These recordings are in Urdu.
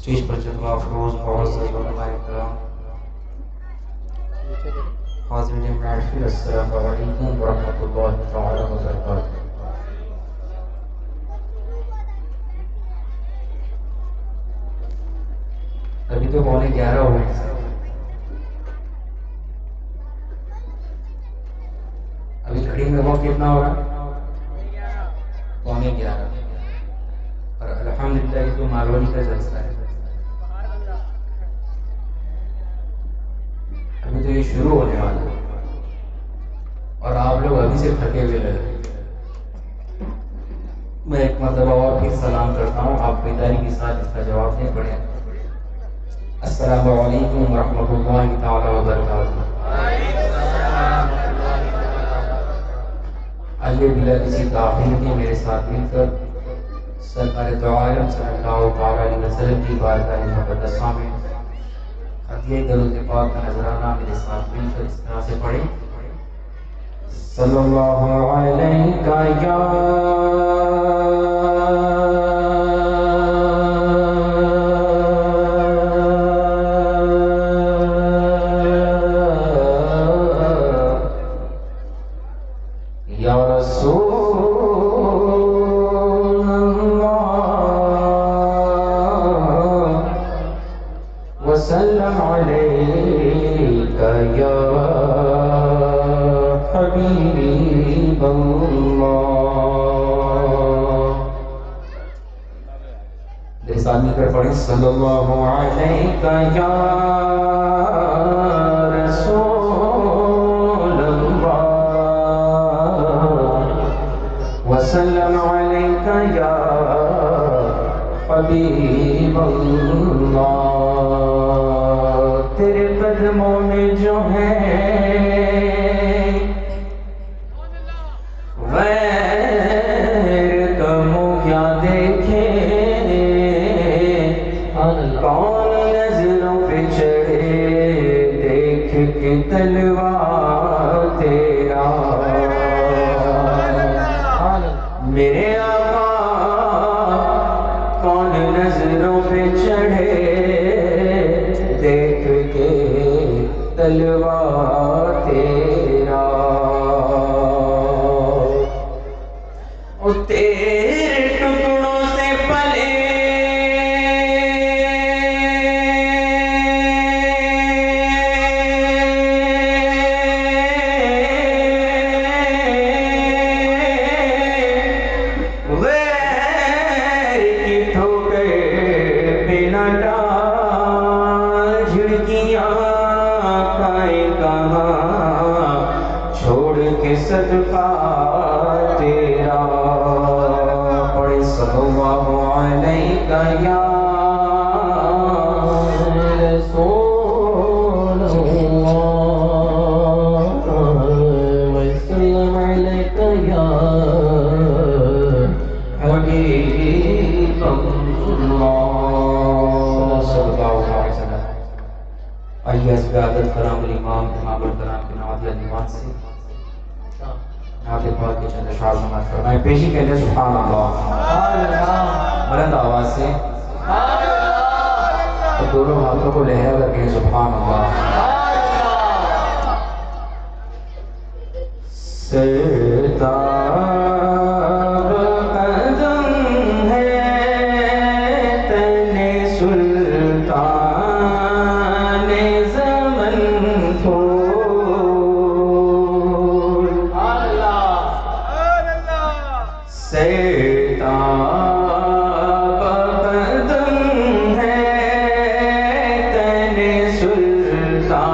اسٹیج پر جلوہ افروز معزز علماء کرام، حاضرین محفل، السلام علیکم ورحمۃ اللہ تعالی وبرکاتہ۔ ابھی تو 11:15 ہو گئے ہیں، ابھی کھڑی میں وقت کتنا ہو رہا ہے؟ 11:15۔ اور الحمدللہ یہ تو مالونی کا جلسہ ہے، ابھی تو یہ شروع ہونے والا ہے اور آپ لوگ ابھی سے تھکے ہوئے لگ رہے ہیں۔ میں ایک مرتبہ اور پھر سلام کرتا ہوں، آپ بیداری کے ساتھ اس کا جواب دیں۔ پڑھیں، السلام علیکم ورحمۃ اللہ تعالی وبرکاتہ۔ آئیے بلا کسی تاخیر کے میرے ساتھ مل کر سرکار دو عالم صلی اللہ تعالی علیہ وسلم کی بارگاہ مقدسہ میں ہدیہ درود پاک کا نذرانہ میرے ساتھ مل کر اس طرح سے پڑھیں، صلی اللہ علیہ یا وسلم علیکہ یا حبیب اللہ۔ میرے ساتھ مل کر پڑھیں، صلی اللہ علیکہ یا رسول اللہ وسلم علیکہ یا حبیب اللہ۔ تیرے قدموں میں جو ہے غیر کمو کیا دیکھے، کون نظروں پہ چڑھے دیکھ کے تلوہ تیرا، میرے آقا کون نظروں پہ چڑھے دیکھ کے تلوہ تیرا، تیرے ٹکڑوں سے پلے غیر کی ٹھوکر بنا ڈال، جھڑکیاں کھائے کہاں چھوڑ کے صدقہ تیرا، پڑھے صلی اللہ علیکہ یا رسول اللہ وسلم علیکہ یا حبیب اللہ، صلی اللہ علیہ وسلم۔ آئیے اس عادت کرام الامام امام الکرام کے نوادی دیوان سے نعت پاک کے چند اشعار سماعت فرمائیں۔ پیشی کہتے ہیں سبحان اللہ، بلند آواز سے اور دونوں ہاتھوں کو لہرا کر کہیں سبحان اللہ۔ سرتاب قدم ہے تن سلطان زمن پھول، سرتاب قدم ہے تن سلطان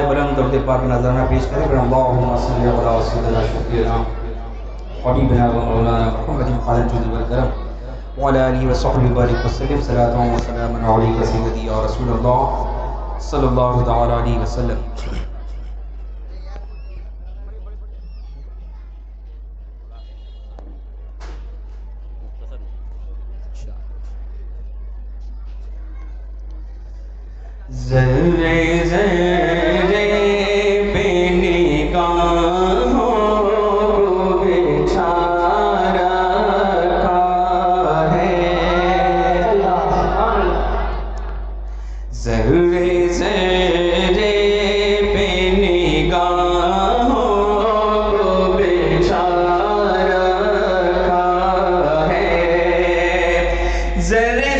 بلند کرتے پاک نظرانہ پیش کریں کہ اللہم صلی علی سیدنا شفیعنا حبیبنا و مولانا محمد قال الجود والکرم وعلى آله وصحبه وبارك وسلم صلاة وسلاما عليك سيدي يا رسول الله صلى الله تعالى عليه وسلم. ذرے ذرے بے نگاہوں کو بچھا رکھا ہے ذرے ذرے بے نگاہوں کو بچھا رکھا ہے ذرے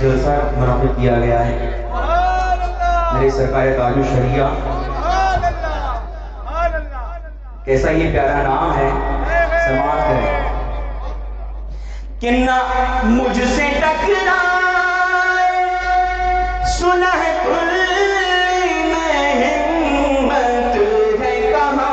جلسہ منعقد کیا گیا ہے میرے سرکار تاج الشریعہ کیسا یہ پیارا نام ہے سماعت کریں کہ نہ مجھ سے ٹکرائے سلح کل میں ہمت ہے کہاں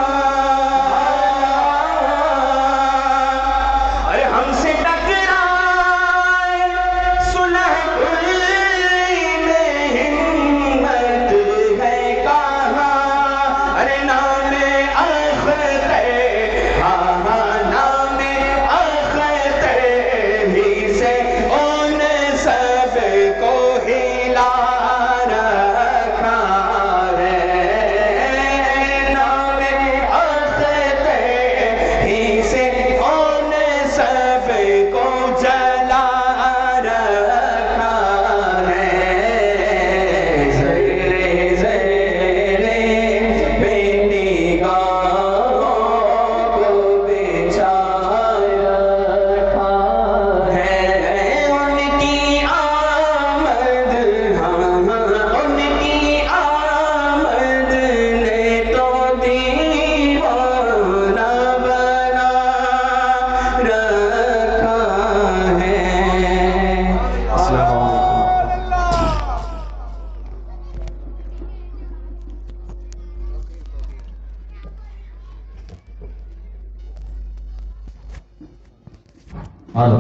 کمال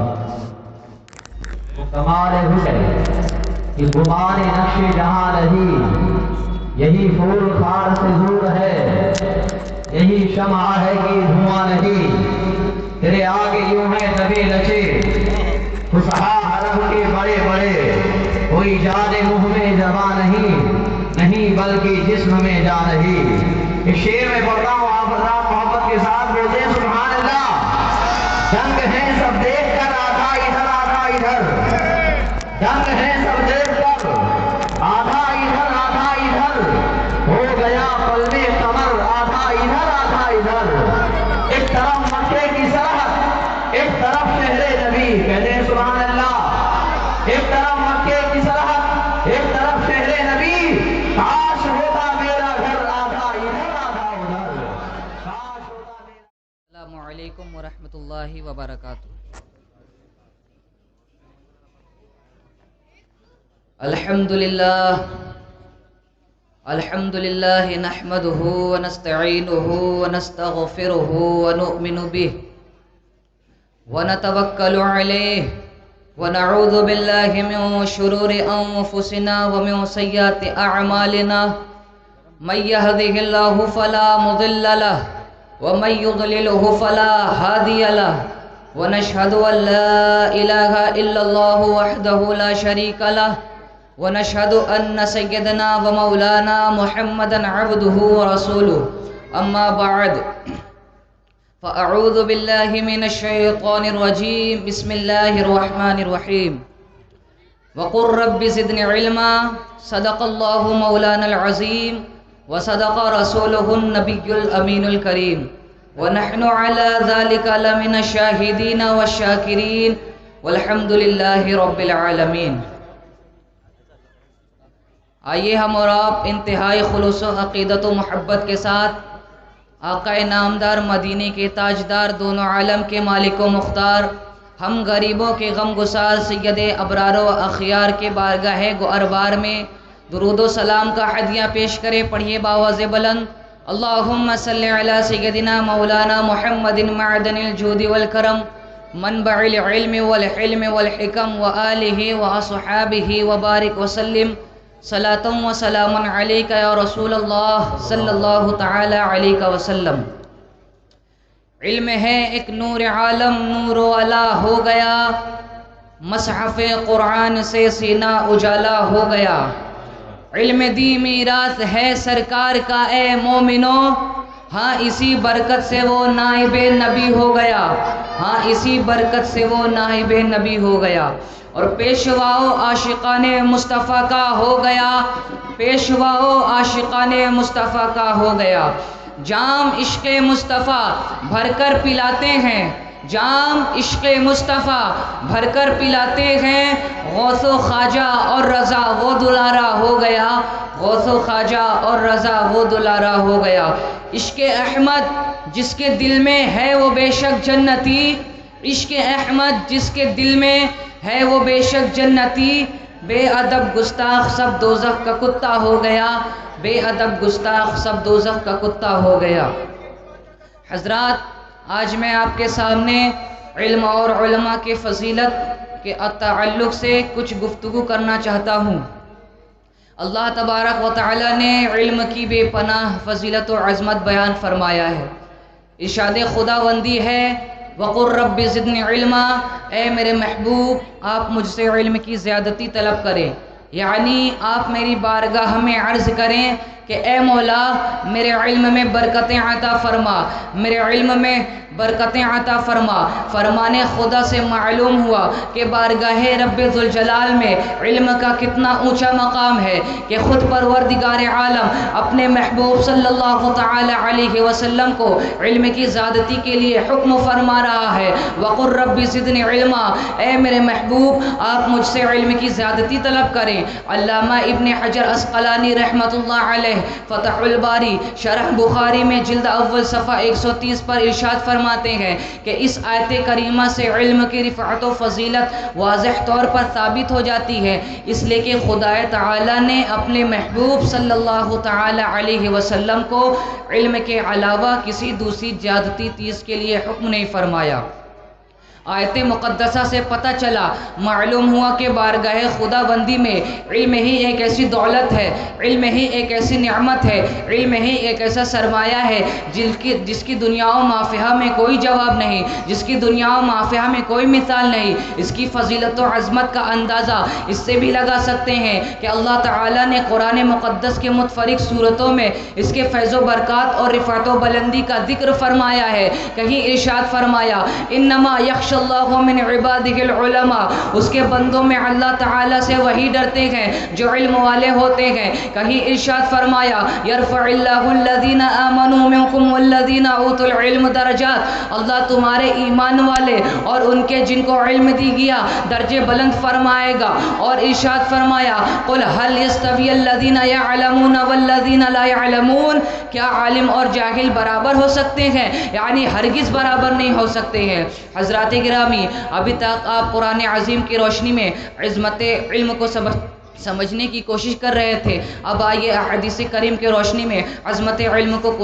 حسن کہ گمان نقش جہاں نہیں، یہی پھول خار سے دور ہے، یہی شمع ہے کہ دھواں نہیں، تیرے آگے یوں ہے دبے لچے فصحا عرب کے بڑے بڑے، کوئی جان منہ میں زبان نہیں بلکہ جسم میں جان نہیں۔ اس شعر میں پڑھتا ہوں، آپ حضرات محبت کے ساتھ بولتے ہیں سبحان اللہ۔ جنگ ہے سب دیکھ کر آدھا ادھر، جنگ ہے سب دیکھ کر آدھا ادھر، ہو گیا پل میں قمر آدھا ادھر، ایک طرف مکے کی سرحد، ایک طرف شہر نبی، کہتے ہیں سبحان اللہ۔ ایک طرف مکے کی سرحد، ایک طرف شہر نبی، کاش ہوتا میرا گھر آدھا ادھر ادھر، کاش ہوتا میرا۔ السلام علیکم ورحمۃ اللہ وبرکاتہ۔ الحمد للہ نحمده ونستعینه ونستغفره ونؤمن به ونتوکل علیہ ونعوذ باللہ من شرور انفسنا ومن سیئات اعمالنا، من يهده الله فلا مضل له ومن يضلله فلا هادي له، ونشهد ان لا اله الا الله وحده لا شريك له، ونشهد ان سيدنا ومولانا محمدا عبده ورسوله، اما بعد فاعوذ بالله من الشيطان الرجيم، بسم الله الرحمن الرحيم، وقل رب زدني علما، صدق الله مولانا العظيم وصدق رسوله النبي الأمين الكريم، ونحن على ذلك لمن الشاهدين والشاكرين، والحمد لله رب العالمين۔ آئیے ہم اور آپ انتہائی خلوص و عقیدت و محبت کے ساتھ آقا نامدار مدینے کے تاجدار، دونوں عالم کے مالک و مختار، ہم غریبوں کے غم گسار سید ابرار و اخیار کے بارگاہ گوہربار میں درود و سلام کا ہدیہ پیش کرے۔ پڑھیے باواز بلند، اللہم صلی علی سیدنا مولانا محمد معدن الجود والکرم، منبع العلم والحلم والحکم، وآلہ واصحابہ وبارک وسلم، صلاۃ و سلام علیک یا رسول اللہ صلی اللہ تعالی علیہ وسلم۔ علم ہے ایک نور عالم، نور و علا ہو گیا، مصحف قرآن سے سینہ اجالا ہو گیا، علم دی میراث ہے سرکار کا اے مومنو، ہاں اسی برکت سے وہ نائب نبی ہو گیا، ہاں اسی برکت سے وہ نائب نبی ہو گیا، اور پیشواؤ عاشقان مصطفیٰ کا ہو گیا، پیشواؤ عاشقان مصطفیٰ کا ہو گیا۔ جام عشق مصطفیٰ بھر کر پلاتے ہیں، جام عشق مصطفیٰ بھر کر پلاتے ہیں، غوث و خواجہ اور رضا وہ دلارا ہو گیا، غوث و خواجہ اور رضا وہ دلارا ہو گیا۔ عشق احمد جس کے دل میں ہے وہ بے شک جنتی، عشق احمد جس کے دل میں ہے وہ بے شک جنتی، بے ادب گستاخ سب دوزخ کا کتا ہو گیا، بے ادب گستاخ سب دوزخ کا کتا ہو گیا۔ حضرات، آج میں آپ کے سامنے علم اور علماء کے فضیلت کے تعلق سے کچھ گفتگو کرنا چاہتا ہوں۔ اللہ تبارک و تعالی نے علم کی بے پناہ فضیلت و عظمت بیان فرمایا ہے۔ ارشاد خداوندی ہے، وَقُلْ رَبِّ زِدْنِي عِلْمًا، اے میرے محبوب آپ مجھ سے علم کی زیادتی طلب کریں، یعنی آپ میری بارگاہ میں عرض کریں کہ اے مولا میرے علم میں برکتیں عطا فرما، میرے علم میں برکتیں عطا فرما۔ فرمان خدا سے معلوم ہوا کہ بارگاہ رب ذوالجلال میں علم کا کتنا اونچا مقام ہے کہ خود پروردگار عالم اپنے محبوب صلی اللہ تعالی علیہ وسلم کو علم کی زیادتی کے لیے حکم فرما رہا ہے، وَقُلْ رَبِّ زِدْنِي عِلْمًا، اے میرے محبوب آپ مجھ سے علم کی زیادتی طلب کریں۔ علامہ ابن حجر عسقلانی رحمۃ اللہ علیہ فتح الباری شرح بخاری میں جلد اول صفحہ 130 پر ارشاد فرماتے ہیں کہ اس آیت کریمہ سے علم کی رفعت و فضیلت واضح طور پر ثابت ہو جاتی ہے، اس لیے کہ خدا تعالی نے اپنے محبوب صلی اللہ تعالی علیہ وسلم کو علم کے علاوہ کسی دوسری زیادتی چیز کے لیے حکم نہیں فرمایا۔ آیت مقدسہ سے پتہ چلا، معلوم ہوا کہ بارگاہ خدا بندی میں علم ہی ایک ایسی دولت ہے، علم ہی ایک ایسی نعمت ہے، علم ہی ایک ایسا سرمایہ ہے جس کی دنیا و مافیہ میں کوئی جواب نہیں، جس کی دنیا و مافیہ میں کوئی مثال نہیں۔ اس کی فضیلت و عظمت کا اندازہ اس سے بھی لگا سکتے ہیں کہ اللہ تعالیٰ نے قرآن مقدس کے متفرق صورتوں میں اس کے فیض و برکات اور رفعت و بلندی کا ذکر فرمایا ہے۔ کہیں ارشاد فرمایا انما یخشی اللہ من عبادہ العلماء، اس کے بندوں میں اللہ تعالیٰ سے وہی ڈرتے ہیں جو علم والے ہوتے ہیں۔ کہیں ارشاد فرمایا یرفع اللہ الذین آمنوا منکم والذین اوتوا العلم درجات، اللہ تمہارے ایمان والے اور ان کے جن کو علم دی گیا درجے بلند فرمائے گا۔ اور ارشاد فرمایا قل هل يستوي الذین يعلمون والذین لا يعلمون، کیا عالم اور جاہل برابر ہو سکتے ہیں؟ یعنی ہرگز برابر نہیں ہو سکتے ہیں۔ حضرات گرامی، ابھی تک آپ قرآن عظیم کی روشنی میں عظمت علم کو سمجھنے کی کوشش کر رہے تھے، اب آئیے حدیث کریم کی روشنی میں عظمت علم کو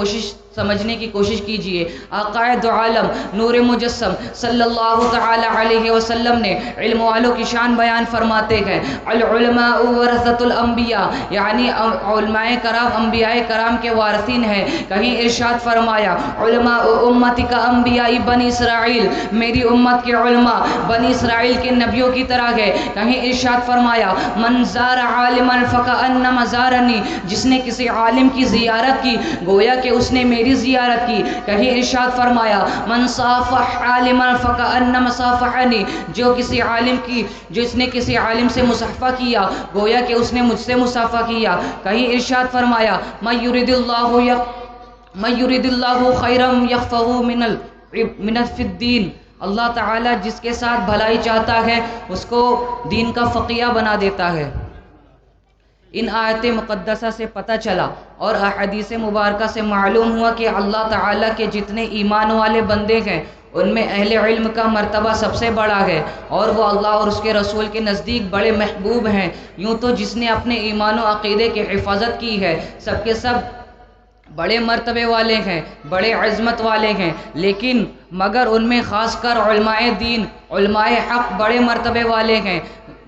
سمجھنے کی کوشش کیجئے۔ آقا دو عالم نور مجسم صلی اللہ تعالی علیہ وسلم نے علم والوں کی شان بیان فرماتے ہیں، العلماء ورثۃ الانبیاء، یعنی علماء کرام انبیاء کرام کے وارثین ہیں۔ کہیں ارشاد فرمایا علماء امتی کا انبیاء بنی اسرائیل، میری امت کے علماء بنی اسرائیل کے نبیوں کی طرح ہے۔ کہیں ارشاد فرمایا من زار عالما فکأنما زارنی، جس نے کسی عالم کی زیارت کی گویا کہ اس نے میری زیارت کی۔ کہیں ارشاد فرمایا من صافح عالما فکأنما صافحنی، جس نے کسی عالم سے مصافحہ کیا گویا کہ اس نے مجھ سے مصافحہ کیا۔ کہیں ارشاد فرمایا من یرید اللہ خیرا یفقہہ من فی الدین، اللہ تعالیٰ جس کے ساتھ بھلائی چاہتا ہے اس کو دین کا فقیہ بنا دیتا ہے۔ ان آیت مقدسہ سے پتہ چلا اور احادیث مبارکہ سے معلوم ہوا کہ اللہ تعالیٰ کے جتنے ایمان والے بندے ہیں ان میں اہل علم کا مرتبہ سب سے بڑا ہے، اور وہ اللہ اور اس کے رسول کے نزدیک بڑے محبوب ہیں۔ یوں تو جس نے اپنے ایمان و عقیدے کی حفاظت کی ہے سب کے سب بڑے مرتبے والے ہیں، بڑے عظمت والے ہیں، لیکن مگر ان میں خاص کر علماء دین، علماء حق بڑے مرتبے والے ہیں،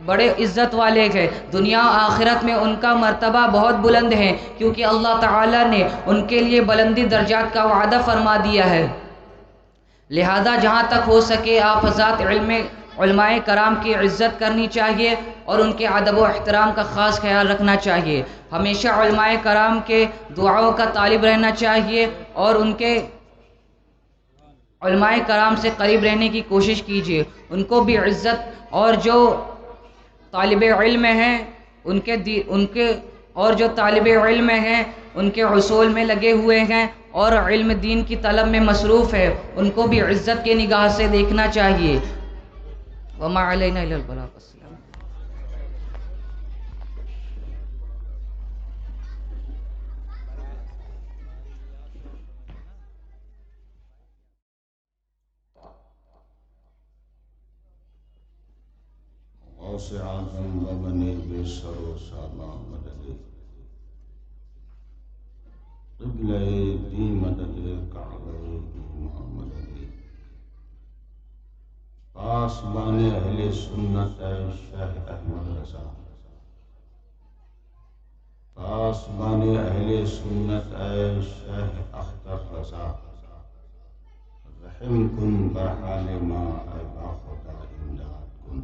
بڑے عزت والے ہیں۔ دنیا آخرت میں ان کا مرتبہ بہت بلند ہے، کیونکہ اللہ تعالیٰ نے ان کے لیے بلندی درجات کا وعدہ فرما دیا ہے۔ لہذا جہاں تک ہو سکے آپ حضرات علماء کرام کی عزت کرنی چاہیے اور ان کے ادب و احترام کا خاص خیال رکھنا چاہیے۔ ہمیشہ علماء کرام کے دعاؤں کا طالب رہنا چاہیے اور ان کے علماء کرام سے قریب رہنے کی کوشش کیجیے، ان کو بھی عزت، اور جو طالب علم ہیں جو طالب علم ہیں ان کے حصول میں لگے ہوئے ہیں اور علم دین کی طلب میں مصروف ہے، ان کو بھی عزت کے نگاہ سے دیکھنا چاہیے۔ وما علینا الا البلاغ۔ السلام۔ غوث اعظم بمنے بے سر و سامہ مدد، قبلہ دی مدد، کعبہ ایمان مدد، پاسبان اہل سنت شیخ احمد رضا، پاسبان اہل سنت شیخ اختر رضا، رحم کن برحال ما اے با خدا امداد کن۔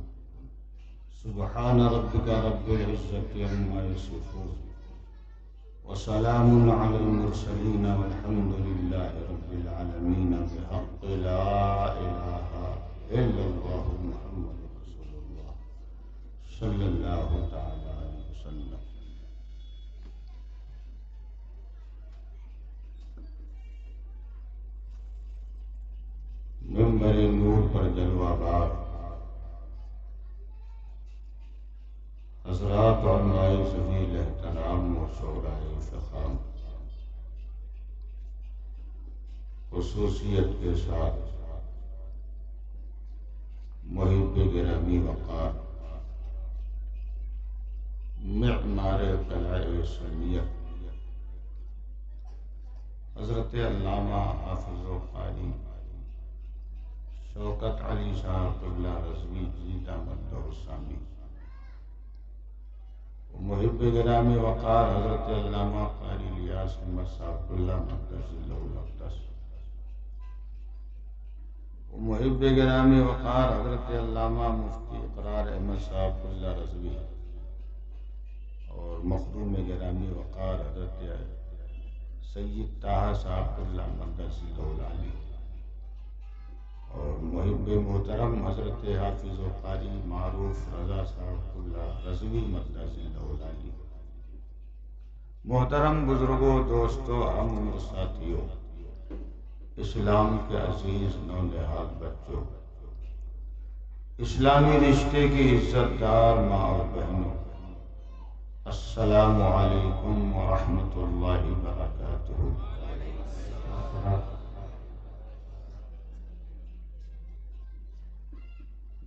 سبحان ربک رب العزت عما یصفون وسلام علی المرسلین والحمد للہ رب العالمین بحق لا الہ الا اللہ محمد رسول اللہ صلی اللہ تعالی علیہ وسلم۔ منبر نور پر جلوہ بار حضرات علماء ذویل احترام و شعراء فخام، خصوصیت کے ساتھ محب گرامی وقار، معمار قلعہ سنیت حضرت علامہ حافظ و قاری شوکت علی صاحب قبلہ رضوی جی دامت السامی، محب گرامی وقار حضرت علامہ قاری الیاس احمد صاحب اللہ مقدس اللہ الاقدس، محب گرامی وقار حضرت علامہ مفتی اقرار احمد صاحب اللہ رضوی، اور مخدوم گرامی وقار حضرت سید طاہر صاحب اللہ مقدس اللہ العلی، اور محب محترم حضرت حافظ و قاری معروف رضا صاحب اللہ رضوی مقدس اللہ العلی، محترم بزرگوں، دوستوں، ہم عمر ساتھیوں، اسلام کے عزیز نونہال بچوں، اسلامی رشتے کی عزت دار ماں اور بہنوں، السلام علیکم ورحمۃ اللہ وبرکاتہ۔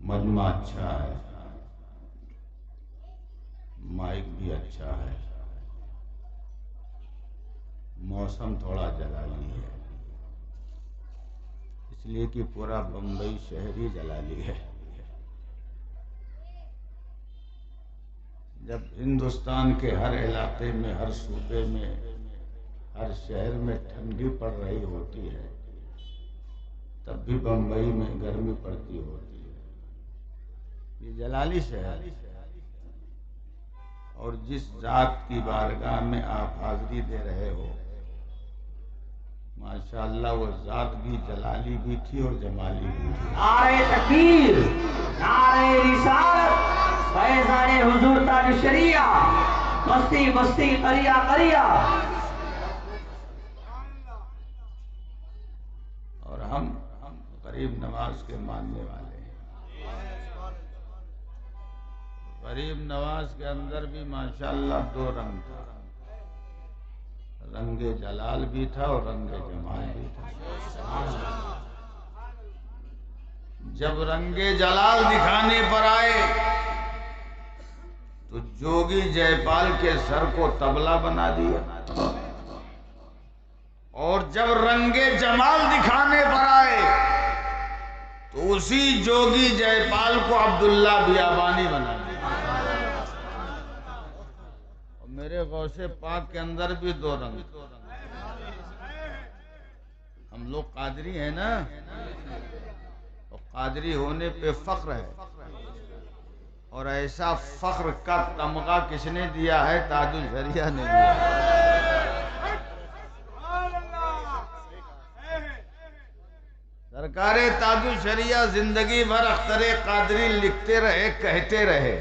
مجمع اچھا ہے، مائک بھی اچھا ہے، موسم تھوڑا جلالی ہے، اس لیے کہ پورا بمبئی شہر ہی جلالی ہے۔ جب ہندوستان کے ہر علاقے میں، ہر صوبے میں، ہر شہر میں ٹھنڈی پڑ رہی ہوتی ہے، تب بھی بمبئی میں گرمی پڑتی ہوتی ہے۔ یہ جلالی شہر ہے، اور جس ذات کی بارگاہ میں آپ حاضری دے رہے ہو، ماشاءاللہ وہ ذات بھی جلالی بھی تھی اور جمالی بھی تھی۔ نعرہ تکبیر، نعرہ رسالت، فیضان حضور تاج شریعہ، بستی بستی قریہ قریہ۔ اور ہم غریب نواز کے ماننے والے ہیں۔ غریب نواز کے اندر بھی ماشاءاللہ دو رنگ تھا، رنگ جلال بھی تھا اور رنگ جمال بھی تھا۔ جب رنگ جلال دکھانے پر آئے تو جوگی جے پال کے سر کو طبلہ بنا دیا، اور جب رنگ جمال دکھانے پر آئے تو اسی جوگی جے پال کو عبداللہ بیابانی بنا دیا۔ اور میرے غوث پاک کے اندر بھی دو رنگ، ہم لوگ قادری ہیں نا، اور قادری ہونے پہ فخر ہے، اور ایسا فخر کا تمغہ کس نے دیا ہے؟ تاج الشریعہ نے دیا ہے۔ سرکار تاج الشریعہ زندگی بھر اختر قادری لکھتے رہے، کہتے رہے،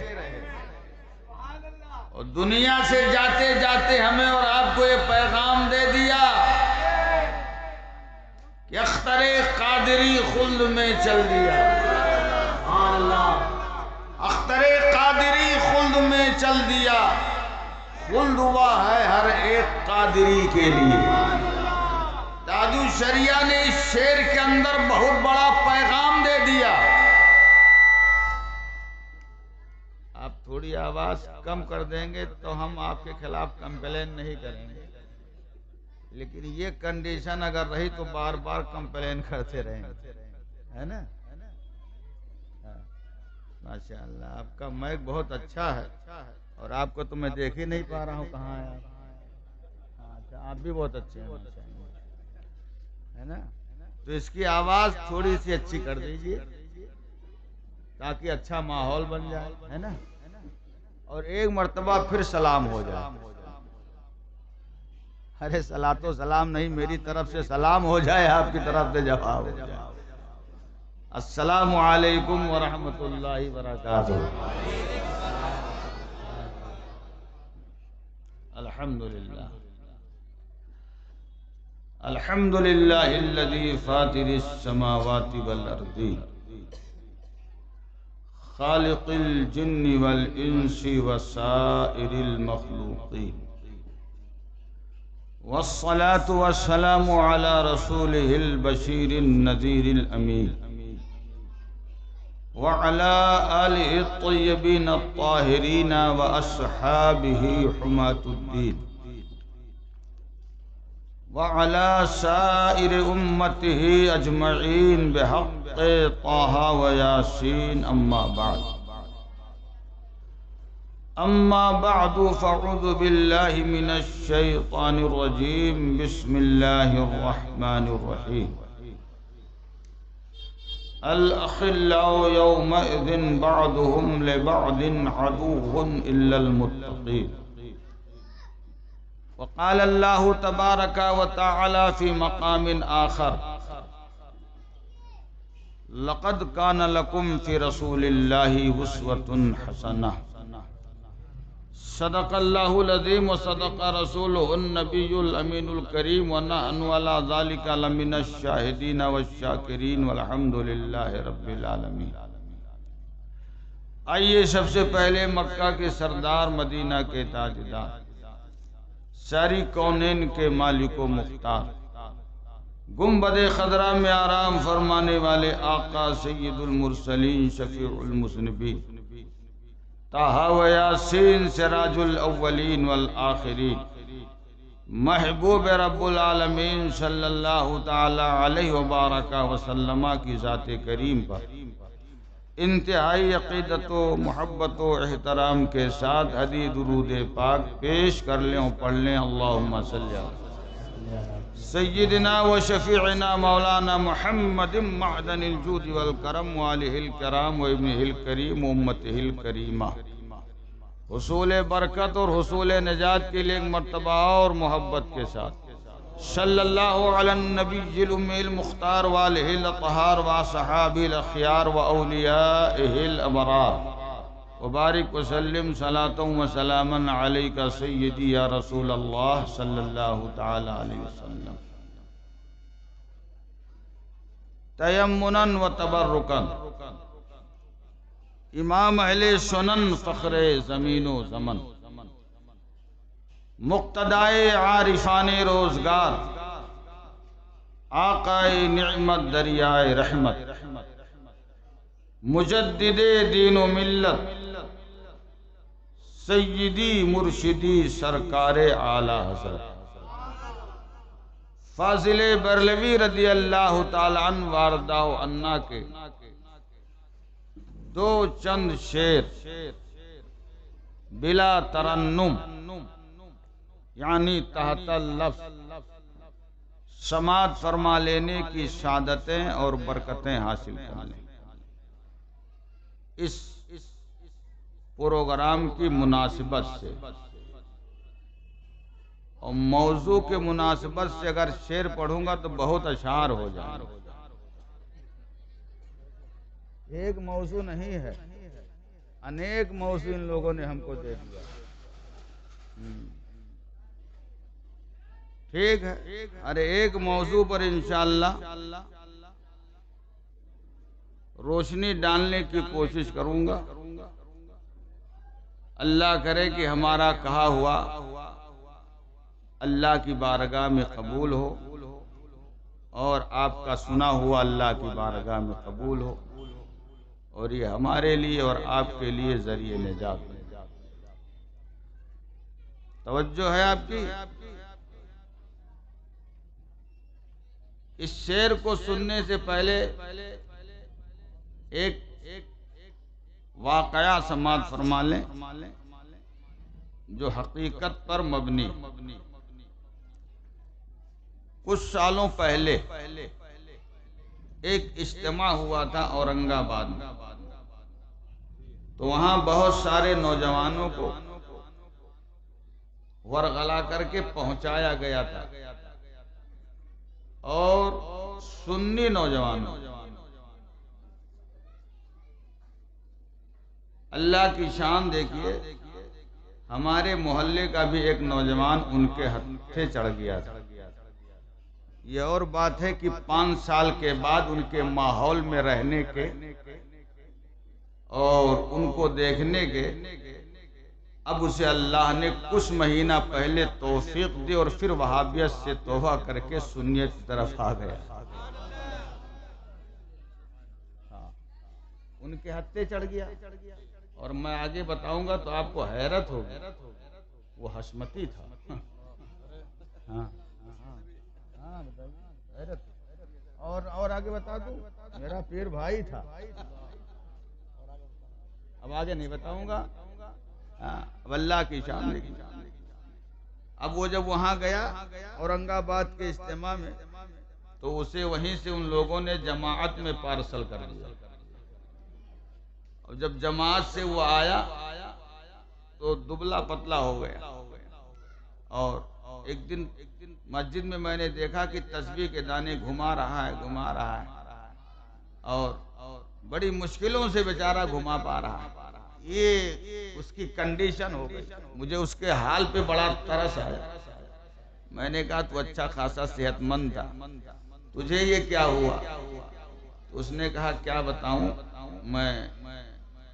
اور دنیا سے جاتے جاتے ہمیں اور آپ کو یہ پیغام دے دیا کہ اختر قادری خلد میں چل دیا۔ اختر قادری خلد میں چل دیا، خلد ہوا ہے ہر ایک قادری کے لیے۔ تاج الشریعہ نے اس شعر کے اندر بہت بڑا پیغام دے دیا۔ آپ تھوڑی آواز کم کر دیں گے تو ہم آپ کے خلاف کمپلین نہیں کریں گے، لیکن یہ کنڈیشن اگر رہی تو بار بار کمپلین کرتے رہیں گے، ہے نا؟ ماشاءاللہ آپ کا مائک بہت اچھا ہے، اور آپ کو تو میں دیکھ ہی نہیں پا رہا ہوں، کہاں ہے آپ؟ اچھا، آپ بھی بہت اچھے ہیں ماشاءاللہ، ہے نا؟ تو اس کی آواز تھوڑی سی اچھی کر دیجئے تاکہ اچھا ماحول بن جائے، ہے نا؟ اور ایک مرتبہ پھر سلام ہو جائے۔ ارے صلاۃ و سلام نہیں، میری طرف سے سلام ہو جائے، آپ کی طرف سے جواب ہو جائے۔ السلام علیکم ورحمۃ اللہ وبرکاتہ۔ الحمدللہ الحمدللہ الذی فاطر السماوات والارض خالق الجن والانس وسائر المخلوقین، والصلاة والسلام على رسوله البشیر النذیر الامین، وعلى آلہ الطیبین الطاہرین واصحابہ حماة الدین، وعلى سائر أمته أجمعين بحق طه وياسين أما بعد فأعوذ بالله من الشيطان الرجيم بسم الله الرحمن الرحيم الأخلاء يومئذ بعضهم لبعض عدو إلا المتقين. وقال الله تبارك وتعالى في مقام آخر لقد كان لكم في رسول الله أسوة حسنة. صدق الله العظيم وصدق رسوله النبي الأمين الكريم ونحن على ذلك لمن الشاهدين والشاکرین والحمد للہ رب العالمین. آئیے سب سے پہلے مکہ کے سردار، مدینہ کے تاجدار، ساری کونین کے مالک و مختار، گنبد خضرا میں آرام فرمانے والے آقا سید المرسلین شفیع المذنبین طه و یاسین سراج الاولین والآخرین، محبوب رب العالمین صلی اللہ تعالی علیہ وبارک وسلم کی ذات کریم پر انتہائی عقیدت و محبت و احترام کے ساتھ حدیث درود پاک پیش کر لیں اور پڑھ لیں. اللہم صلی علی سیدنا و شفیعنا مولانا محمد معدن الجود والکرم والہ الکرام و ابنہ الکریم و امتہ الکریمہ. حصول برکت اور حصول نجات کے لیے ایک مرتبہ اور محبت کے ساتھ صلی اللہ علی النبی الامی المختار والہ الاطہار و صحابہ الاخیار و اولیائہ الابرار وبارک وسلم صلاۃ و سلاما علیک سیدی یا رسول اللہ صلی اللہ تعالی علیہ وسلم. تیمنا و تبرکا امام اہل سنن فخر زمین و زمن مقتدائے عارفان روزگار آقائے نعمت دریائے رحمت مجدد دین و ملت سیدی مرشدی سرکار اعلی حضرت فاضل برلوی رضی اللہ تعالی عنہ واردہ و عنہ کے دو چند شعر بلا ترنم یعنی تحت اللفظ سماعت فرما لینے کی سعادتیں اور برکتیں حاصل کر لیں. اس پروگرام کی مناسبت سے اور موضوع کے مناسبت سے اگر شعر پڑھوں گا تو بہت اشعار ہو جائیں گے. ایک موضوع نہیں ہے، انیک موضوع ان لوگوں نے ہم کو دے دیا. ٹھیک ہے، ارے ایک موضوع پر انشاءاللہ روشنی ڈالنے کی کوشش کروں گا. اللہ کرے کہ ہمارا کہا ہوا اللہ کی بارگاہ میں قبول ہو اور آپ کا سنا ہوا اللہ کی بارگاہ میں قبول ہو اور یہ ہمارے لیے اور آپ کے لیے ذریعہ نجات بنے. توجہ ہے آپ کی؟ اس شعر کو سننے سے پہلے ایک واقعہ سماعت فرما لیں جو حقیقت پر مبنی. کچھ سالوں پہلے ایک اجتماع ہوا تھا اورنگ آباد میں، تو وہاں بہت سارے نوجوانوں کو ورغلا کر کے پہنچایا گیا تھا اور سنی نوجوانوں، اللہ کی شان دیکھیے، ہمارے محلے کا بھی ایک نوجوان ان کے ہتھے چڑھ گیا تھا. یہ اور بات ہے کہ 5 سال کے بعد ان کے ماحول میں رہنے کے اور ان کو دیکھنے کے اب اسے اللہ نے کچھ مہینہ پہلے توفیق دی اور پھر وہابیت سے توبہ کر کے سنیت کی طرف آ گیا. ان کے ہتھے چڑھ گیا اور میں آگے بتاؤں گا تو آپ کو حیرت ہوگی. وہ حشمتی تھا. ہاں بتائیے. اور آگے بتا دوں، میرا پیر بھائی تھا. اب آگے نہیں بتاؤں گا. اب اللہ کی شان. اب وہ جب وہاں گیا اورنگ آباد کے اجتماع میں، تو اسے وہیں سے ان لوگوں نے جماعت میں پارسل کر دیا. اور جب جماعت سے وہ آیا تو دبلا پتلا ہو گیا. اور ایک دن مسجد میں نے دیکھا کہ تسبیح کے دانے گھما رہا ہے اور بڑی مشکلوں سے بیچارہ گھما پا رہا ہے. یہ اس کی کنڈیشن ہو گئی. مجھے اس کے حال پہ بڑا ترس آیا. میں نے کہا تو اچھا خاصا صحت مند تھا، تجھے یہ کیا ہوا؟ تو اس نے کہا کیا بتاؤں، میں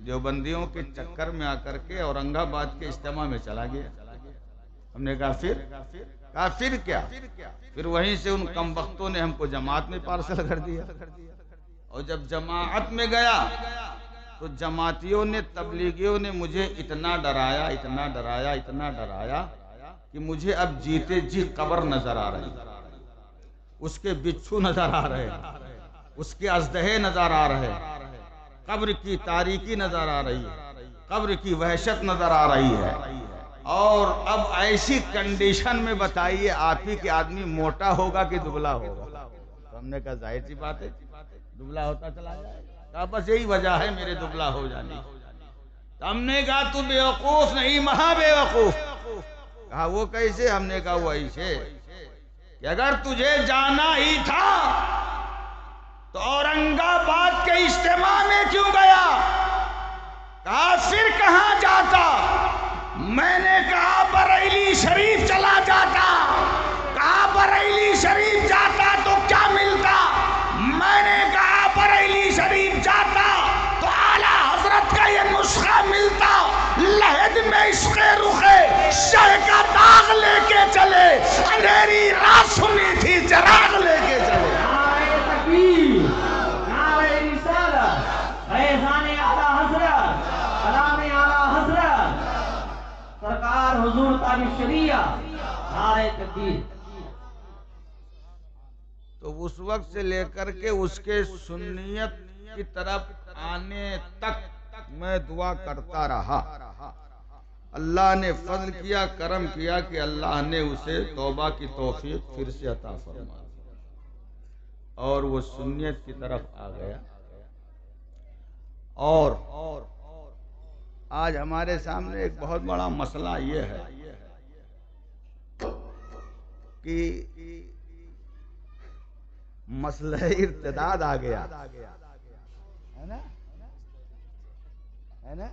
دیوبندیوں کے چکر میں آ کر کے اورنگ آباد کے اجتماع میں چلا گیا. ہم نے کہا پھر کیا؟ پھر وہیں سے ان کم وقتوں نے ہم کو جماعت میں پارسل کر دیا. اور جب جماعت میں گیا تو جماعتیوں نے، تبلیغیوں نے مجھے اتنا ڈرایا کہ مجھے اب جیتے جی قبر نظر آ رہی، اس کے بچھو نظر آ رہے، اس کے اژدہے نظر آ رہے، قبر کی تاریکی نظر آ رہی ہے، قبر کی وحشت نظر آ رہی ہے. اور اب ایسی کنڈیشن میں بتائیے آپ ہی کہ آدمی موٹا ہوگا کہ دبلا ہوگا؟ تو ہم نے کہا ظاہر سی بات ہے دبلا ہوتا چلا جائے گا. کہا بس یہی وجہ ہے میرے دبلا ہو جانے کی. ہم نے کہا تو بیوقوف نہیں، مہا بیوقوف. کہا وہ کیسے؟ ہم نے کہا وہ ایسے کہ اگر تجھے جانا ہی تھا تو اورنگ آباد کے اجتماع میں کیوں گیا؟ کہا پھر کہاں جاتا؟ میں نے کہا بریلی شریف چلا جاتا. کہا بریلی شریف جاتا تو کیا ملتا؟ میں نے کہا بریلی شریف جاتا تو اعلیٰ حضرت کا یہ نسخہ ملتا، لحد میں عشق رخ شہ کا داغ لے کے چلے، اندھیری رات سنی تھی چراغ لے کے چلے. نعرہ تکبیر، نعرہ رسالت، فیضان اعلیٰ حضرت، کلام اعلیٰ حضرت، سرکار حضور تاج الشریعہ، نعرہ تکبیر. تو اس وقت سے لے کر کے اس کے سنیت کی طرف آنے تک میں دعا کرتا رہا. اللہ نے فضل کیا، کرم کیا کہ اللہ نے اسے توبہ کی توفیق پھر سے عطا فرما اور وہ سنیت کی طرف آ گیا. اور آج ہمارے سامنے ایک بہت بڑا مسئلہ یہ ہے کہ مسئلہ ارتداد آ گیا ہے نا.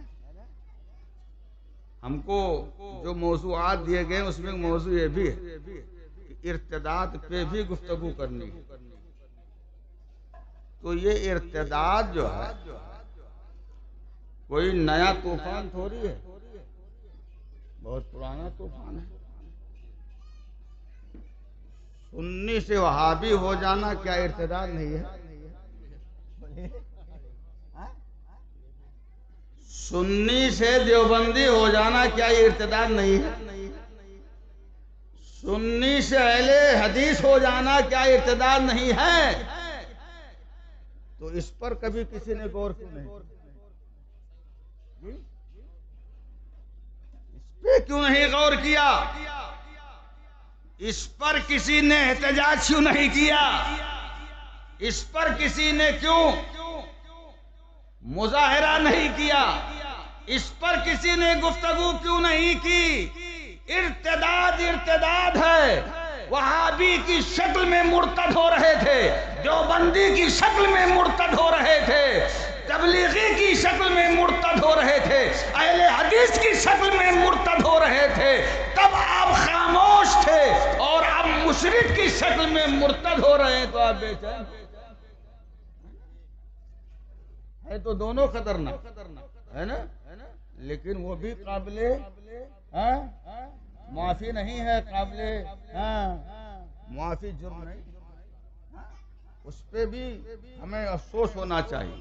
ہم کو جو موضوعات دیے گئے اس میں موضوع یہ بھی ہے کہ ارتداد پہ بھی گفتگو کرنی ہے. تو یہ ارتداد جو ہے کوئی نیا طوفان تھوڑی ہے، بہت پرانا طوفان ہے. سنی سے وہابی ہو جانا کیا ارتداد نہیں ہے؟ سنی سے دیوبندی ہو جانا کیا ارتداد نہیں ہے؟ سنی سے اہل حدیث ہو جانا کیا ارتداد نہیں ہے؟ تو اس پر کبھی کسی نے غور کیوں نہیں؟ اس پہ کیوں نہیں غور کیا؟ اس پر کسی نے احتجاج کیوں نہیں کیا؟ اس پر کسی نے کیوں مظاہرہ نہیں کیا؟ اس پر کسی نے گفتگو کیوں نہیں کی؟ ارتداد ہے. وہابی کی شکل میں مرتد ہو رہے تھے، دیوبندی کی شکل میں مرتد ہو رہے تھے، تبلیغی کی شکل میں مرتد ہو رہے تھے، اہل حدیث کی شکل میں مرتد ہو رہے تھے. تب آپ خاموش تھے اور اب مشرک کی شکل میں مرتد ہو رہے ہیں تو آپ بے چین ہے. تو دونوں خطرناک ہے نا. لیکن وہ بھی قابل معافی نہیں ہے، قابل معافی جرم نہیں. اس پہ بھی ہمیں افسوس ہونا چاہیے،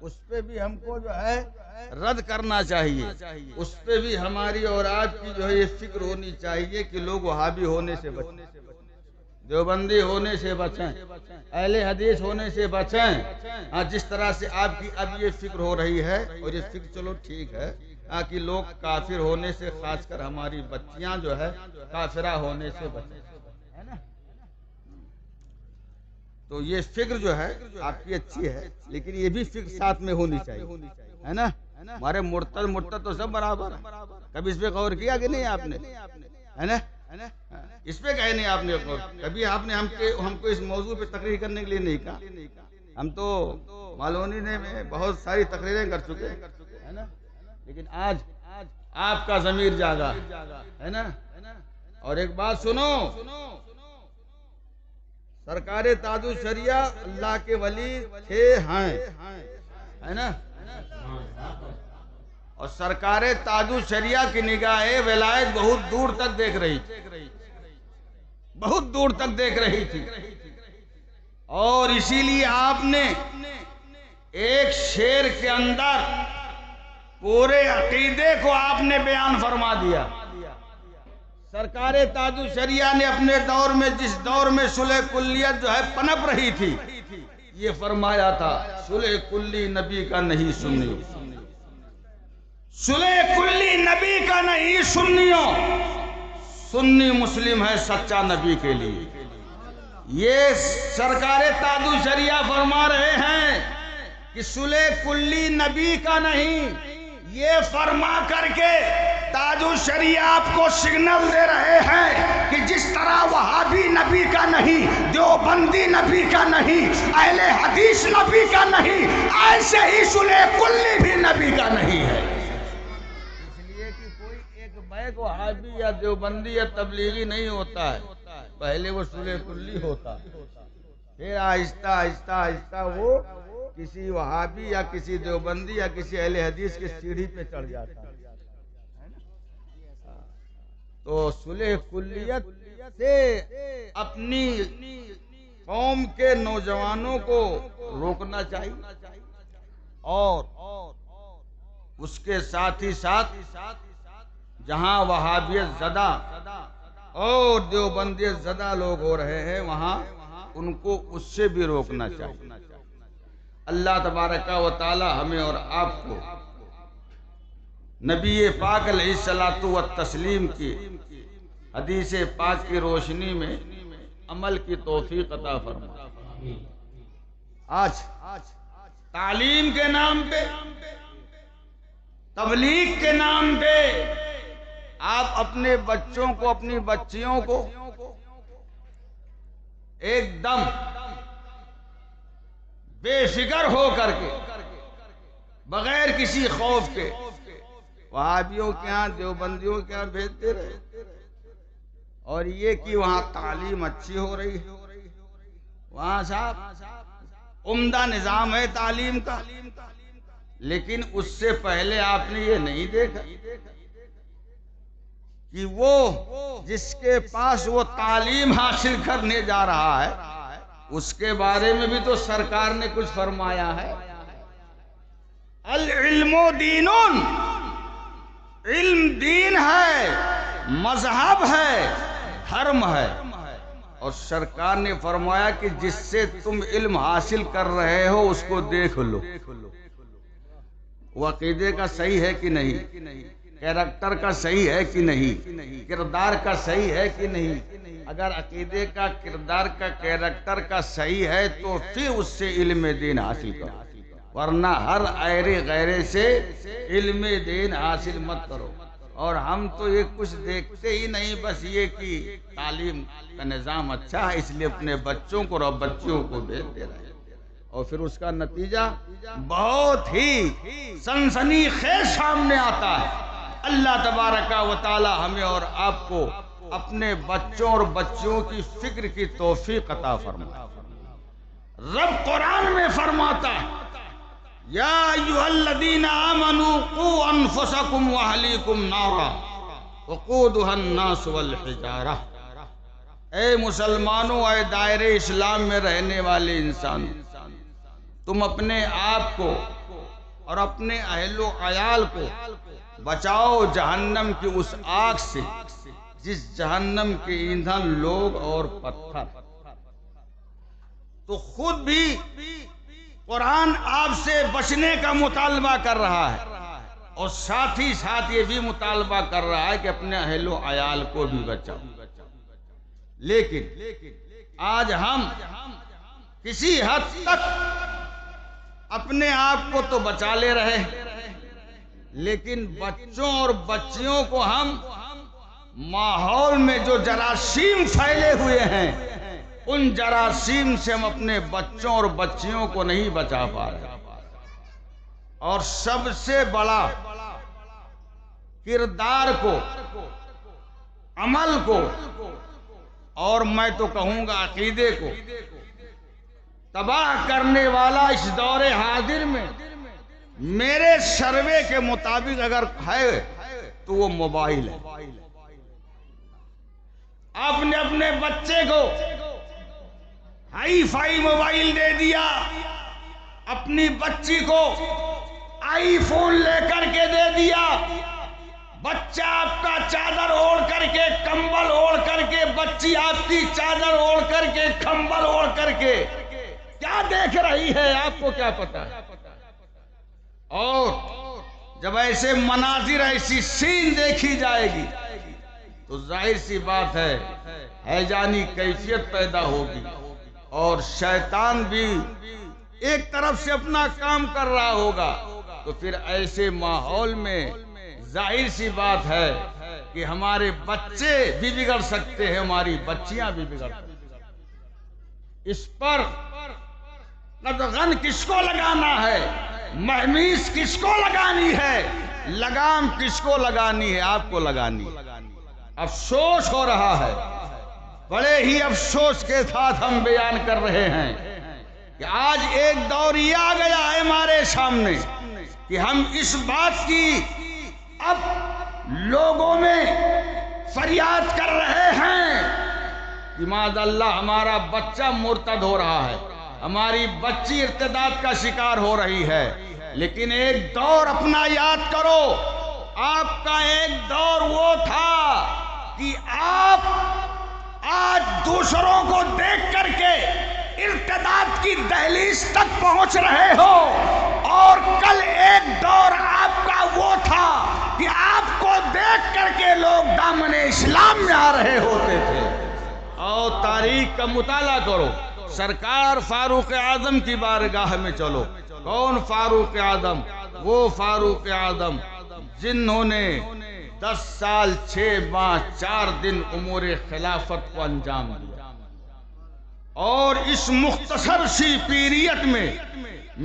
اس پہ بھی ہم کو جو ہے رد کرنا چاہیے. اس پہ بھی ہماری اور آپ کی جو ہے یہ فکر ہونی چاہیے کہ لوگ وہابی ہونے سے بچیں، دیوبندی ہونے سے بچیں، اہل حدیث ہونے سے بچیں۔ جس طرح سے آپ کی اب یہ فکر ہو رہی ہے، اور یہ فکر چلو ٹھیک ہے کہ لوگ کافر ہونے سے، خاص کر ہماری بچیاں جو ہے کافرہ ہونے سے بچیں، ہے نا؟ تو یہ فکر جو ہے آپ کی اچھی ہے، لیکن یہ بھی فکر ساتھ میں ہونی چاہیے، ہے نا؟ ہمارے مرتد تو سب برابر ہیں، کبھی اس پہ غور کیا کہ نہیں آپ نے؟ ہے نا؟ اس پہ کہے نہیں آپ نے غور، کبھی آپ نے ہم کو اس موضوع پہ تقریر کرنے کے لیے نہیں کہا؟ ہم تو مالونی میں بہت ساری تقریریں کر چکے ہیں نا، لیکن آج آپ کا ضمیر جاگا ہے نا۔ اور ایک بات سنو، سرکار تاج الشریعہ اللہ کے ولی تھے ہیں، ہے نا؟ اور سرکار تاج الشریعہ کی نگاہ ولایت بہت دور تک دیکھ رہی تھی، بہت دور تک دیکھ رہی تھی، اور اسی لیے آپ نے ایک شعر کے اندر پورے عقیدے کو آپ نے بیان فرما دیا۔ سرکار تاج الشریعہ نے اپنے دور میں، جس دور میں صلح کلیت جو ہے پنپ رہی تھی، یہ فرمایا تھا صلح کلی نبی کا نہیں سنی، صلح کلی نبی کا نہیں سنیوں، سنی مسلم ہے سچا نبی کے لیے۔ یہ سرکار تاج الشریعہ فرما رہے ہیں کہ صلح کلی نبی کا نہیں، یہ فرما کر کے تاج الشریعہ آپ کو سگنل دے رہے ہیں کہ جس طرح وہابی نبی کا نہیں، دیوبندی نبی کا نہیں، اہل حدیث نبی کا نہیں، ایسے ہی صلح کلی بھی نبی کا نہیں ہے۔ اس لیے کہ کوئی ایک بیگ وہابی یا دیوبندی یا تبلیغی نہیں ہوتا ہے، پہلے وہ صلح کلی ہوتا، پھر آہستہ آہستہ آہستہ وہ کسی وہابی یا کسی دیوبندی یا کسی اہل حدیث کی سیڑھی پہ چڑھ جاتا ہے۔ تو صلح کلیت سے اپنی قوم کے نوجوانوں کو روکنا چاہیے، اور اس کے ساتھ ہی ساتھ جہاں وہابیت زدہ اور دیوبندیت زدہ لوگ ہو رہے ہیں، وہاں ان کو اس سے بھی روکنا چاہیے۔ اللہ تبارک و تعالی ہمیں اور آپ کو نبی پاک علیہ الصلوۃ والتسلیم کی حدیث پاک کی روشنی میں عمل کی توفیق عطا فرمائے۔ آج تعلیم کے نام پہ، تبلیغ کے نام پہ آپ اپنے بچوں کو، اپنی بچیوں کو ایک دم بے فکر ہو کر کے، بغیر کسی خوف کے وہابیوں کے ہاں، دیوبندیوں کے ہاں بھیجتے رہے، اور یہ کہ وہاں تعلیم اچھی ہو رہی ہے، وہاں صاحب عمدہ نظام ہے تعلیم کا، لیکن اس سے پہلے آپ نے یہ نہیں دیکھا کہ وہ جس کے پاس وہ تعلیم حاصل کرنے جا رہا ہے، اس کے بارے میں بھی تو سرکار نے کچھ فرمایا ہے۔ العلم دین، علم دین ہے، مذہب ہے، دھرم ہے، اور سرکار نے فرمایا کہ جس سے تم علم حاصل کر رہے ہو اس کو دیکھ لو، وہ عقیدے کا صحیح ہے کہ نہیں، کیریکٹر کا صحیح ہے کہ نہیں، کردار کا صحیح ہے کہ نہیں۔ اگر عقیدے کا، کردار کا، کیریکٹر کا صحیح ہے تو پھر اس سے علم دین حاصل کرو، ورنہ ہر ایرے غیرے سے علم دین حاصل مت کرو۔ اور ہم تو یہ کچھ دیکھتے ہی نہیں، بس یہ کہ تعلیم کا نظام اچھا ہے اس لیے اپنے بچوں کو اور بچیوں کو بھیجتے رہے، اور پھر اس کا نتیجہ بہت ہی سنسنی خیز سامنے آتا ہے۔ اللہ تبارک و تعالی ہمیں اور آپ کو اپنے بچوں اور بچیوں کی فکر کی توفیق عطا فرمائے۔ رب قرآن میں فرماتا ہے، یا ایھا الذین آمنوا قوا انفسکم واہلیکم نارا وقودھا الناس والحجارہ۔ اے مسلمانوں، اے دائرے اسلام میں رہنے والے انسانوں، تم اپنے آپ کو اور اپنے اہل و عیال کو بچاؤ جہنم کی اس آگ سے جس جہنم کے ایندھن لوگ اور پتھر تو خود بھی قرآن آپ سے بچنے کا مطالبہ کر رہا ہے اور ساتھ ہی ساتھ یہ بھی مطالبہ کر رہا ہے کہ اپنے اہل و عیال کو بھی بچاؤ. لیکن آج ہم کسی حد تک اپنے آپ کو تو بچا لے رہے ہیں، لیکن بچوں اور بچیوں کو ہم ماحول میں جو جراثیم پھیلے ہوئے ہیں ان جراثیم سے ہم اپنے بچوں اور بچیوں کو نہیں بچا پا رہے. اور سب سے بڑا کردار کو، عمل کو، اور میں تو کہوں گا عقیدے کو تباہ کرنے والا اس دور حاضر میں میرے سروے کے مطابق اگر ہے تو وہ موبائل ہے. آپ نے اپنے بچے کو ہائی فائی موبائل دے دیا، اپنی بچی کو آئی فون لے کر کے دے دیا. بچہ آپ کا چادر اوڑھ کر کے، کمبل اوڑھ کر کے، بچی آپ کی چادر اوڑھ کر کے، کمبل اوڑھ کر کے کیا دیکھ رہی ہے آپ کو کیا پتا ہے. اور جب ایسے مناظر، ایسی سین دیکھی جائے گی تو ظاہر سی بات ہے ہیجانی کیفیت پیدا ہوگی اور شیطان بھی ایک طرف سے اپنا کام کر رہا ہوگا. تو پھر ایسے ماحول میں ظاہر سی بات ہے کہ ہمارے بچے بھی بگڑ سکتے ہیں، ہماری بچیاں بھی بگڑ سکتی ہیں. اس پر قدغن کس کو لگانا ہے، مہمیز کس کو لگانی ہے، لگام کس کو لگانی ہے؟ آپ کو لگانی ہے. افسوس ہو رہا ہے، بڑے ہی افسوس کے ساتھ ہم بیان کر رہے ہیں کہ آج ایک دور یہ آ گیا ہے ہمارے سامنے کہ ہم اس بات کی اب لوگوں میں فریاد کر رہے ہیں کہ معاذ اللہ ہمارا بچہ مرتد ہو رہا ہے، ہماری بچی ارتداد کا شکار ہو رہی ہے. لیکن ایک دور اپنا یاد کرو، آپ کا ایک دور وہ تھا کہ آپ آج دوسروں کو دیکھ کر کے ارتداد کی دہلیز تک پہنچ رہے ہو، اور کل ایک دور آپ کا وہ تھا کہ آپ کو دیکھ کر کے لوگ دامن اسلام میں آ رہے ہوتے تھے. اور تاریخ کا مطالعہ کرو، سرکار فاروق اعظم کی بارگاہ میں چلو. کون فاروق اعظم؟ وہ فاروق اعظم جنہوں نے 10 سال 6 ماہ 4 دن امور خلافت کو انجام دیا. اور اس مختصر سی پیریڈ میں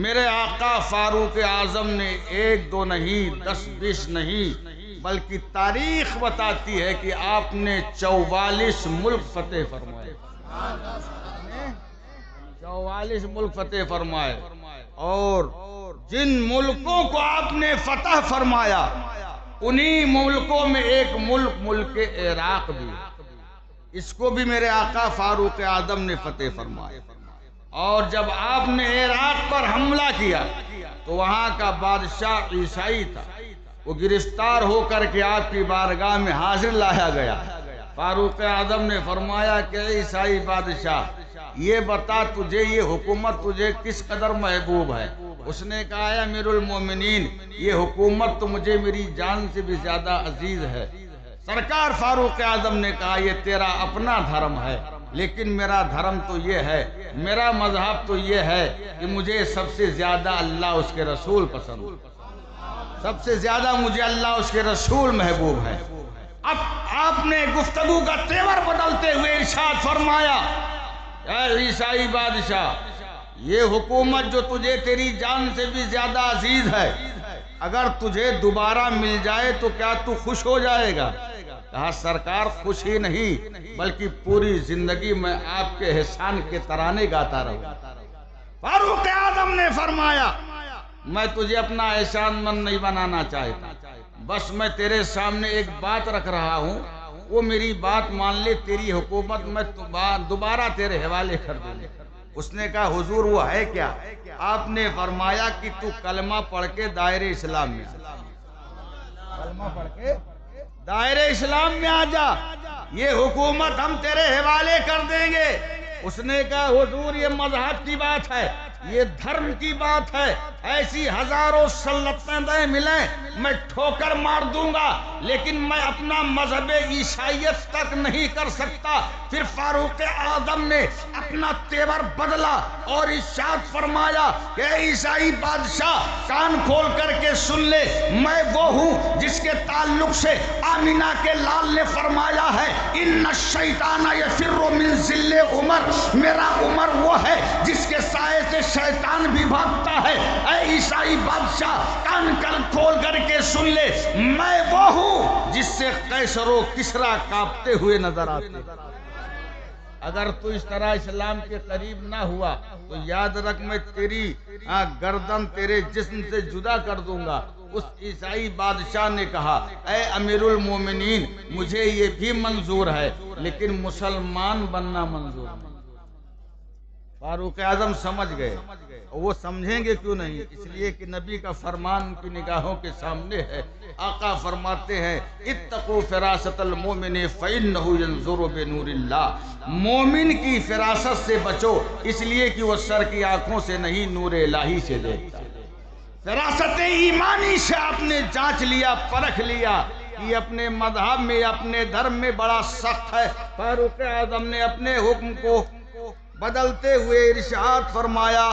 میرے آقا فاروق اعظم نے 1 2 نہیں 10 20 نہیں بلکہ تاریخ بتاتی ہے کہ آپ نے 44 ملک فتح فرمائے. 44 ملک فتح فرمائے. اور جن ملکوں کو آپ نے فتح فرمایا انہی ملکوں میں ایک ملک عراق بھی، اس کو بھی میرے آقا فاروق اعظم نے فتح فرمایا. اور جب آپ نے عراق پر حملہ کیا تو وہاں کا بادشاہ عیسائی تھا، وہ گرفتار ہو کر کے آپ کی بارگاہ میں حاضر لایا گیا. فاروق اعظم نے فرمایا کہ عیسائی بادشاہ یہ بتا تجھے یہ حکومت تجھے کس قدر محبوب ہے؟ اس نے کہا اے امیر المومنین یہ حکومت تو مجھے میری جان سے بھی زیادہ عزیز ہے. سرکار فاروق اعظم نے کہا یہ تیرا اپنا دھرم ہے، لیکن میرا دھرم تو یہ ہے، میرا مذہب تو یہ ہے کہ مجھے سب سے زیادہ اللہ اس کے رسول پسند، سب سے زیادہ مجھے اللہ اس کے رسول محبوب ہے. اب آپ نے گفتگو کا تیور بدلتے ہوئے ارشاد فرمایا اے عیسائی بادشاہ یہ حکومت جو تجھے تیری جان سے بھی زیادہ عزیز ہے اگر تجھے دوبارہ مل جائے تو کیا تو خوش ہو جائے گا؟ کہا سرکار خوش ہی نہیں بلکہ پوری زندگی میں آپ کے احسان کے ترانے گاتا رہوں. فاروق اعظم نے فرمایا میں تجھے اپنا احسان مند نہیں بنانا چاہتا، بس میں تیرے سامنے ایک بات رکھ رہا ہوں، وہ میری بات مان لے، تیری حکومت میں دوبارہ تیرے حوالے کر دوں. اس نے کہا حضور وہ ہے کیا؟ آپ نے فرمایا کہ تو کلمہ پڑھ کے دائرے اسلام میں آ جا، کلمہ پڑھ کے دائرے اسلام میں آ جا، یہ حکومت ہم تیرے حوالے کر دیں گے. اس نے کہا حضور یہ مذہب کی بات ہے، یہ دھرم کی بات ہے، ایسی ہزاروں سلطنتیں ملیں میں ٹھوکر مار دوں گا، لیکن میں اپنا مذہب عیسائیت تک نہیں کر سکتا۔ پھر فاروق اعظم نے اپنا تیور بدلا اور ارشاد فرمایا کہ اے عیسائی بادشاہ کان کھول کر کے سن لے، میں وہ ہوں جس کے تعلق سے آمینہ کے لال نے فرمایا ہے ان الشیطان یفر من ظل عمر، میرا عمر وہ ہے جس کے سائے سے شیطان بھی بھاگتا ہے۔ اے عیسائی بادشاہ کان کھول کر کے سن لے، میں وہ ہوں جس سے قیصر و کسریٰ کانپتے ہوئے نظر آتے۔ اگر تو اس طرح اسلام کے قریب نہ ہوا تو یاد رکھ میں تیری گردن تیرے جسم سے جدا کر دوں گا۔ اس عیسائی بادشاہ نے کہا اے امیر المومنین مجھے یہ بھی منظور ہے لیکن مسلمان بننا منظور نہیں۔ فاروق اعظم سمجھ گئے، وہ سمجھیں گے کیوں نہیں؟ اس لیے کہ نبی کا فرمان ان کی نگاہوں کے سامنے ہے۔ آقا فرماتے ہیں اتقوا فراست المومن فإنه ينظر بنور اللہ، مومن کی فراست سے بچو اس لیے کہ وہ سر کی آنکھوں سے نہیں نور الہی سے دیکھتا۔ فراست ایمانی سے آپ نے جانچ لیا، پرکھ لیا کہ اپنے مذہب میں اپنے دھرم میں بڑا سخت ہے۔ فاروق اعظم نے اپنے حکم کو بدلتے ہوئے ارشاد فرمایا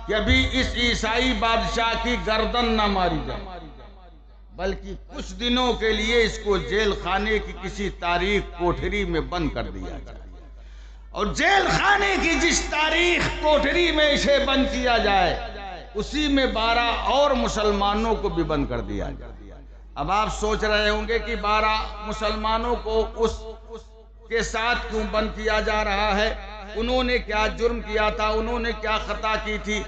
کہ ابھی اس عیسائی بادشاہ کی گردن نہ ماری جائے بلکہ کچھ دنوں کے لیے اس کو جیل خانے کی کسی تاریخ کوٹھری میں بند کر دیا جائے، اور جیل خانے کی جس تاریخ کوٹھری میں اسے بند کیا جائے اسی میں 12 اور مسلمانوں کو بھی بند کر دیا جائے۔ اب آپ سوچ رہے ہوں گے کہ 12 مسلمانوں کو اس کے ساتھ کیوں بند کیا جا رہا ہے؟ انہوں نے کیا جرم کیا تھا؟ انہوں نے کیا خطا کی تھی؟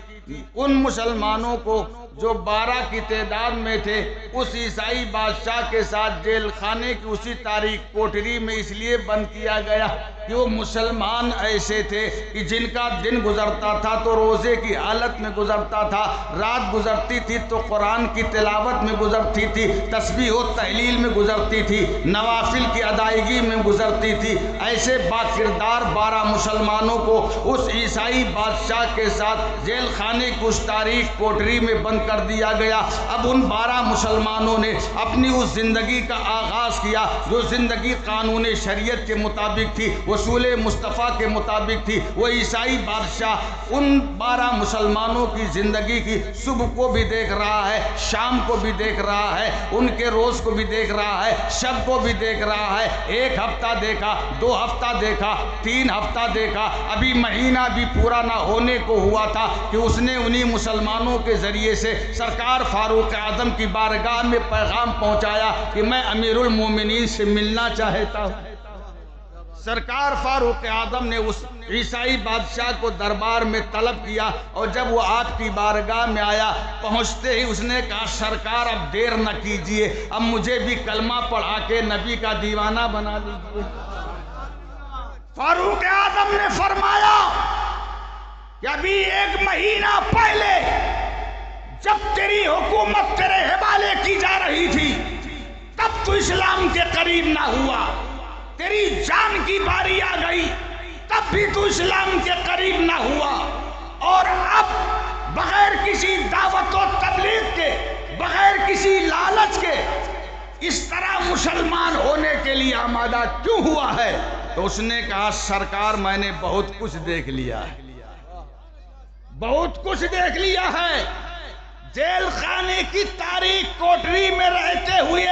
ان مسلمانوں کو جو 12 کی تعداد میں تھے اس عیسائی بادشاہ کے ساتھ جیل خانے کی اسی تاریخ کوٹری میں اس لیے بند کیا گیا کہ وہ مسلمان ایسے تھے کہ جن کا دن گزرتا تھا تو روزے کی حالت میں گزرتا تھا، رات گزرتی تھی تو قرآن کی تلاوت میں گزرتی تھی، تسبیح و تحلیل میں گزرتی تھی، نوافل کی ادائیگی میں گزرتی تھی۔ ایسے باکردار 12 مسلمانوں کو اس عیسائی بادشاہ کے ساتھ جیل خانے کی اس تاریخ کوٹری میں بند کر دیا گیا۔ اب ان 12 مسلمانوں نے اپنی اس زندگی کا آغاز کیا جو زندگی قانون شریعت کے مطابق تھی، اصول مصطفیٰ کے مطابق تھی۔ وہ عیسائی بادشاہ ان 12 مسلمانوں کی زندگی کی صبح کو بھی دیکھ رہا ہے، شام کو بھی دیکھ رہا ہے، ان کے روز کو بھی دیکھ رہا ہے، شب کو بھی دیکھ رہا ہے۔ 1 ہفتہ دیکھا، 2 ہفتہ دیکھا، 3 ہفتہ دیکھا، ابھی مہینہ بھی پورا نہ ہونے کو ہوا تھا کہ اس نے انہی مسلمانوں کے ذریعے سے سرکار فاروق اعظم کی بارگاہ میں پیغام پہنچایا کہ میں امیر المومنین سے ملنا چاہتا ہوں۔ سرکار فاروق اعظم نے اس عیسائی بادشاہ کو دربار میں طلب کیا، اور جب وہ آپ کی بارگاہ میں آیا پہنچتے ہی اس نے کہا سرکار اب دیر نہ کیجئے، اب مجھے بھی کلمہ پڑھا کے نبی کا دیوانہ بنا دیجئے۔ فاروق اعظم نے فرمایا کہ ابھی 1 مہینہ پہلے جب تیری حکومت تیرے حوالے کی جا رہی تھی تب تو اسلام کے قریب نہ ہوا، تیری جان کی باری آ گئی تب بھی تو اسلام کے قریب نہ ہوا، اور اب بغیر کسی دعوت و تبلیغ کے، بغیر کسی لالچ کے اس طرح مسلمان ہونے کے لیے آمادہ کیوں ہوا ہے؟ تو اس نے کہا سرکار میں نے بہت کچھ دیکھ لیا ہے، بہت کچھ دیکھ لیا ہے۔ جیل خانے کی تاریخ کوٹری میں رہتے ہوئے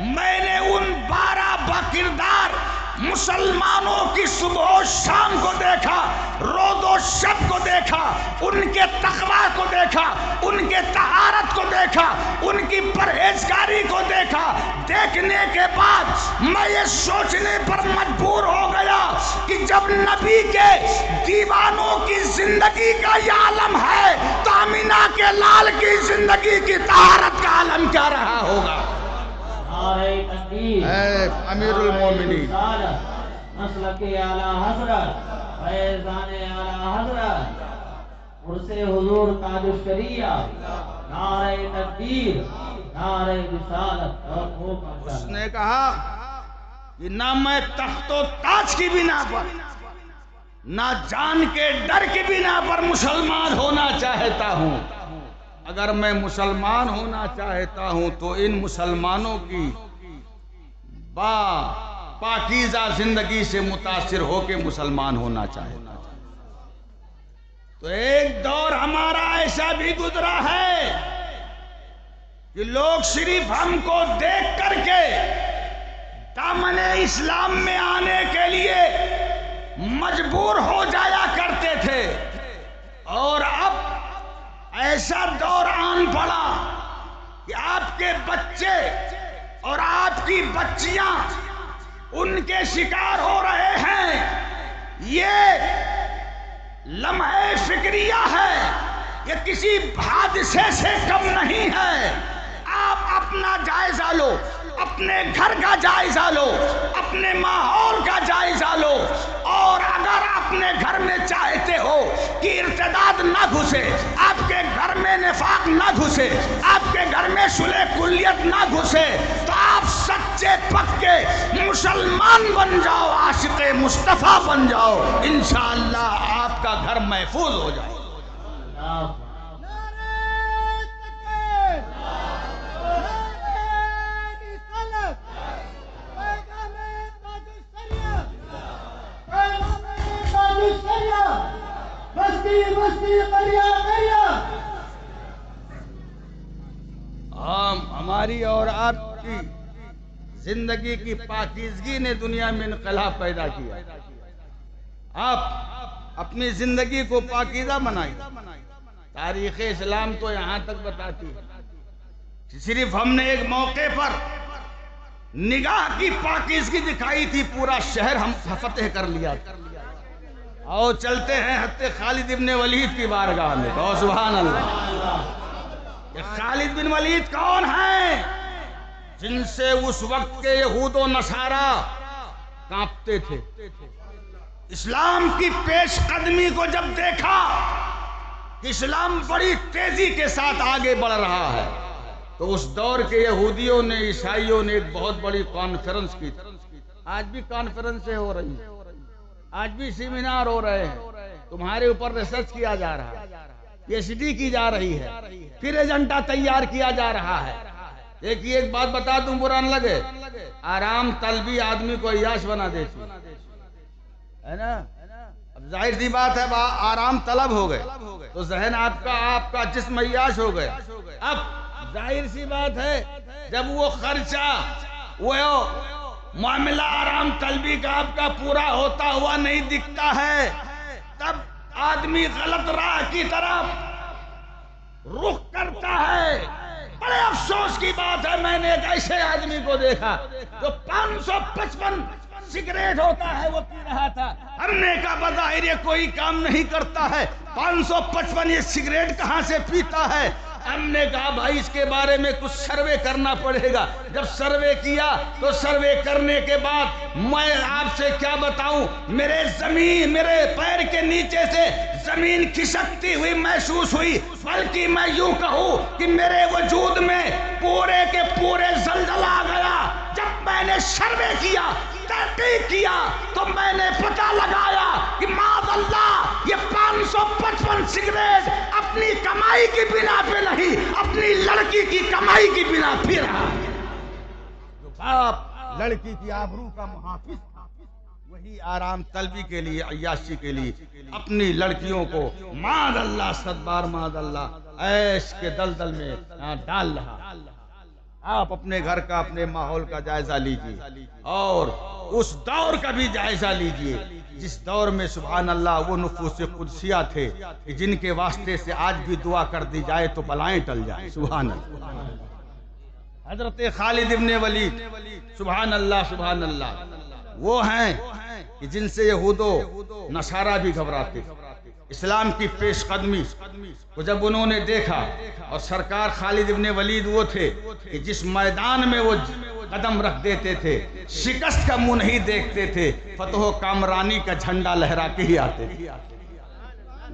میں نے ان 12 باکردار مسلمانوں کی صبح و شام کو دیکھا، روز و شب کو دیکھا، ان کے تقوی کو دیکھا، ان کے طہارت کو دیکھا، ان کی پرہیزگاری کو دیکھا۔ دیکھنے کے بعد میں یہ سوچنے پر مجبور ہو گیا کہ جب نبی کے دیوانوں کی زندگی کا یہ عالم ہے تو آمینہ کے لال کی زندگی کی طہارت کا عالم کیا رہا ہوگا؟ اے امیر المومنین، مسلک اعلیٰ حضرت، فیضان اعلیٰ حضرت، عرص حضور تاج الشریعہ، نعرہ تکبیر، نعرہ رسالت اور خوب۔ اس نے کہا کہ نہ میں تخت و تاج کی بنا پر، نہ جان کے ڈر کی بنا پر مسلمان ہونا چاہتا ہوں. اگر میں مسلمان ہونا چاہتا ہوں تو ان مسلمانوں کی پاکیزہ زندگی سے متاثر ہو کے مسلمان ہونا چاہتا ہوں. تو ایک دور ہمارا ایسا بھی گزرا ہے کہ لوگ صرف ہم کو دیکھ کر کے دامن اسلام میں آنے کے لیے مجبور ہو جایا کرتے تھے، اور اب ایسا دور آن پڑا کہ آپ کے بچے اور آپ کی بچیاں ان کے شکار ہو رہے ہیں. یہ لمحہ فکریہ ہے، یہ کسی حادثے سے کم نہیں ہے. آپ اپنا جائزہ لو، اپنے گھر کا جائزہ لو، اپنے ماحول کا جائزہ لو، اور اگر اپنے گھر میں چاہتے ہو کہ ارتداد نہ گھسے، آپ کے گھر میں نفاق نہ گھسے، آپ کے گھر میں صلح کلیت نہ گھسے، تو آپ سچے پکے مسلمان بن جاؤ، عاشق مصطفیٰ بن جاؤ، انشاءاللہ آپ کا گھر محفوظ ہو جائے. ہماری اور آپ کی زندگی کی پاکیزگی نے دنیا میں انقلاب پیدا کیا. آپ اپنی زندگی کو پاکیزہ بنائیں. تاریخ اسلام تو یہاں تک بتاتی ہے، صرف ہم نے ایک موقع پر نگاہ کی پاکیزگی دکھائی تھی، پورا شہر ہم فتح کر لیا تھا. اور چلتے ہیں حضرت خالد ابن ولید کی بارگاہ میں. تو سبحان اللہ. یہ خالد بن ولید کون ہیں جن سے اس وقت کے یہود و نصارا کانپتے تھے؟ اسلام کی پیش قدمی کو جب دیکھا کہ اسلام بڑی تیزی کے ساتھ آگے بڑھ رہا ہے، تو اس دور کے یہودیوں نے، عیسائیوں نے ایک بہت بڑی کانفرنس کی. آج بھی کانفرنسیں ہو رہی ہیں، آج بھی سیمینار ہو رہے ہیں، تمہارے اوپر ریسرچ کیا جا رہا ہے، PhD کی جا رہی ہے، پھر ایجنڈا تیار کیا جا رہا ہے. ایک بات بتا دوں، برا نہ لگے، آرام طلبی آدمی کو عیاش بنا دیتی ہے نا. اب ظاہر سی بات ہے، آرام طلب ہو گئے تو ذہن آپ کا جسم عیاش ہو گیا. اب ظاہر سی بات ہے، جب وہ خرچہ، وہ معاملہ آرام طلبی کا آپ کا پورا ہوتا ہوا نہیں دکھتا ہے، تب آدمی غلط راہ کی طرف رخ کرتا ہے. بڑے افسوس کی بات ہے، میں نے ایک ایسے آدمی کو دیکھا جو 555 سگریٹ ہوتا ہے وہ پی رہا تھا. ہم نے کہا بظاہر یہ کوئی کام نہیں کرتا ہے، 555 یہ سگریٹ کہاں سے پیتا ہے؟ ہم نے کہا بھائی اس کے بارے میں کچھ سروے کرنا پڑے گا. جب سروے کیا تو سروے کرنے کے بعد میں آپ سے کیا بتاؤں، میرے پیر کے نیچے سے زمین کھسکتی ہوئی محسوس ہوئی، بلکہ میں یوں کہوں کہ میرے وجود میں پورے کے پورے زلزلہ آ گیا. جب میں نے سروے کیا، تحقیق کیا، تو میں نے پتہ لگایا کہ معاذ اللہ یہ 555 سگریٹ اپنی کمائی کی بنا پہ نہیں، اپنی لڑکی کی کمائی کی بنا پہ رہا. جو باپ لڑکی کی آبرو کا محافظ تھا، وہی آرام طلبی کے لیے، عیاشی کے لیے اپنی لڑکیوں کو معاذ اللہ، صد بار معاذ اللہ، عیش کے دلدل میں ڈال رہا. آپ اپنے گھر کا، اپنے ماحول کا جائزہ لیجئے، اور اس دور کا بھی جائزہ لیجئے جس دور میں سبحان اللہ وہ نفوس قدسیہ تھے کہ جن کے واسطے سے آج بھی دعا کر دی جائے تو بلائیں ٹل جائیں. سبحان اللہ. حضرت خالد ابن ولید، سبحان اللہ سبحان اللہ، وہ ہیں کہ جن سے یہود و نصارہ بھی گھبراتے. اسلام کی پیش قدمی کو جب انہوں نے دیکھا، اور سرکار خالد ابن ولید وہ تھے کہ جس میدان میں وہ قدم رکھ دیتے تھے شکست کا منہ نہیں دیکھتے تھے، فتح و کامرانی کا جھنڈا لہرا کے ہی آتے تھے.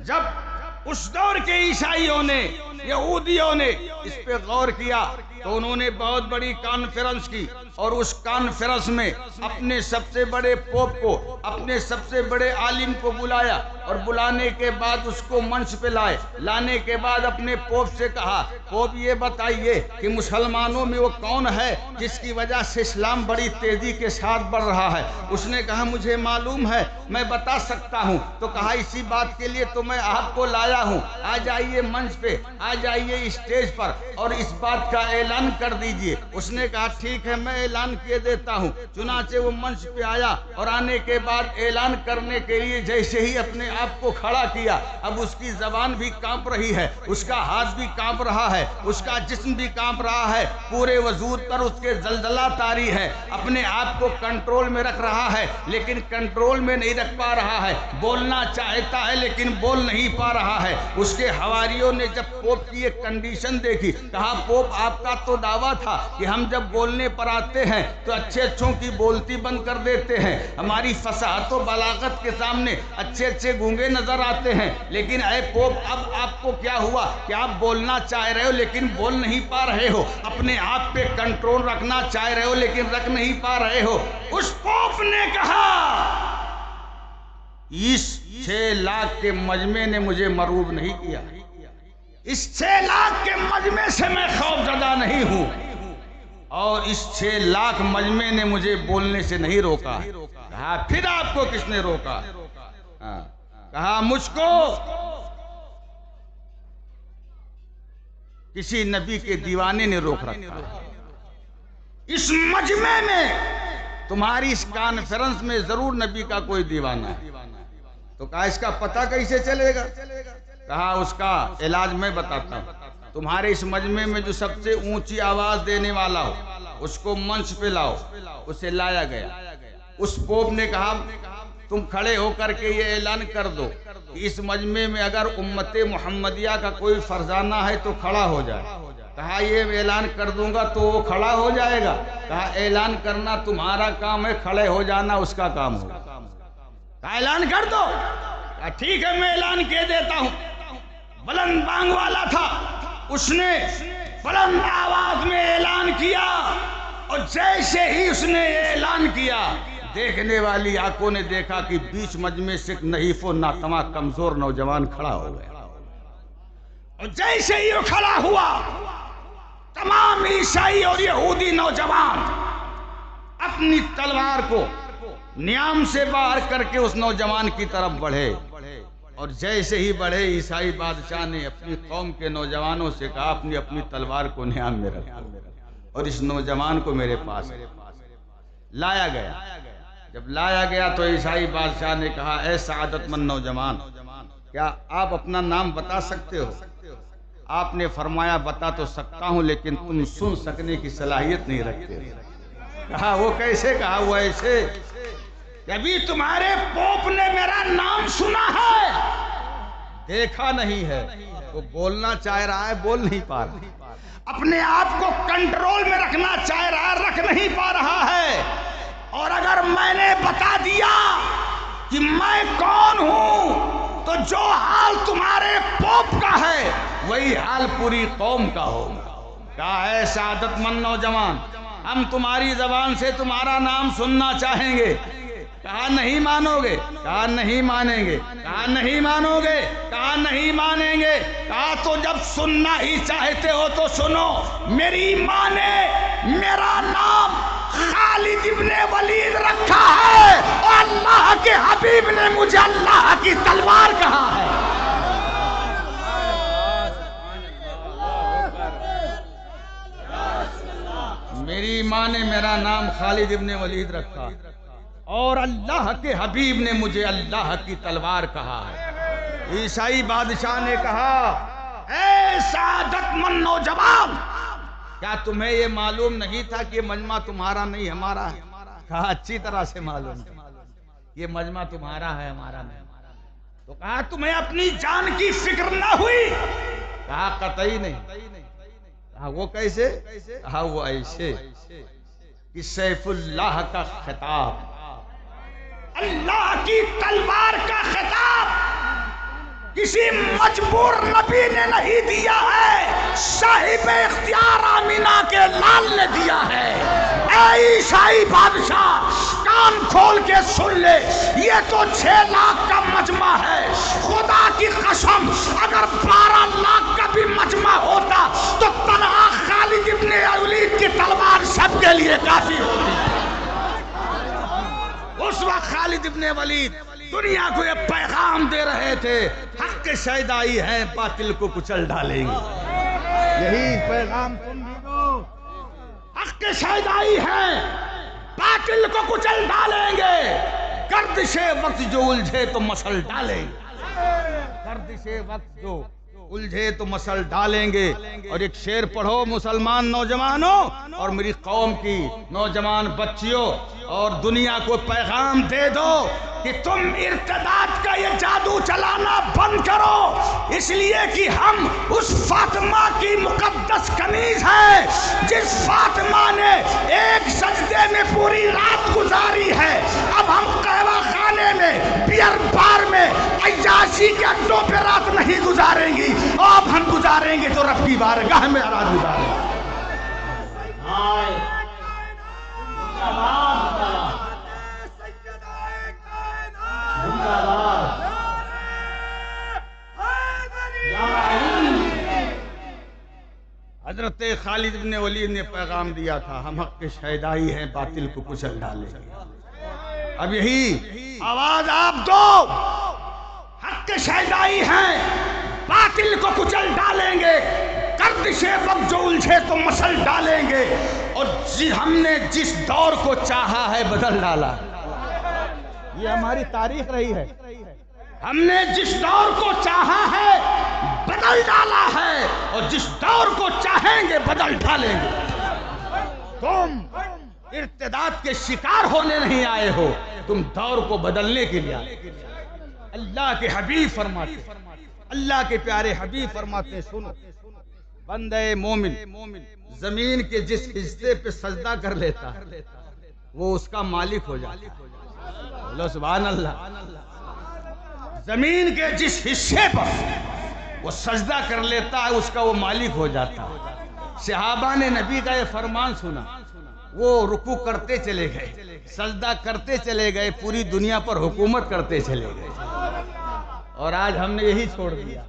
جب اس دور کے عیسائیوں نے یہودیوں نے اس پہ غور کیا تو انہوں نے بہت بڑی کانفرنس کی اور اس کانفرنس میں اپنے سب سے بڑے پوپ کو، اپنے سب سے بڑے عالم کو بلایا اور بلانے کے بعد اس کو منچ پہ لائے۔ لانے کے بعد اپنے پوپ سے کہا، پوپ یہ بتائیے کہ مسلمانوں میں وہ کون ہے جس کی وجہ سے اسلام بڑی تیزی کے ساتھ بڑھ رہا ہے؟ اس نے کہا مجھے معلوم ہے، میں بتا سکتا ہوں۔ تو کہا اسی بات کے لیے تو میں آپ کو لایا ہوں، آ جائیے منچ پہ، آ جائیے اسٹیج پر اور اس بات کا اعلان کر دیجئے۔ اس نے کہا ٹھیک ہے میں اعلان کیے دیتا ہوں۔ چنانچہ وہ منچ پہ آیا اور آنے کے بعد اعلان کرنے کے لیے جیسے ہی اپنے آپ کو کھڑا کیا، اب اس کی زبان بھی کانپ رہی ہے، اس کا ہاتھ بھی کانپ رہا ہے، اس کا جسم بھی کانپ رہا ہے، پورے وجود پر اس کے زلزلہ طاری ہے، اپنے آپ کو کنٹرول میں رکھ رہا ہے لیکن کنٹرول میں نہیں رکھ پا رہا ہے، بولنا چاہتا ہے لیکن بول نہیں پا رہا ہے۔ اس کے حواریوں نے جب پوپ کی ایک کنڈیشن دیکھی، کہا پوپ آپ کا تو دعویٰ تھا کہ ہم جب بولنے پر آتے ہیں تو اچھے اچھوں کی بولتی بند کر دیتے ہیں، ہماری فصاحت و بلاغت کے سامنے اچھے اچھے گونگے نظر آتے ہیں، لیکن اے پوپ اب آپ کو کیا ہوا کہ آپ بولنا چاہ رہے ہو لیکن بول نہیں پا رہے ہو، اپنے آپ پہ کنٹرول رکھنا چاہ رہے ہو لیکن رکھ نہیں پا رہے ہو۔ اس پوپ نے کہا اس 6 لاکھ کے مجمع نے مجھے مرعوب نہیں کیا، اس 6 لاکھ کے مجمع سے میں خوف زدہ نہیں ہوں، اور اس 6 لاکھ مجمع نے مجھے بولنے سے نہیں روکا۔ کہا پھر آپ کو کس نے روکا؟ کہا مجھ کو کسی نبی کے دیوانے نے روک رکھا، اس مجمع میں تمہاری اس کانفرنس میں ضرور نبی کا کوئی دیوانہ ہے۔ تو کہا اس کا پتہ کیسے چلے گا؟ کہا اس کا علاج میں بتاتا ہوں، تمہارے اس مجمع میں جو سب سے اونچی آواز دینے والا ہو اس کو منچ پہ لاؤ۔ اسے لایا گیا۔ اس پوپ نے کہا تم کھڑے ہو کر کے یہ اعلان کر دو کہ اس مجمع میں اگر امت محمدیہ کا کوئی فرزانہ ہے تو کھڑا ہو جائے۔ کہا یہ اعلان کر دوں گا تو وہ کھڑا ہو جائے گا؟ کہا اعلان کرنا تمہارا کام ہے، کھڑے ہو جانا اس کا کام ہوگا۔ کہا اعلان کر دو۔ کہا ٹھیک ہے میں اعلان کہہ دیتا ہوں۔ بلند بانگ والا تھا، اس نے بلند آواز میں اعلان کیا، اور جیسے ہی اس نے اعلان کیا دیکھنے والی آنکھوں نے دیکھا کہ بیچ مجمع سے ایک نحیف و ناتواں کمزور نوجوان کھڑا ہو گیا، اور جیسے ہی وہ کھڑا ہوا تمام عیسائی اور یہودی نوجوان اپنی تلوار کو نیام سے باہر کر کے اس نوجوان کی طرف بڑھے، اور جیسے ہی بڑھے عیسائی بادشاہ نے اپنی قوم کے نوجوانوں سے کہا اپنی اپنی تلوار کو نیام میں رکھو، اور اس نوجوان کو میرے پاس لایا گیا۔ جب لایا گیا تو عیسائی بادشاہ نے کہا اے سعادت مند نوجوان، کیا آپ اپنا نام بتا سکتے ہو؟ آپ نے فرمایا بتا تو سکتا ہوں لیکن تم سن سکنے کی صلاحیت نہیں رکھتے۔ کہا وہ کیسے؟ کہا وہ ایسے کہ ابھی تمہارے پوپ نے میرا نام سنا ہے، دیکھا نہیں ہے، وہ بولنا چاہ رہا ہے بول نہیں پا رہا، اپنے آپ کو کنٹرول میں رکھنا چاہ رہا ہے رکھ نہیں پا رہا ہے، اور اگر میں نے بتا دیا کہ میں کون ہوں تو جو حال تمہارے پوپ کا ہے وہی حال پوری قوم کا ہوگا۔ کہا ہے سعادت مند نوجوان ہم تمہاری زبان سے تمہارا نام سننا چاہیں گے۔ کہا نہیں مانو گے؟ کہا نہیں مانیں گے۔ کہا نہیں مانو گے؟ کہا نہیں مانیں گے۔ کہا تو جب سننا ہی چاہتے ہو تو سنو، میری ماں نے میرا نام خالد ابن ولید رکھا ہے، اور اللہ کے حبیب نے مجھے اللہ کی تلوار کہا ہے۔ میری ماں نے میرا نام خالد ابن ولید رکھا اور اللہ کے حبیب نے مجھے اللہ کی تلوار کہا ہے۔ عیسائی بادشاہ نے کہا اے سعادت مند نوجوان، کیا تمہیں یہ معلوم نہیں تھا کہ یہ مجمع تمہارا نہیں ہمارا ہے؟ کہا اچھی طرح سے معلوم ہے، یہ مجمع تمہارا ہے ہمارا نہیں۔ تو کہا تمہیں اپنی جان کی فکر نہ ہوئی؟ کہا قطعی نہیں۔ کہا وہ کیسے؟ کہا وہ ایسے کہ سیف اللہ کا خطاب، اللہ کی تلوار کا خطاب کسی مجبور نبی نے نہیں دیا ہے، صاحب اختیار آمینہ کے لال نے دیا ہے۔ اے عیسائی بادشاہ کان کھول کے سن لے، یہ تو 6 لاکھ کا مجمع ہے، خدا کی قسم اگر 12 لاکھ کا بھی مجمع ہوتا تو تنہا خالد ابن ولید کی تلوار سب کے لیے کافی ہوتی۔ اس وقت خالد ابن ولید دنیا کو یہ پیغام دے رہے تھے، حق کے شیدائی ہیں باطل کو کچل ڈالیں گے۔ یہی پیغام تم بھی دو، حق کے شیدائی ہیں باطل کو کچل ڈالیں گے، گردش وقت جو الجھے تو مسل ڈالیں گے، گردش وقت جو الجھے تو مسل ڈالیں گے۔ اور ایک شعر پڑھو مسلمان نوجوانوں اور میری قوم کی نوجوان بچیوں، اور دنیا کو پیغام دے دو کہ تم ارتداد کا یہ جادو چلانا بند کرو، اس لیے کہ ہم اس فاطمہ کی مقدس کنیز ہے جس فاطمہ نے ایک سجدے میں پوری رات گزاری ہے۔ اب ہم قہوہ خانے میں، بیئر بار میں، عیاشی کے اڈوں پہ رات نہیں گزاریں گی، اب ہم گزاریں گے تو رب کی بارگاہ میں رات گزاریں گے۔ حضرت خالد بن ولید نے پیغام دیا تھا، ہم حق کے شہدائی ہیں باطل کو کچل ڈالیں گے۔ اب یہی آواز آپ دو، حق کے شہدائی ہیں باطل کو کچل ڈالیں گے، گردش وقت جو الجھے تو مسل ڈالیں گے۔ اور ہم نے جس دور کو چاہا ہے بدل ڈالا، یہ ہماری تاریخ رہی ہے، ہم نے جس دور کو چاہا ہے بدل ڈالا ہے، اور جس دور کو چاہیں گے بدل ڈالیں گے۔ تم ارتداد کے شکار ہونے نہیں آئے ہو، تم دور کو بدلنے کے لیے آئے۔ اللہ کے حبیب فرماتے، اللہ کے پیارے حبیب فرماتے، سنو، بندہ مومن زمین کے جس حصے پہ سجدہ کر لیتا وہ اس کا مالک ہو جاتا۔ بولو سبحان اللہ۔ زمین کے جس حصے پر وہ سجدہ کر لیتا ہے اس کا وہ مالک ہو جاتا ہے۔ صحابہ نے نبی کا یہ فرمان سنا، وہ رکوع کرتے چلے گئے، سجدہ کرتے چلے گئے، پوری دنیا پر حکومت کرتے چلے گئے۔ اور آج ہم نے یہی چھوڑ دیا،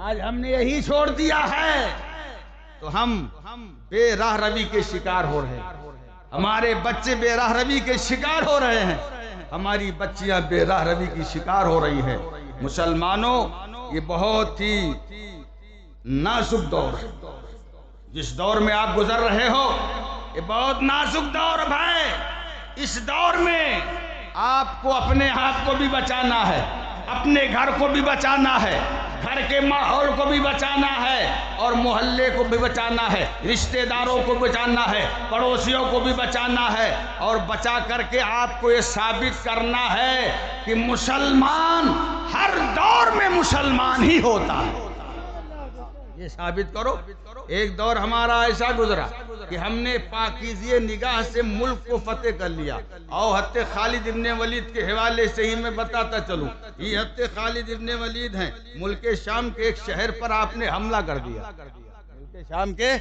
آج ہم نے یہی چھوڑ دیا ہے، تو ہم بے راہ روی کے شکار ہو رہے ہیں، ہمارے بچے بے راہ روی کے شکار ہو رہے ہیں، ہماری بچیاں بے راہ روی کی شکار ہو رہی ہیں۔ مسلمانوں، یہ بہت ہی نازک دور ہے، جس دور میں آپ گزر رہے ہو یہ بہت نازک دور ہے۔ اس دور میں آپ کو اپنے آپ کو بھی بچانا ہے، اپنے گھر کو بھی بچانا ہے، گھر کے ماحول کو بھی بچانا ہے، اور محلے کو بھی بچانا ہے، رشتہ داروں کو بچانا ہے، پڑوسیوں کو بھی بچانا ہے، اور بچا کر کے آپ کو یہ ثابت کرنا ہے کہ مسلمان ہر دور میں مسلمان ہی ہوتا ہے۔ یہ ثابت کرو۔ ایک دور ہمارا ایسا گزرا کہ ہم نے پاکیزی نگاہ سے ملک کو فتح کر لیا۔ اور حضرت خالد ابن ولید کے حوالے سے ہی میں بتاتا چلوں، یہ حضرت خالد ابن ولید ہیں، ملک شام کے ایک شہر پر آپ نے حملہ کر دیا، ملک شام کے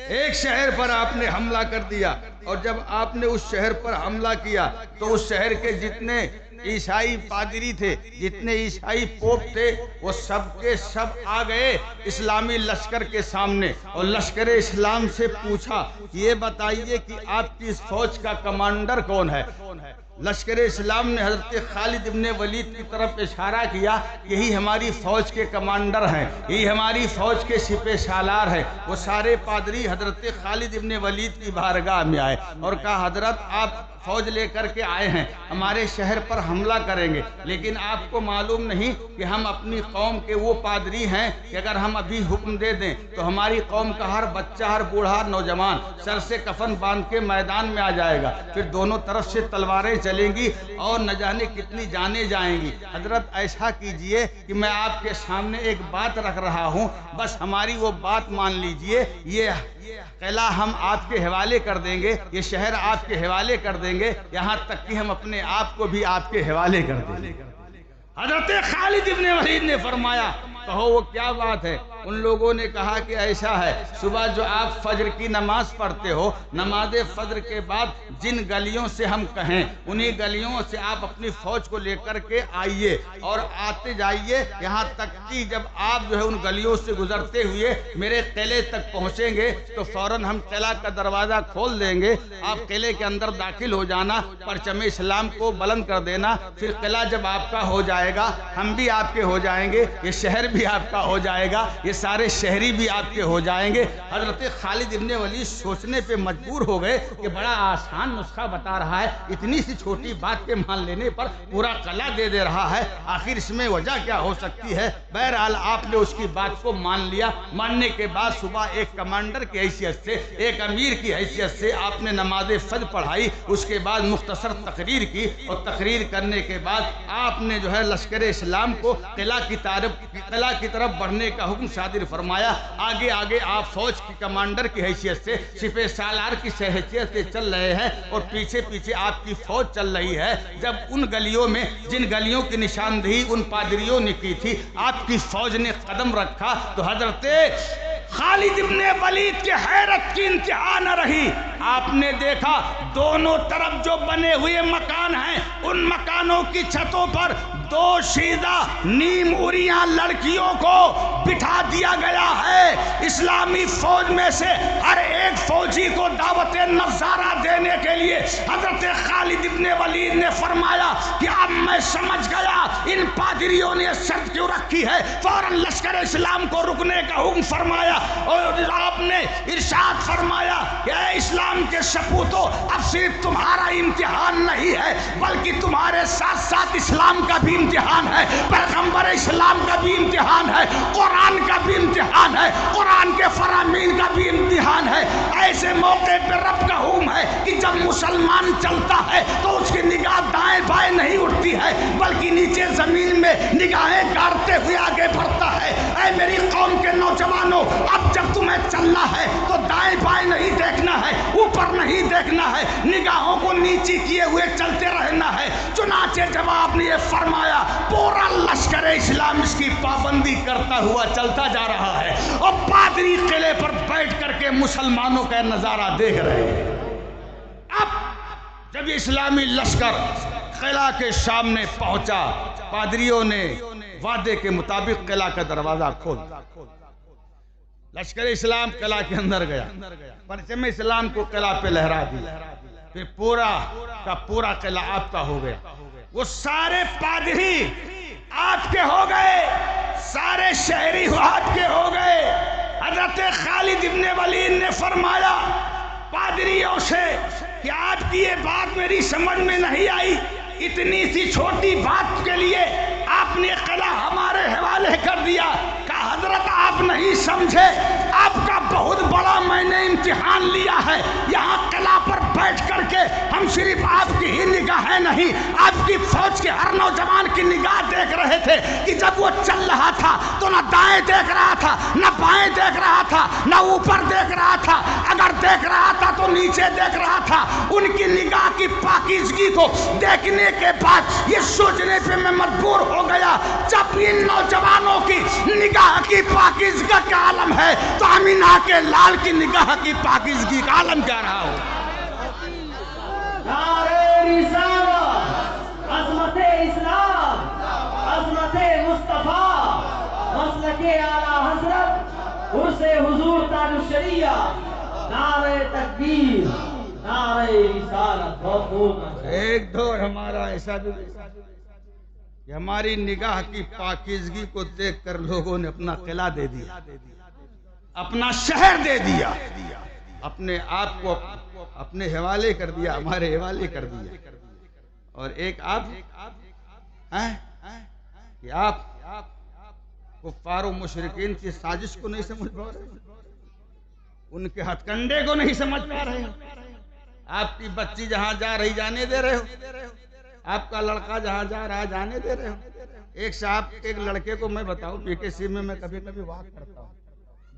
ایک شہر پر آپ نے حملہ کر دیا، اور جب آپ نے اس شہر پر حملہ کیا تو اس شہر کے جتنے عیسائی پادری تھے، جتنے عیسائی پوپ تھے، وہ سب کے سب آ گئے اسلامی لشکر کے سامنے، اور لشکر اسلام سے پوچھا یہ بتائیے کہ آپ کی اس فوج کا کمانڈر کون ہے؟ لشکر اسلام نے حضرت خالد ابن ولید کی طرف اشارہ کیا، یہی ہماری فوج کے کمانڈر ہیں، یہی ہماری فوج کے سپہ سالار ہیں۔ وہ سارے پادری حضرت خالد ابن ولید کی بارگاہ میں آئے اور کہا حضرت آپ فوج لے کر کے آئے ہیں، ہمارے شہر پر حملہ کریں گے، لیکن آپ کو معلوم نہیں کہ ہم اپنی قوم کے وہ پادری ہیں کہ اگر ہم ابھی حکم دے دیں تو ہماری قوم کا ہر بچہ، ہر بوڑھا، نوجوان سر سے کفن باندھ کے میدان میں آ جائے گا، پھر دونوں طرف سے تلواریں چلیں گی اور نہ جانے کتنی جانیں جائیں گی۔ حضرت ایسا کیجئے کہ میں آپ کے سامنے ایک بات رکھ رہا ہوں، بس ہماری وہ بات مان لیجئے، یہ قلعہ ہم آپ کے حوالے کر دیں گے، یہ شہر آپ کے حوالے کر دیں گے، یہاں تک کہ ہم اپنے آپ کو بھی آپ کے حوالے کر دیں گے۔ حضرت خالد ابن ولید نے فرمایا کہو وہ کیا بات ہے؟ ان لوگوں نے کہا کہ ایسا ہے، صبح جو آپ فجر کی نماز پڑھتے ہو، نماز فجر کے بعد جن گلیوں سے ہم کہیں انہی گلیوں سے آپ اپنی فوج کو لے کر کے آئیے اور آتے جائیے، یہاں تک کہ جب آپ جو ہے ان گلیوں سے گزرتے ہوئے میرے قلعے تک پہنچیں گے تو فوراً ہم قلعہ کا دروازہ کھول دیں گے، آپ قلعے کے اندر داخل ہو جانا، پرچم اسلام کو بلند کر دینا، پھر قلعہ جب آپ کا ہو جائے گا ہم بھی آپ کے ہو جائیں گے، یہ شہر بھی آپ کا ہو جائے گا، یہ سارے شہری بھی آپ کے ہو جائیں گے۔ حضرت خالد ابن ولید سوچنے پہ مجبور ہو گئے کہ بڑا آسان نسخہ بتا رہا ہے، اتنی سی چھوٹی بات کے مان لینے پر پورا قلعہ دے رہا ہے، آخر اس میں وجہ کیا ہو سکتی ہے؟ بہرحال آپ نے اس کی بات کو مان لیا۔ ماننے کے بعد صبح ایک کمانڈر کی حیثیت سے، ایک امیر کی حیثیت سے آپ نے نماز فجر پڑھائی، اس کے بعد مختصر تقریر کی، اور تقریر کرنے کے بعد آپ نے جو ہے لشکر اسلام کو قلعہ کی طرف بڑھنے کا حکم صادر فرمایا۔ آگے آگے آپ فوج کی کمانڈر کی حیثیت سے، سپہ سالار کی حیثیت سے چل رہے ہیں، اور پیچھے پیچھے آپ کی فوج چل رہی ہے۔ جب ان گلیوں میں جن گلیوں کی نشاندہی ان پادریوں نے کی تھی آپ کی فوج نے قدم رکھا تو حضرت خالد ابن ولید کے حیرت کی انتہا نہ رہی۔ آپ نے دیکھا دونوں طرف جو بنے ہوئے مکان ہیں ان مکانوں کی چھتوں پر دو شیدہ نیم اریاں لڑکیوں کو بٹھا دیا گیا ہے۔ اسلامی فوج میں سے ہر ایک فوجی کو دعوت نظارہ دینے کے لیے حضرت خالد ابن ولید نے فرمایا کہ اب میں سمجھ گیا ان پادریوں نے شرط کیوں رکھی ہے۔ فوراً لشکر اسلام کو رکنے کا حکم فرمایا اور آپ نے ارشاد فرمایا کہ اے اسلام کے سپوتوں، اب صرف تمہارا امتحان نہیں ہے بلکہ تمہارے ساتھ ساتھ اسلام کا بھی امتحان ہے، پیغمبر اسلام کا بھی امتحان ہے، قرآن کا بھی امتحان ہے، قرآن کے فرامین کا بھی امتحان ہے۔ ایسے موقع پہ رب کا حکم ہے کہ جب مسلمان چلتا ہے تو اس کی نگاہ دائیں بائیں نہیں اٹھتی ہے بلکہ نیچے زمین میں نگاہیں گاڑتے ہوئے آگے بڑھتا ہے۔ اے میری قوم کے نوجوانوں، اب جب تمہیں چلنا ہے تو دائیں بائیں نہیں دیکھنا ہے، اوپر نہیں دیکھنا ہے، نگاہوں کو نیچی کیے ہوئے چلتے رہنا ہے۔ چنانچہ جب آپ نے یہ فرمایا پورا لشکر اسلام اس کی پابندی کرتا ہوا چلتا جا رہا ہے، اور پادری قلعے پر بیٹھ کر کے مسلمانوں کا نظارہ دیکھ رہے ہیں۔ اب جب اسلامی لشکر قلعہ کے سامنے پہنچا پادریوں نے وعدے کے مطابق قلعہ کا دروازہ کھول، لشکر اسلام قلعہ کے اندر گیا، پرچم اسلام کو قلعہ پہ لہرا دیا، پھر پورا کا پورا قلعہ آپ کا ہو گیا۔ وہ سارے پادری آپ کے ہو گئے، سارے شہری آپ کے ہو گئے۔ حضرت خالد ابن ولید نے فرمایا پادریوں سے کہ آپ کی یہ بات میری سمجھ میں نہیں آئی، اتنی سی چھوٹی بات کے لیے آپ نے قلعہ ہمارے حوالے کر دیا۔ کہا حضرت آپ نہیں سمجھے، آپ کا بہت بڑا میں نے امتحان لیا ہے۔ یہاں قلعہ پر بیٹھ کر کے ہم صرف آپ کی ہی نگاہیں نہیں، آپ کی فوج کے ہر نوجوان کی نگاہ دیکھ رہے تھے کہ جب وہ چل رہا تھا تو نہ دائیں دیکھ رہا تھا، نہ بائیں دیکھ رہا تھا، نہ اوپر دیکھ رہا تھا، اگر دیکھ رہا تھا تو نیچے دیکھ رہا تھا۔ ان کی نگاہ کی پاکیزگی کو دیکھنے کے بعد یہ سوچنے پہ میں مجبور ہو گیا، جب ان نوجوانوں کی نگاہ کی پاکیزگی کا عالم ہے تو آمینہ کے لال کی نگاہ کی پاکیزگی کا عالم کیا رہا ہو۔ نعرہ رسالت، عظمت اسلام، عظمت مصطفیٰ، مسلک اعلیٰ حضرت، عرص حضور تاج الشریعہ، نعرہ تکبیر، نعرہ رسالت۔ ایک دور ہمارا ایسا بھی کہ ہماری نگاہ کی پاکیزگی کو دیکھ کر لوگوں نے اپنا قلعہ دے دیا، اپنا شہر دے دیا، اپنے آپ کو اپنے حوالے کر دیا، ہمارے حوالے کر دیا۔ اور ایک آپ کہ آپ کفار و مشرکین کی سازش کو نہیں سمجھ پا رہے، ان کے ہتھ کنڈے کو نہیں سمجھ پا رہے، آپ کی بچی جہاں جا رہی جانے دے رہے ہو، آپ کا لڑکا جہاں جا رہا جانے دے رہے ہو۔ ایک صاحب ایک لڑکے کو میں بتاؤں، پی کے سی میں کبھی کبھی واک کرتا ہوں،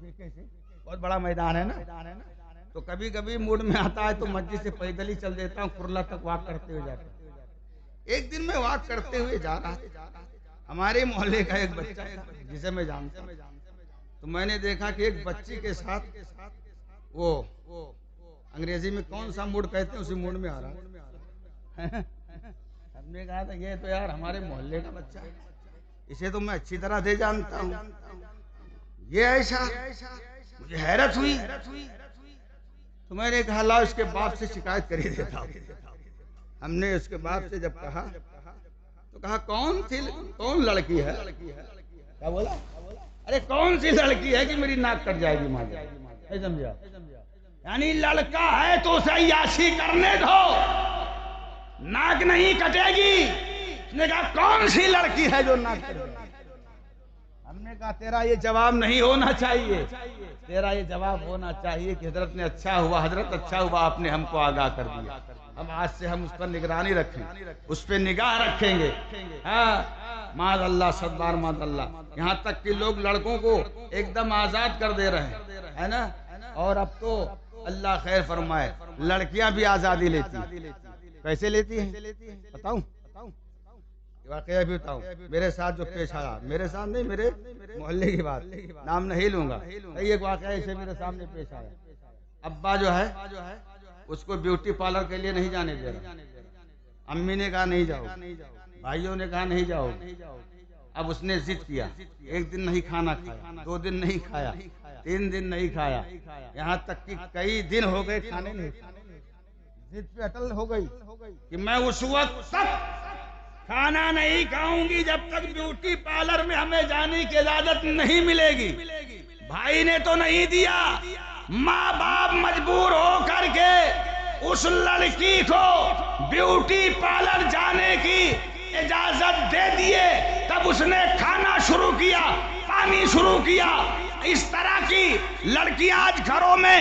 پی کے سی بہت بڑا میدان ہے نا، تو کبھی کبھی موڈ میں آتا ہے تو مسجد سے پیدل ہی چل دیتا ہوں، کرلا تک واک کرتے ہوئے جاتا ہوں۔ ایک دن میں واک کرتے ہوئے جا رہا تھا، ہمارے محلے کا ایک بچہ جسے میں جانتا ہوں، تو میں نے دیکھا کہ ایک بچی کے ساتھ وہ انگریزی میں کون سا موڈ کہتے ہیں اسی موڈ میں آ رہا ہے۔ ہم نے کہا تھا یہ تو یار ہمارے محلے کا بچہ ہے، اسے تو میں اچھی طرح سے جانتا ہوں، یہ ایسا، مجھے حیرت ہوئی۔ تو میں نے کہا لاؤ اس کے باپ سے شکایت کر ہی دیتا ہوں۔ ہم نے اس کے باپ سے جب کہا تو کہا کون لڑکی ہے؟ کیا بولا؟ ارے کون سی لڑکی ہے کہ میری ناک کٹ جائے گی؟ ماں نہیں سمجھا؟ یعنی لڑکا ہے تو اسے عیاشی کرنے دو، ناک نہیں کٹے گی۔ اس نے کہا کون سی لڑکی ہے جو ناک کٹے گی؟ ہم نے کہا تیرا یہ جواب نہیں ہونا چاہیے، تیرا یہ جواب ہونا چاہیے کہ حضرت نے اچھا ہوا، حضرت اچھا ہوا آپ نے ہم کو آگاہ کر دیا، اب آج سے ہم اس پر نگرانی رکھیں، اس پہ نگاہ رکھیں گے۔ ہاں معاذ اللہ، صد بار معاذ اللہ، یہاں تک کہ لوگ لڑکوں کو ایک دم آزاد کر دے رہے ہیں، ہے نا؟ اور اب تو اللہ خیر فرمائے لڑکیاں بھی آزادی لیتی ہیں۔ کیسے لیتی ہیں بتاؤں؟ واقعہ بھی بتاؤں، میرے ساتھ جو پیش آیا، میرے ساتھ نہیں، میرے محلے کی بات، نام نہیں لوں گا، ایک واقعہ اسے میرے سامنے پیش آیا۔ ابا جو ہے اس کو بیوٹی پارلر کے لیے نہیں جانے دے رہا، امی نے کہا نہیں جاؤ، بھائیوں نے کہا نہیں جاؤ، اب اس نے ضد کیا، ایک دن نہیں کھانا کھایا، 2 دن نہیں کھایا، 3 دن نہیں کھایا، یہاں تک کہ کئی دن ہو گئے کھانے نہیں، ضد پہ اٹل ہو گئی کہ میں اس وقت تک کھانا نہیں کھاؤں گی جب تک بیوٹی پارلر میں ہمیں جانے کی اجازت نہیں ملے گی۔ بھائی نے تو نہیں دیا، ماں باپ مجبور ہو کر کے اس لڑکی کو بیوٹی پارلر جانے کی اجازت دے دیے، تب اس نے کھانا شروع کیا، پانی شروع کیا۔ اس طرح کی لڑکیاں آج گھروں میں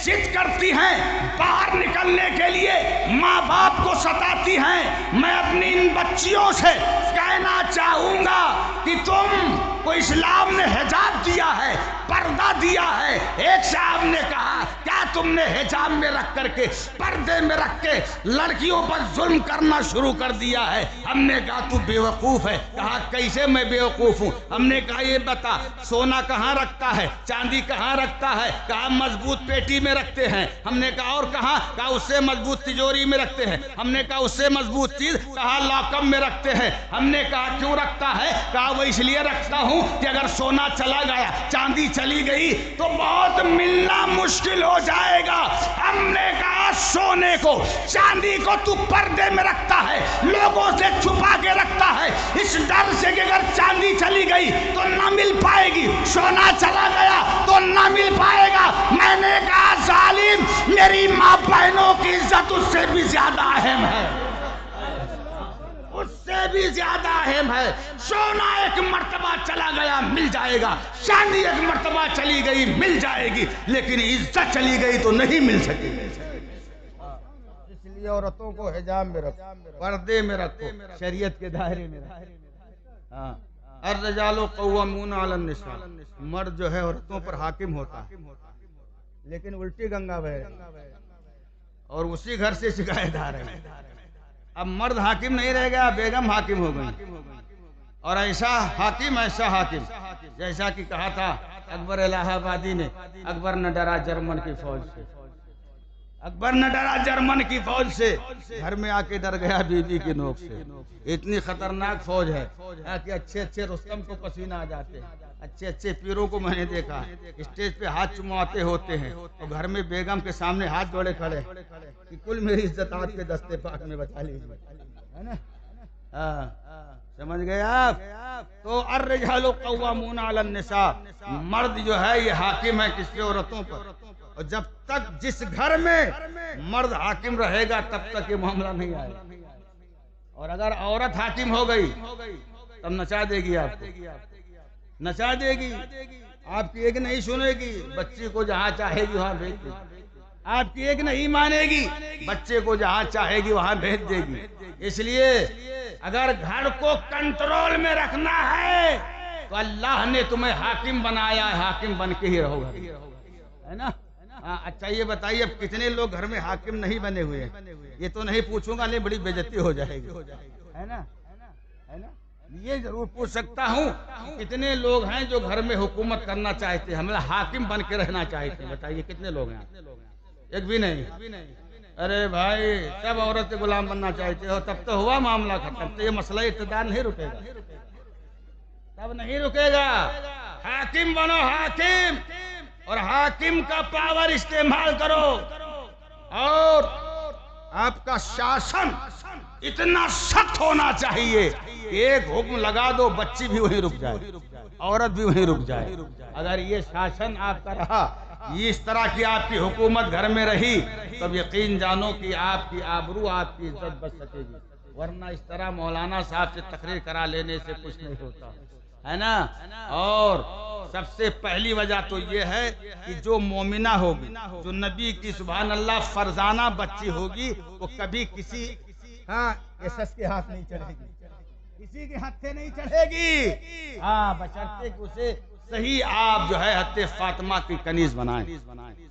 ضد کرتی ہیں، باہر نکلنے کے لیے ماں باپ کو ستاتی ہیں۔ میں اپنی ان بچیوں سے کہنا چاہوں گا کہ تم کو اسلام نے حجاب دیا ہے، پردہ دیا ہے۔ ایک صاحب نے کہا کیا تم نے حجاب میں رکھ کر کے، پردے میں رکھ کے لڑکیوں پر ظلم کرنا شروع کر دیا ہے؟ ہم نے کہا تو بیوقوف ہے۔ کہا کیسے میں بیوقوف ہوں؟ ہم نے کہا یہ بتا سونا کہاں رکھتا ہے، چاندی کہاں رکھتا ہے؟ کہا مضبوط پیٹی میں رکھتے ہیں۔ ہم نے کہا اور کہاں؟ کہا اس سے مضبوط تجوری میں رکھتے ہیں۔ ہم نے کہا اس سے مضبوط چیز؟ کہا لاک اپ میں رکھتے ہیں۔ ہم نے کہا کیوں رکھتا ہے؟ کہا وہ اس لیے رکھتا ہوں کہ اگر سونا چلا گیا، چاندی چلی گئی تو بہت ملنا مشکل ہو جائے گا۔ ہم نے کہا سونے کو، چاندی کو تو پردے میں رکھتا ہے، لوگوں سے چھپا کے رکھتا ہے، اس ڈر سے کہ اگر چاندی چلی گئی تو نہ مل پائے گی، سونا چلا گیا تو نہ مل پائے گا۔ میں نے کہا ظالم، میری ماں بہنوں کی عزت اس سے بھی زیادہ اہم ہے، اس سے بھی زیادہ اہم ہے۔ سونا ایک مرتبہ چلا گیا مل جائے گا، چاندی ایک مرتبہ چلی گئی مل جائے گی، لیکن عزت چلی گئی تو نہیں مل سکے گی۔ اس لیے عورتوں کو حجاب میں رکھو، پردے میں رکھو، شریعت کے دائرے میں رکھو۔ الرجال قوامون علی النساء، مرد جو ہے عورتوں پر حاکم ہوتا ہے، لیکن الٹی گنگا بہہ اور اسی گھر سے شکایت آ رہی ہے۔ اب مرد حاکم نہیں رہ گیا، بیگم حاکم ہو گئی، اور ایسا حاکم جیسا کہ کہا تھا اکبر الہ آبادی نے، اکبر نہ ڈرا جرمن کی فوج سے، اکبر نہ ڈرا جرمن کی فوج سے، گھر میں آ کے ڈر گیا بی بی کی نوک سے۔ اتنی خطرناک فوج ہے کہ اچھے اچھے رستم کو پسینہ آ جاتے ہیں، اچھے اچھے پیروں کو میں نے دیکھا اسٹیج پہ ہاتھ چمواتے ہوتے ہیں، اور گھر میں بیگم کے سامنے ہاتھ جوڑے کھڑے کہ کل میری عزت آپ کے دستے پاک میں بچا لیجیے، ہے نا؟ سمجھ گئے آپ؟ تو الرجال قوامون علی النساء، مرد جو ہے یہ حاکم ہے کس کے؟ عورتوں پر۔ اور جب تک جس گھر میں مرد حاکم رہے گا تب تک یہ معاملہ نہیں آئے گا، اور اگر عورت حاکم ہو گئی تب نچا دے گی، آپ کو نچا دے گی، آپ کی ایک نہیں سنے گی، بچی کو جہاں چاہے گی وہاں بھیج دے گی، آپ کی ایک نہیں مانے گی، بچے کو جہاں چاہے گی وہاں بھیج دے گی۔ اس لیے اگر گھر کو کنٹرول میں رکھنا ہے تو اللہ نے تمہیں حاکم بنایا ہے، حاکم بن کے ہی رہو گا، ہے نا؟ اچھا یہ بتائیے اب کتنے لوگ گھر میں حاکم نہیں بنے ہوئے ہیں؟ یہ تو نہیں پوچھوں گا، نہیں بڑی بے عزتی ہو جائے گی، ہے نا؟ یہ ضرور پوچھ سکتا ہوں کتنے لوگ ہیں جو گھر میں حکومت کرنا چاہتے ہیں, ہمیں حاکم بن کے رہنا چاہتے ہیں؟ بتائیے کتنے لوگ ہیں؟ ایک بھی نہیں. ارے بھائی سب عورت غلام بننا چاہتے ہو, تب تو ہوا معاملہ ختم, تو یہ مسئلہ اقتدار نہیں رکے گا, تب نہیں رکے گا. حاکم بنو حاکم, اور حاکم کا پاور استعمال کرو, اور آپ کا شاسن اتنا سخت ہونا چاہیے کہ ایک حکم لگا دو بچی بھی وہیں رک جائے, عورت بھی وہیں رک جائے. اگر یہ شاسن آپ کا رہا, یہ اس طرح کی آپ کی حکومت گھر میں رہی, تب یقین جانو کہ آپ کی آبرو, آپ کی عزت بچ سکے گی. ورنہ اس طرح مولانا صاحب سے تقریر کرا لینے سے کچھ نہیں ہوتا ہے نا. اور سب سے پہلی وجہ تو یہ ہے کہ جو مومنہ ہوگی, جو نبی کی سبحان اللہ فرزانہ بچی ہوگی, وہ کبھی کسی ایسس کے ہاتھ نہیں چڑھے گی, کسی کے ہاتھ سے نہیں چڑھے گی. بشرطے کہ اسے صحیح آپ جو ہے حضرت فاطمہ کی کنیز بنائیں,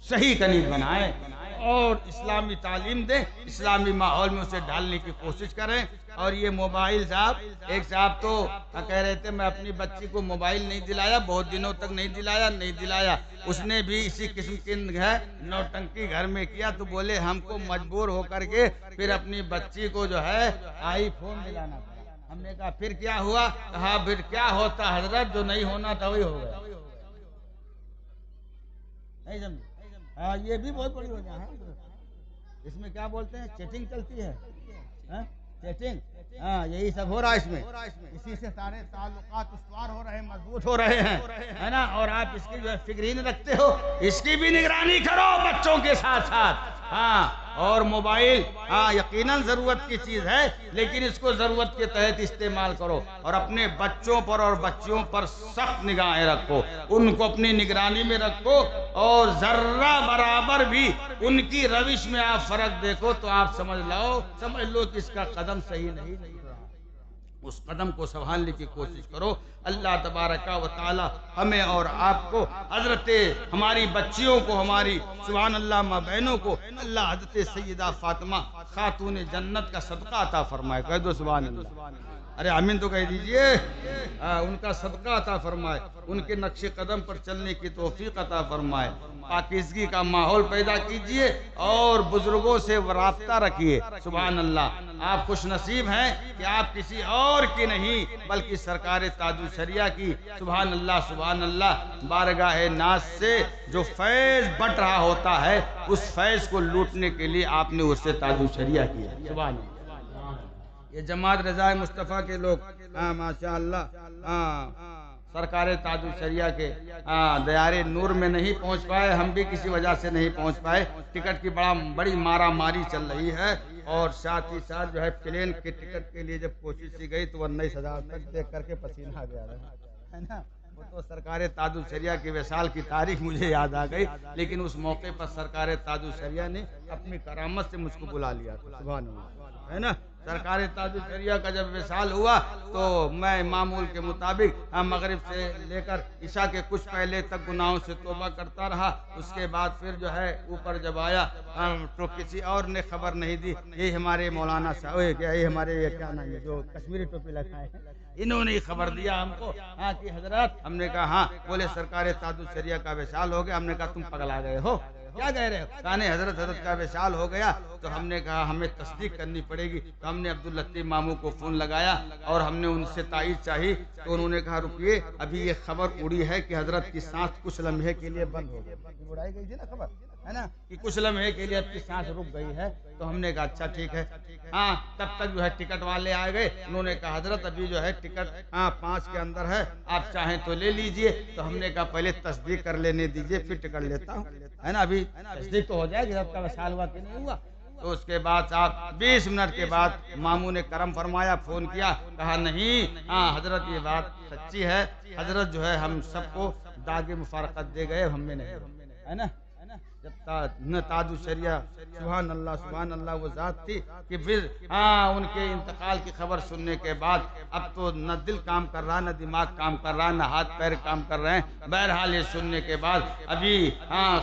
صحیح کنیز بنائیں, اور اسلامی تعلیم دیں, اسلامی ماحول میں اسے ڈالنے کی کوشش کریں. اور یہ موبائل صاحب, ایک صاحب تو کہہ رہے تھے میں اپنی بچی کو موبائل نہیں دلایا, بہت دنوں تک نہیں دلایا. اس نے بھی اسی قسم کی نوٹنکی گھر میں کیا, تو بولے ہم کو مجبور ہو کر کے پھر اپنی بچی کو جو ہے آئی فون دلانا پڑا. ہم نے کہا پھر کیا ہوا؟ کہا پھر کیا ہوتا حضرت, جو نہیں ہونا تھا وہی ہو گیا. نہیں سمجھے؟ یہ بھی بہت بڑی وجہ ہے. اس میں کیا بولتے ہیں, چیٹنگ چلتی ہے, چیٹنگ. یہی سب ہو رہا ہے اس میں, اسی سے سارے تعلقات استوار ہو رہے ہیں, مضبوط ہو رہے ہیں, ہے نا. اور آپ اس کی جو ہے فکر ہی نہیں رکھتے ہو, اس کی بھی نگرانی کرو بچوں کے ساتھ ساتھ. اور موبائل یقیناً ضرورت کی چیز ہے, لیکن اس کو ضرورت کے تحت استعمال کرو, اور اپنے بچوں پر اور بچیوں پر سخت نگاہیں رکھو, ان کو اپنی نگرانی میں رکھو, اور ذرہ برابر بھی ان کی روش میں آپ فرق دیکھو تو آپ سمجھ لو کہ اس کا قدم صحیح نہیں رہا. اس قدم کو سنبھالنے کی کوشش کرو. اللہ تبارک و تعالی ہمیں اور آپ کو, حضرت ہماری بچیوں کو, ہماری سبحان اللہ ماں بہنوں کو اللہ حضرت سیدہ فاطمہ خاتون جنت کا صدقہ عطا فرمائے. کہہ دو سبحان اللہ. ارے آمین تو کہہ دیجئے. ان کا صدقہ عطا فرمائے, ان کے نقش قدم پر چلنے کی توفیق عطا فرمائے. پاکیزگی کا ماحول پیدا کیجئے اور بزرگوں سے رابطہ رکھیے. سبحان اللہ. آپ خوش نصیب ہیں کہ آپ کسی اور کی نہیں بلکہ سرکار تاج الشریعہ کی سبحان اللہ بارگاہ ناز سے جو فیض بٹ رہا ہوتا ہے, اس فیض کو لوٹنے کے لیے آپ نے اس سے تاج الشریعہ کیا. سبحان اللہ. یہ جماعت رضا مصطفیٰ کے لوگ ماشاء اللہ سرکار تاج الشریعہ کے دیار نور میں نہیں پہنچ پائے. ہم بھی کسی وجہ سے نہیں پہنچ پائے. ٹکٹ کی بڑی مارا ماری چل رہی ہے, اور ساتھ ہی ساتھ جو ہے پلین کے ٹکٹ کے لیے جب کوشش کی گئی تو 19,000 تک دیکھ کر کے پسینہ آ گیا ہے نا. وہ تو سرکار تاج الشریعہ کی وصال کی تاریخ مجھے یاد آ گئی, لیکن اس موقع پر سرکار تاج الشریعہ نے اپنی کرامت سے مجھ کو بلا لیا. سبحان اللہ, ہے نا. سرکار تاج الشریعہ کا جب وصال ہوا تو میں معمول کے مطابق مغرب سے لے کر عشاء کے کچھ پہلے تک گناہوں سے توبہ کرتا رہا. اس کے بعد پھر جو ہے اوپر جب آیا تو کسی اور نے خبر نہیں دی. یہ ہمارے مولانا صاحب, یہ ہمارے کیا نام ہے جو کشمیری ٹوپی لگائے ہیں, انہوں نے خبر دیا ہم کو کہ حضرات. ہم نے کہا بولے سرکار تاج الشریعہ کا وصال ہو گیا. ہم نے کہا تم پگلا گئے ہو, کیا کہہ رہے ہو؟ کہنے حضرت کا وصال ہو گیا. تو ہم نے کہا ہمیں تصدیق کرنی پڑے گی. تو ہم نے عبداللطیف ماموں کو فون لگایا اور ہم نے ان سے تائید چاہی. تو انہوں نے کہا رکیے, ابھی یہ خبر اڑی ہے کہ حضرت کی سانس کچھ لمحے کے لیے بند ہو گئی. اڑائی گئی تھی نا خبر, ہے نا, کہ کچھ لمحے کے لیے اب کی سانس رک گئی ہے. تو ہم نے کہا اچھا ٹھیک ہے. تب تک جو ہے ٹکٹ والے آ گئے. انہوں نے کہا حضرت ابھی جو ہے ٹکٹ 5 کے اندر ہے, آپ چاہیں تو لے لیجئے. تو ہم نے کہا پہلے تصدیق کر لینے دیجئے پھر ٹکٹ لیتا ہوں, ہے نا. ابھی تصدیق تو ہو جائے گی آپ کا وصال ہوا کہ نہیں ہوا. تو اس کے بعد صاحب 20 منٹ کے بعد ماموں نے کرم فرمایا, فون کیا, کہا نہیں حضرت یہ بات سچی ہے. حضرت جو ہے ہم سب کو داغ مفارقت دے گئے, ہم میں نہیں, ہے نا. جب تاج الشریعہ سبحان اللہ وہ ذات تھی کہ پھر ان کے انتقال کی خبر سننے کے بعد اب تو نہ دل کام کر رہا, نہ دماغ کام کر رہا, نہ ہاتھ پیر کام کر رہے ہیں. بہرحال یہ سننے کے بعد ابھی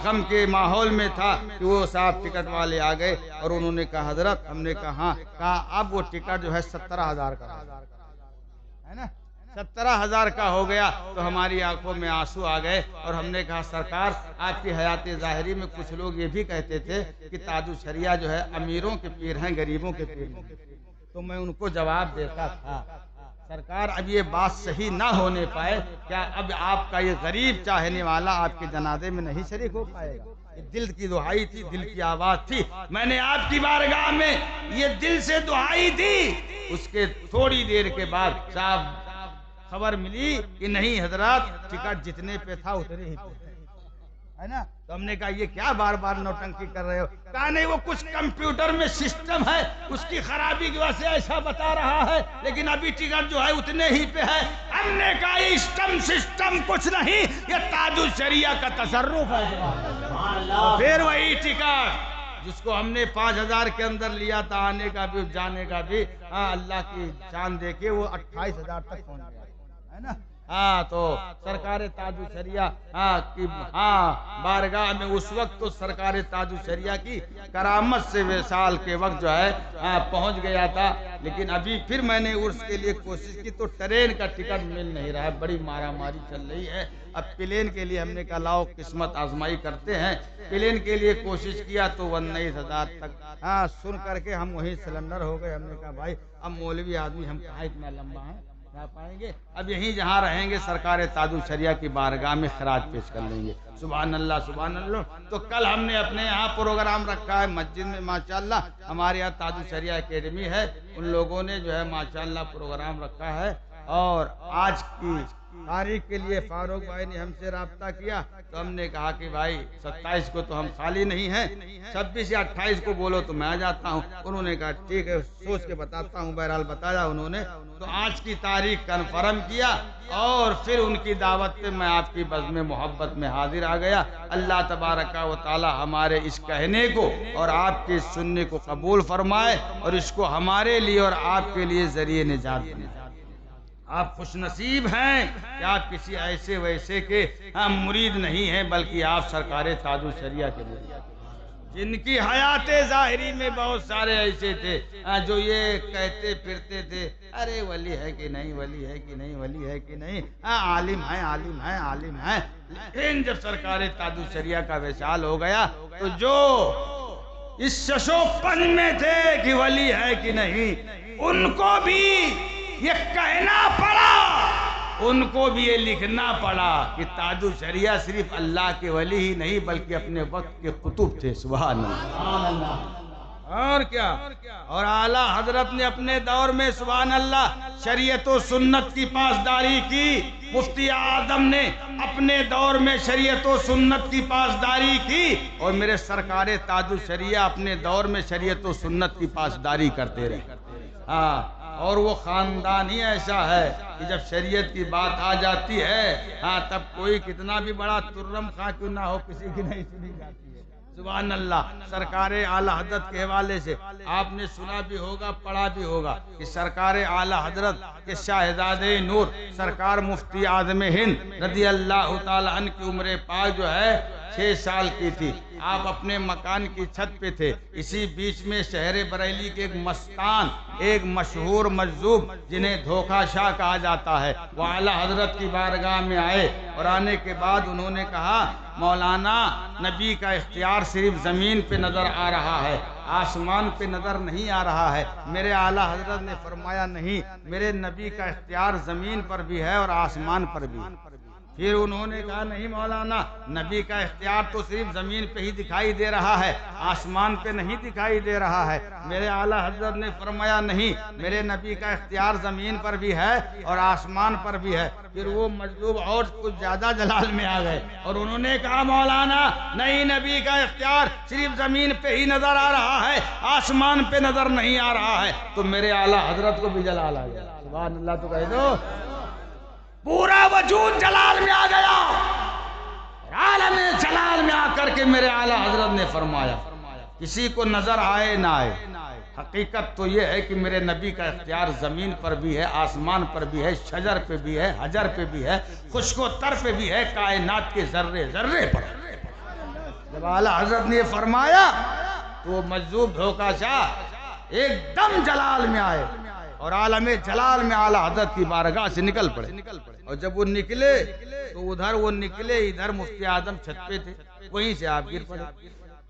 غم کے ماحول میں تھا کہ وہ صاحب ٹکٹ والے آ گئے اور انہوں نے کہا حضرت. ہم نے کہا اب وہ ٹکٹ جو ہے 17,000 کا. ہے نا 17,000 کا ہو گیا تو ہماری آنکھوں میں آنسو آ گئے، اور ہم نے کہا سرکار آپ کی حیات ظاہری میں کچھ لوگ یہ بھی کہتے تھے کہ تاج الشریعہ جو ہے امیروں کے پیر ہیں، غریبوں کے پیر نہیں۔ تو میں ان کو جواب دیتا تھا سرکار اب یہ بات صحیح نہ ہونے پائے، کیا اب آپ کا یہ غریب چاہنے والا آپ کے جنازے میں نہیں شریک ہو پائے گا؟ یہ دل کی دعائی تھی، دل کی آواز تھی، میں نے آپ کی بارگاہ میں یہ دل سے دعائی تھی۔ اس کے تھوڑی دیر کے بعد صاحب خبر ملی کہ نہیں حضرات ٹکٹ جتنے پہ تھا اتنے ہی پہ ہے نا۔ تو ہم نے کہا یہ کیا بار بار نوٹنکی کر رہے ہو؟ کہا نہیں وہ کچھ کمپیوٹر میں سسٹم ہے، اس کی خرابی کی وجہ سے ایسا بتا رہا ہے، لیکن ابھی ٹکٹ جو ہے اتنے ہی پہ ہے۔ ہم نے کہا یہ سسٹم کچھ نہیں، یہ تاج الشریعہ کا تصرف ہے۔ پھر وہی ٹکٹ جس کو ہم نے 5,000 کے اندر لیا تھا، آنے کا بھی جانے کا بھی، اللہ کی شان دیکھے وہ 28,000 تک پہنچ گیا ہے نا۔ تو سرکار تاج الشریعہ کی بارگاہ میں اس وقت تو سرکار تاج الشریعہ کی کرامت سے وصال کے وقت جو ہے پہنچ گیا تھا، لیکن ابھی پھر میں نے عرس کے لیے کوشش کی تو ٹرین کا ٹکٹ مل نہیں رہا ہے، بڑی مارا ماری چل رہی ہے۔ اب پلین کے لیے ہم نے کہا لاؤ قسمت آزمائی کرتے ہیں، پلین کے لیے کوشش کیا تو 19,000 تک سن کر کے ہم وہیں سلنڈر ہو گئے۔ ہم نے کہا بھائی اب مولوی آدمی ہم کہاں اتنا لمبا ہیں نہ پائیں گے، اب یہیں جہاں رہیں گے سرکار تاج الشریعہ کی بارگاہ میں خراج پیش کر لیں گے۔ سبحان اللہ سبحان اللہ۔ تو کل ہم نے اپنے یہاں پروگرام رکھا ہے مسجد میں، ماشاءاللہ ہمارے یہاں تاج الشریعہ اکیڈمی ہے، ان لوگوں نے جو ہے ماشاءاللہ پروگرام رکھا ہے، اور آج کی تاریخ کے لیے فاروق بھائی نے ہم سے رابطہ کیا تو ہم نے کہا کہ بھائی 27 کو تو ہم خالی نہیں ہیں، 26 یا 28 کو بولو تو میں آ جاتا ہوں۔ انہوں نے کہا ٹھیک ہے سوچ کے بتاتا ہوں، بہرحال بتایا انہوں نے۔ تو آج کی تاریخ کنفرم کیا، اور پھر ان کی دعوت پہ میں آپ کی بزم محبت میں حاضر آ گیا۔ اللہ تبارک و تعالی ہمارے اس کہنے کو اور آپ کے سننے کو قبول فرمائے، اور اس کو ہمارے لیے اور آپ کے لیے ذریعہ نجات بنائے۔ آپ خوش نصیب ہیں کہ آپ کسی ایسے ویسے کے مرید نہیں ہیں، بلکہ آپ سرکار تاج الشریعہ کے مرید ہیں، جن کی حیات ظاہری میں بہت سارے ایسے تھے جو یہ کہتے پھرتے تھے ارے ولی ہے کہ نہیں، ولی ہے کہ نہیں، ولی ہے کہ نہیں، عالم ہے عالم ہے عالم ہے۔ لیکن جب سرکار تاج الشریعہ کا وصال ہو گیا تو جو اس ششو پن میں تھے کہ ولی ہے کہ نہیں، ان کو بھی یہ کہنا پڑا، ان کو بھی یہ لکھنا پڑا کہ تاج الشریعہ صرف اللہ کے ولی ہی نہیں بلکہ اپنے وقت کے قطب تھے۔ سبحان اللہ۔ اور کیا، اور اعلیٰ حضرت نے اپنے دور میں سبحان اللہ شریعت و سنت کی پاسداری کی، مفتی اعظم نے اپنے دور میں شریعت و سنت کی پاسداری کی، اور میرے سرکار تاج الشریعہ اپنے دور میں شریعت و سنت کی پاسداری کرتے رہے۔ اور وہ خاندان ہی ایسا ہے کہ جب شریعت کی بات آ جاتی ہے تب کوئی کتنا بھی بڑا ترم خواہ کیوں نہ ہو کسی کی نہیں سنی جاتی ہے۔ سبحان اللہ۔ سرکار اعلیٰ حضرت کے حوالے سے آپ نے سنا بھی ہوگا پڑھا بھی ہوگا کہ سرکار اعلیٰ حضرت کے شاہزادے نور سرکار مفتی اعظم ہند رضی اللہ تعالی عنہ کی عمر پاک جو ہے 6 سال کی تھی۔ آپ اپنے مکان کی چھت پہ تھے، اسی بیچ میں شہر بریلی کے ایک مستان، ایک مشہور مجذوب جنہیں دھوکہ شاہ کہا جاتا ہے، وہ اعلیٰ حضرت کی بارگاہ میں آئے، اور آنے کے بعد انہوں نے کہا مولانا نبی کا اختیار صرف زمین پہ نظر آ رہا ہے، آسمان پہ نظر نہیں آ رہا ہے۔ میرے اعلیٰ حضرت نے فرمایا نہیں، میرے نبی کا اختیار زمین پر بھی ہے اور آسمان پر بھی۔ پھر انہوں نے کہا نہیں مولانا نبی کا اختیار تو صرف زمین پہ ہی دکھائی دے رہا ہے، آسمان پہ نہیں دکھائی دے رہا ہے۔ میرے اعلیٰ حضرت نے فرمایا نہیں، میرے نبی کا اختیار زمین پر بھی ہے اور آسمان پر بھی ہے۔ پھر وہ مجذوب اور کچھ زیادہ جلال میں آ گئے اور انہوں نے کہا مولانا نہیں، نبی کا اختیار صرف زمین پہ ہی نظر آ رہا ہے، آسمان پہ نظر نہیں آ رہا ہے۔ تو میرے اعلیٰ حضرت کو بھی جلال آ گیا۔ سبحان اللہ، تو کہہ دو پورا وجود جلال میں آ گیا۔ عالم جلال میں آ کر کے میرے اعلیٰ حضرت نے فرمایا کسی کو نظر آئے نہ آئے، حقیقت تو یہ ہے کہ میرے نبی کا اختیار زمین پر بھی ہے، آسمان پر بھی ہے، شجر پہ بھی ہے، حجر پہ بھی ہے، خشک و تر پہ بھی ہے، کائنات کے ذرے ذرے پر۔ جب اعلیٰ حضرت نے یہ فرمایا تو وہ مجذوب دھوکہ شاہ ایک دم جلال میں آئے اور عالم جلال میں اعلیٰ حضرت کی بارگاہ سے نکل پڑے. اور جب وہ نکلے تو ادھر مفتی اعظم چھت پہ تھے, وہیں سے آپ گر پڑے.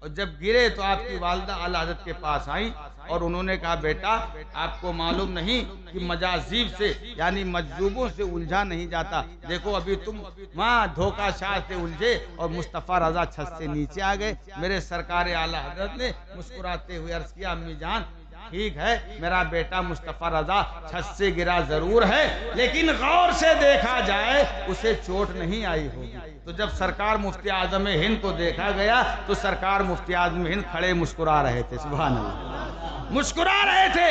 اور جب گرے تو آپ کی والدہ اعلیٰ حضرت کے پاس آئیں اور انہوں نے کہا بیٹا آپ کو معلوم نہیں کہ مجاذیب سے یعنی مجذوبوں سے الجھا نہیں جاتا, دیکھو ابھی تم وہاں دھوکہ شاہ سے الجھے اور مصطفیٰ رضا چھت سے نیچے آ گئے. میرے سرکار اعلیٰ حضرت نے مسکراتے ہوئے عرض کیا امی جان ٹھیک ہے میرا بیٹا مصطفیٰ رضا چھت سے گرا ضرور ہے لیکن غور سے دیکھا جائے اسے چوٹ نہیں آئی ہوگی. تو جب سرکار مفتی اعظم ہند کو دیکھا گیا تو سرکار مفتی اعظم ہند کھڑے مسکرا رہے تھے. سبحان اللہ, مسکرا رہے تھے.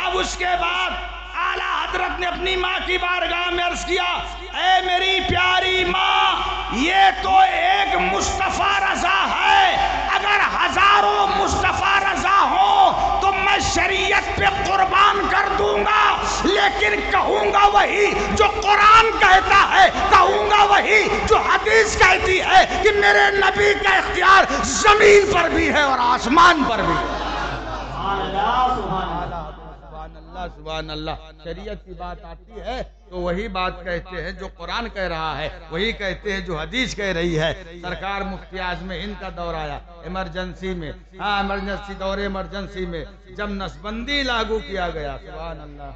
اب اس کے بعد اعلیٰ حضرت نے اپنی ماں کی بارگاہ میں عرض کیا اے میری پیاری ماں یہ تو ایک مصطفیٰ رضا ہے, اگر ہزاروں مصطفیٰ رضا ہوں تو میں شریعت پہ قربان کر دوں گا, لیکن کہوں گا وہی جو قرآن کہتا ہے, کہوں گا وہی جو حدیث کہتی ہے کہ میرے نبی کا اختیار زمین پر بھی ہے اور آسمان پر بھی ہے. سبحان اللہ. شریعت کی بات آتی ہے تو وہی بات کہتے ہیں جو قرآن کہہ رہا ہے, وہی کہتے ہیں جو حدیث کہہ رہی ہے. سرکار مفتی اعظم ہند کا دور آیا ایمرجنسی میں, ایمرجنسی دور ایمرجنسی میں جب نسبندی لاگو کیا گیا. سبحان اللہ.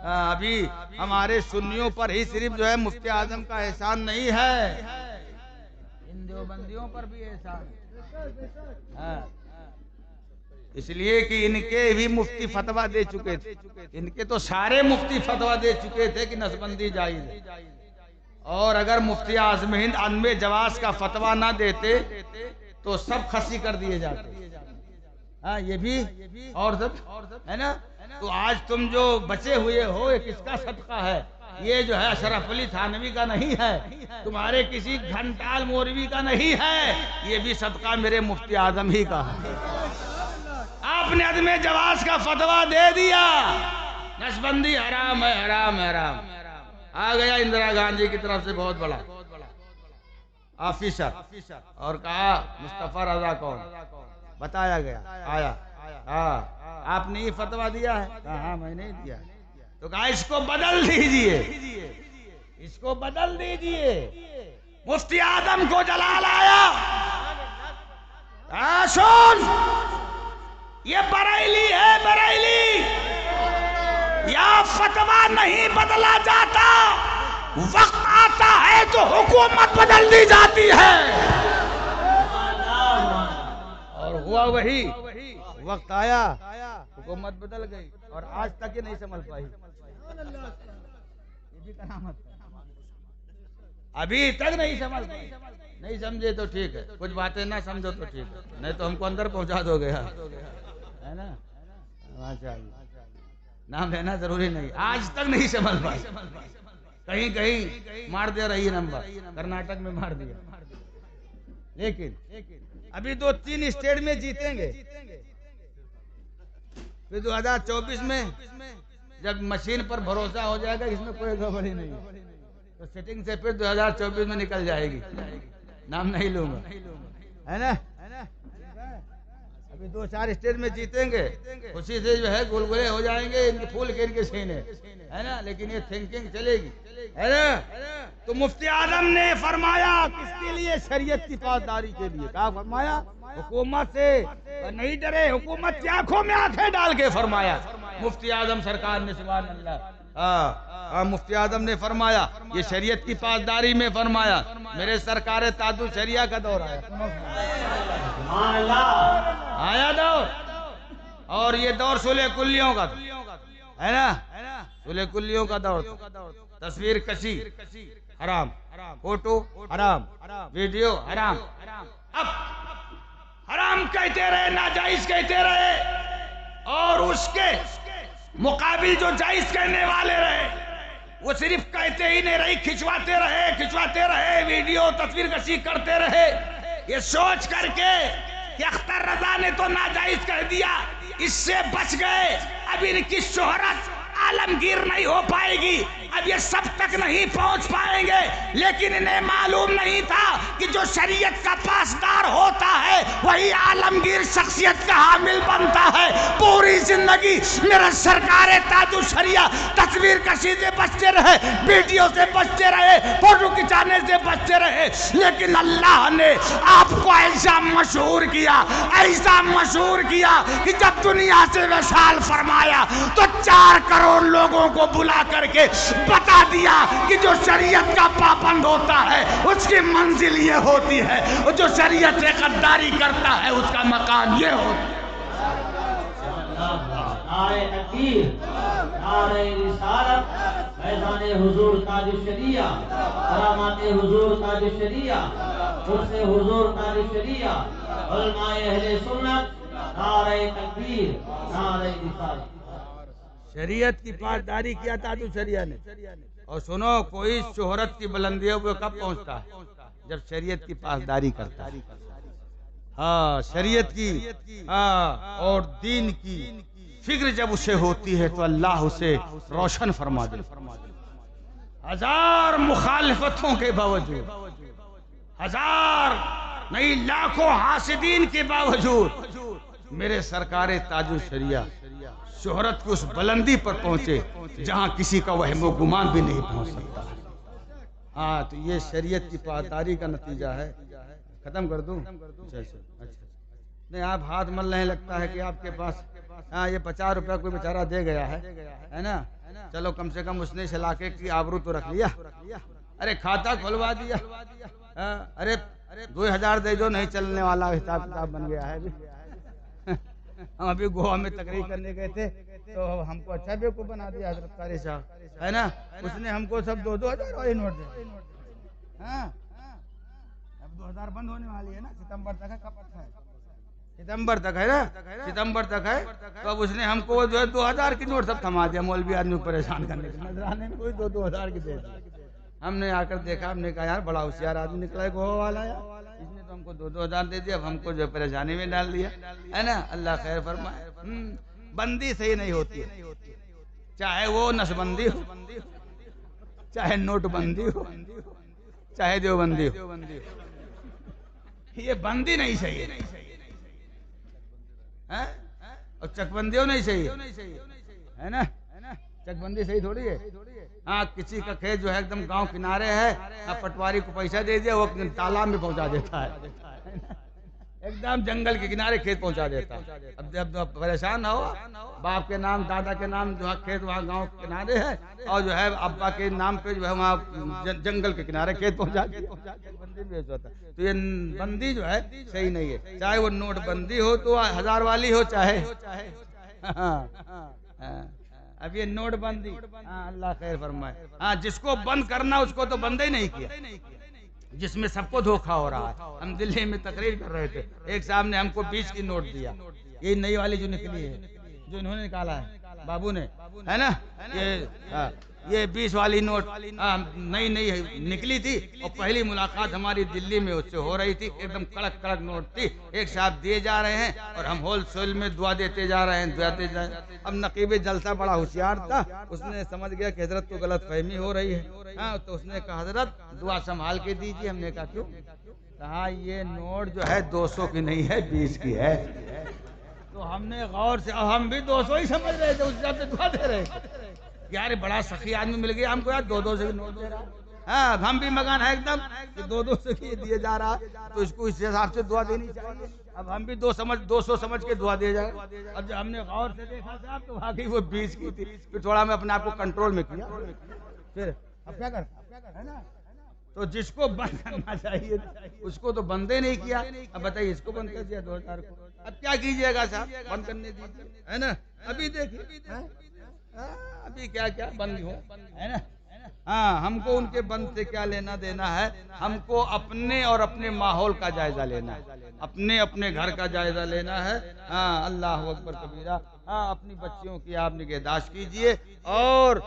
ابھی ہمارے سنیوں پر ہی صرف جو ہے مفتی اعظم کا احسان نہیں ہے, ان دیوبندیوں پر بھی احسان ہے. اس لیے کہ ان کے بھی مفتی فتویٰ دے چکے تھے, ان کے تو سارے مفتی فتویٰ دے چکے تھے کہ نسبندی جائز ہے. اور اگر مفتی اعظم ہند عدم جواز کا فتویٰ نہ دیتے تو سب خسی کر دیے جاتے. ہاں یہ بھی اور سب ہے نا. تو آج تم جو بچے ہوئے ہو یہ کس کا صدقہ ہے؟ یہ جو ہے اشرف علی تھانوی کا نہیں ہے, تمہارے کسی گھنٹال مولوی کا نہیں ہے, یہ بھی صدقہ میرے مفتی اعظم ہی کا ہے. آپ نے عدم جواز کا فتویٰ دے دیا, نسبندی حرام ہے, حرام ہے, حرام. آ گیا اندرا گاندھی کی طرف سے بہت بڑا آفیسر اور کہا مصطفیٰ رضا کون, بتایا گیا, آیا ہاں آپ نے یہ فتویٰ دیا ہے, ہاں میں نے دیا. تو کہا اس کو بدل دیجئے, اس کو بدل دیجئے. مفتی اعظم کو جلال آیا, سن یہ بریلی ہے, بریلی, یا فتویٰ نہیں بدلا جاتا, وقت آتا ہے تو حکومت بدل دی جاتی ہے. اور ہوا وہی, وقت آیا حکومت بدل گئی اور آج تک یہ نہیں سمجھ پائی. یہ بھی کرامت ہے, ابھی تک نہیں سمجھ پائی. نہیں سمجھے تو ٹھیک ہے, کچھ باتیں نہ سمجھو تو ٹھیک ہے, نہیں تو ہم کو اندر پہنچا دو گے, ہے نا. نام لینا ضروری نہیں, آج تک نہیں سمجھ پائی. کہیں کہیں مار دے رہی نمبر, کرناٹک میں مار دیا, لیکن ابھی 2-3 اسٹیٹ میں جیتیں گے. پھر 2024 میں جب مشین پر بھروسہ ہو جائے گا اس میں کوئی گڑبڑی نہیں تو سیٹنگ سے پھر 2024 میں نکل جائے گی. نام نہیں لوں گا, ہے نا. ابھی 2-4 اسٹیٹ میں جیتیں گے, خوشی سے جو ہے گلگلے ہو جائیں گے ان کے پھول کے ان کے سینے, ہے نا. لیکن یہ تھنکنگ چلے گی, ہے نا. تو مفتی اعظم نے فرمایا کس کے لیے, شریعت کی پاسداری کے لیے. کہا فرمایا حکومت سے نہیں ڈرے, حکومت کی آنکھوں میں آنکھیں ڈال کے فرمایا مفتی اعظم سرکار نے. سبحان اللہ. مفتی اعظم نے فرمایا یہ شریعت کی پاسداری میں فرمایا. میرے سرکار تاج الشریعہ کا دور آیا دور, اور یہ دور صلح کلیوں کا ہے نا, صلح کلیوں کا دور. تصویر کشی حرام, فوٹو حرام, ویڈیو حرام. اب حرام کہتے رہے, ناجائز کہتے رہے, اور اس کے مقابل جو جائز کہنے والے رہے وہ صرف کہتے ہی نہیں رہی, کھچواتے رہے, ویڈیو تصویر کشی کرتے رہے, یہ سوچ کر کے کہ اختر رضا نے تو ناجائز کہہ دیا, اس سے بچ گئے. اب ان کی شہرت عالمگیر نہیں ہو پائے گی, اب یہ سب تک نہیں پہنچ پائیں گے، لیکن انہیں معلوم نہیں تھا کہ جو شریعت کا پاسدار ہوتا ہے وہی عالمگیر شخصیت کا حامل بنتا ہے۔ پوری زندگی میرا سرکار تاج الشریعہ تصویر کشی سے بچتے رہے، ویڈیو سے بچتے رہے، فوٹو کھچانے سے بچتے رہے، لیکن اللہ نے آپ کو ایسا مشہور کیا، ایسا مشہور کیا کہ جب دنیا سے وصال فرمایا تو 4 کروڑ لوگوں کو بلا کر کے بتا دیا کہ جو شریعت کا پابند ہوتا ہے اس کی منزل یہ ہوتی ہے، اور جو شریعت سے غداری کرتا ہے اس کا مقام یہ ہوتا ہے۔ نعرہ تکبیر، نعرہ رسالت، فیضان حضور تاج الشریعہ، کرامات حضور تاج الشریعہ، قدس حضور تاج الشریعہ، علماء اہل سنت، نعرہ تکبیر، نعرہ رسالت۔ شریعت کی پاسداری کیا تاج الشریعہ نے۔ اور سنو، کوئی شہرت کی بلندیوں پہ کب پہنچتا ہے؟ جب شریعت کی پاسداری کرتا ہے۔ ہاں، شریعت کی اور دین کی فکر جب اسے ہوتی ہے تو اللہ اسے روشن فرما دے۔ 1000 مخالفتوں کے باوجود، 1000 نہیں لاکھوں حاسدین کے باوجود میرے سرکار تاج الشریعہ شہرت کی اس بلندی پر پہنچے جہاں کسی کا وہم و گمان بھی نہیں پہنچ سکتا۔ ہاں، تو یہ شریعت کی پاسداری کا نتیجہ ہے۔ ختم کر دوں؟ اچھا نہیں، آپ ہاتھ مل نہیں، لگتا ہے کہ آپ کے پاس یہ 50 روپیہ کوئی بیچارہ دے گیا ہے نا، چلو کم سے کم اس نے اس علاقے کی آبرو تو رکھ لیا۔ ارے کھاتا کھلوا دیا، ارے 2000 دے جو نہیں چلنے والا حساب کتاب بن گیا ہے۔ ہم ابھی گوا میں تقریر کرنے گئے تھے تو ہم کو اچھا بیوقوف بنا دیا حضرت قاری صاحب، ہے نا، اس نے ہم کو سب 2000 والے نوٹ دے۔ ہاں، اب 2000 بند ہونے والی ہے نا، ستمبر تک ہے، کب ہے؟ ستمبر تک ہے نا، ستمبر تک ہے، تو اب اس نے ہم کو جو ہے 2000 کی نوٹ سب تھما دیا، مولوی آدمی کو پریشان کرنے کے نظرانے میں کوئی 2000 کی دے دی۔ ہم نے آ کر دیکھا، ہم نے کہا یار بڑا ہوشیار آدمی نکلا ہے گوا والا ہے، اس نے تو ہم کو 2000 دے دیا، اب ہم کو جو پریشانی میں ڈال دیا، ہے نا۔ اللہ خیر فرمائے۔ بندی صحیح نہیں ہوتی، چاہے وہ نسبندی ہو، چاہے نوٹ بندی ہو، چاہے دیوبندی ہو، یہ بندی نہیں صحیح ہے، اور چک بندیوں نہیں صحیح ہے نا، چک بندی صحیح تھوڑی ہے۔ ہاں، کسی کا کھیت جو ہے ایک دم گاؤں کنارے ہے، پٹواری کو پیسہ دے دیا، وہ تالاب میں پہنچا دیتا ہے، ایک دم جنگل کے کنارے کھیت پہنچا دیتا ہے۔ اب جب پریشان ہو، باپ کے نام دادا کے نام جو ہے کھیت وہاں گاؤں کے کنارے ہے، اور جو ہے ابا کے نام پہ جو ہے وہاں جنگل کے کنارے کھیت پہنچا دیتا ہے۔ تو یہ بندی جو ہے صحیح نہیں ہے، چاہے وہ نوٹ بندی ہو تو 1000 والی ہو، چاہے اب یہ نوٹ بندی، اللہ خیر فرمائے۔ ہاں، جس کو بند کرنا اس کو تو بند ہی نہیں کیا، جس میں سب کو دھوکہ ہو رہا ہے۔ ہم دلی میں تقریر کر رہے تھے، ایک صاحب نے ہم کو 20 کی نوٹ دیا، یہ نئی والی جو نکلی ہے، جو انہوں نے نکالا ہے بابو نے، ہے نا، یہ 20 والی نوٹ نئی نکلی تھی، اور پہلی ملاقات ہماری دلی میں اس سے ہو رہی تھی، ایک دم کڑک کڑک نوٹ تھی، ایک صاحب دیے جا رہے ہیں اور ہم ہول سیل میں دعا دیتے جا رہے ہیں۔ اب نقیب جلسہ بڑا ہوشیار تھا، اس نے سمجھ گیا کہ حضرت کو غلط فہمی ہو رہی ہے، ہاں، تو اس نے کہا حضرت دعا سنبھال کے دیجیے۔ ہم نے کہا کیوں؟ کہا یہ نوٹ جو ہے 200 کی نہیں ہے، 20 کی ہے۔ تو ہم نے غور سے، ہم بھی 200 ہی سمجھ رہے تھے، اس حساب سے دعا دے رہے تھے۔ یار بڑا سخی آدمی مل گیا ہم کو، یار 200 کی نوٹ دے رہا، ہاں، ہم بھی مگن ہے ایک دم کہ 200 کی دیے جا رہا، تو اس کو اس حساب سے دعا دینی چاہیے۔ اب ہم بھی 200 سمجھ کے دعا دے جائے۔ اب جب ہم نے غور سے دیکھا صاحب تو واقعی وہ 20 کی تھی، پھر تھوڑا میں اپنے آپ کو کنٹرول میں کیا، پھر اب کیا کرتا ہے نا۔ تو جس کو بند کرنا چاہیے اس کو تو بندے نہیں کیا، اب بتائیے اس کو بند کر دیا 2000 کو، اب کیا کیجئے گا صاحب؟ بند کرنے دیجیے، ہے نا۔ ابھی دیکھیے ابھی کیا کیا بند ہو، ہے نا۔ ہاں، ہم کو ان کے بند سے کیا لینا دینا ہے، ہم کو اپنے اور اپنے ماحول کا جائزہ لینا ہے، اپنے گھر کا جائزہ لینا ہے۔ ہاں، اللہ اکبر کبیرہ۔ اپنی بچیوں کی آپ نگہداشت کیجئے اور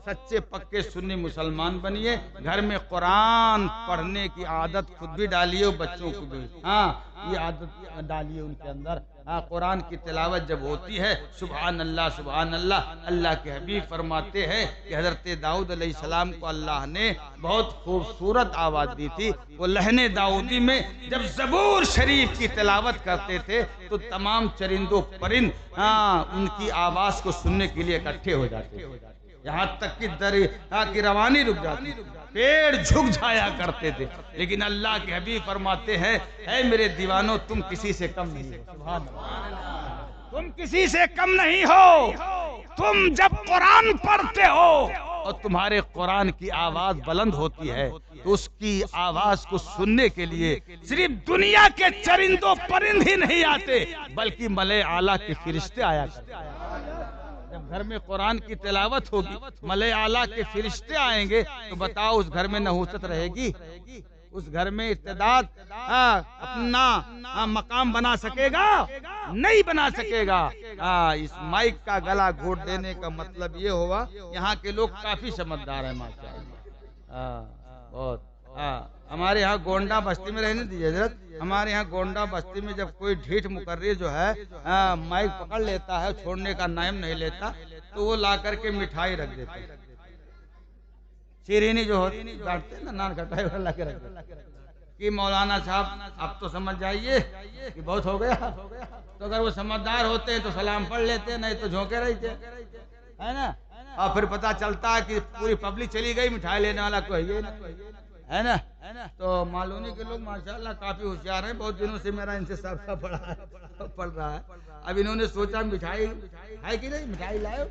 سچے پکے سنی مسلمان بنیے. گھر میں قرآن پڑھنے کی عادت خود بھی ڈالیے اور بچوں کو بھی یہ عادت ڈالیے ان کے اندر. قرآن کی تلاوت جب ہوتی ہے سبحان اللہ سبحان اللہ. اللہ کے حبیب فرماتے ہیں کہ حضرت داؤد علیہ السلام کو اللہ نے بہت خوبصورت آواز دی تھی. وہ لہن داؤدی میں جب زبور شریف کی تلاوت کرتے تھے تو تمام چرندوں پرند ان کی آواز کو سننے کے لیے اکٹھے ہو جاتے تھے. یہاں تک کہ دریا کی روانی رک جاتی، پیڑ جھک جایا کرتے تھے. لیکن اللہ کے حبیب فرماتے ہیں اے میرے دیوانوں تم کسی سے کم نہیں ہو. سبحان اللہ. تم کسی سے کم نہیں ہو. تم جب قرآن پڑھتے ہو اور تمہارے قرآن کی آواز بلند ہوتی ہے تو اس کی آواز کو سننے کے لیے صرف دنیا کے چرندوں پرند ہی نہیں آتے بلکہ ملائے اعلیٰ کے فرشتے آیا کرتے ہیں. جب گھر میں قرآن کی تلاوت ہوگی ملائے اعلیٰ کے فرشتے آئیں گے تو بتاؤ اس گھر میں نحوست رہے گی؟ اس گھر میں ارتداد اپنا مقام بنا سکے گا؟ نہیں بنا سکے گا. اس مائک کا گلا گھونٹ دینے کا مطلب یہ ہوا. یہاں کے لوگ کافی سمجھدار ہیں ماشاءاللہ. بہت ہمارے یہاں گونڈا بستی میں رہنے دیجیے حضرت. ہمارے یہاں گونڈا بستی میں جب کوئی ڈھیٹ مقرر جو ہے مائک پکڑ لیتا ہے چھوڑنے کا نائم نہیں لیتا تو وہ لا کر کے مٹھائی رکھ دیتے. شیرینی جو ہوتی ڈانٹتے ہیں نا نان کھٹائی والا کے رکھ دیتے کہ مولانا صاحب اب تو سمجھ جائیے کہ بہت ہو گیا. تو اگر وہ سمجھدار ہوتے ہیں تو سلام پڑھ لیتے نہیں تو جھونکے رہتے ہے نا. اور پھر پتا چلتا ہے کہ پوری پبلک چلی گئی مٹھائی لینے والا کوئی ہے نا. تو معلومی کے لوگ ماشاءاللہ کافی ہوشیار ہیں. بہت دنوں سے میرا ان سے سابقہ پڑ رہا ہے. اب انہوں نے سوچا مٹھائی ہے کہ نہیں مٹھائی لائے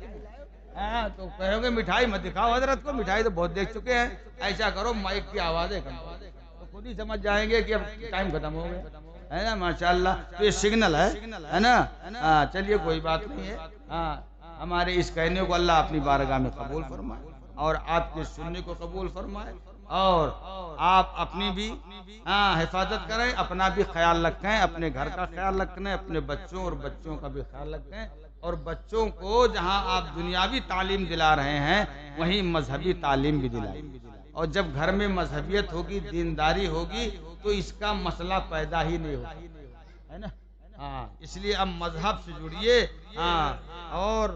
تو کہو گے مٹھائی مت دکھاؤ حضرت کو. مٹھائی تو بہت دیکھ چکے ہیں. ایسا کرو مائک کی آوازیں کم تو خود ہی سمجھ جائیں گے کہ اب ٹائم ختم ہو گیا ہے نا. ماشاءاللہ تو یہ سگنل ہے نا. چلیے کوئی بات نہیں ہے. ہمارے اس کہنے کو اللہ اپنی بارگاہ میں قبول فرمائے اور آپ کے سننے کو قبول فرمائے اور آپ اپنی بھی حفاظت کریں، اپنا بھی خیال رکھیں، اپنے گھر کا خیال رکھیں، اپنے بچوں اور بچوں کا بھی خیال رکھیں. اور بچوں کو جہاں آپ دنیاوی تعلیم دلا رہے ہیں وہیں مذہبی تعلیم بھی دلائیں. اور جب گھر میں مذہبیت ہوگی دینداری ہوگی تو اس کا مسئلہ پیدا ہی نہیں ہوگا ہے نا. اس لیے اب مذہب سے جڑیے. اور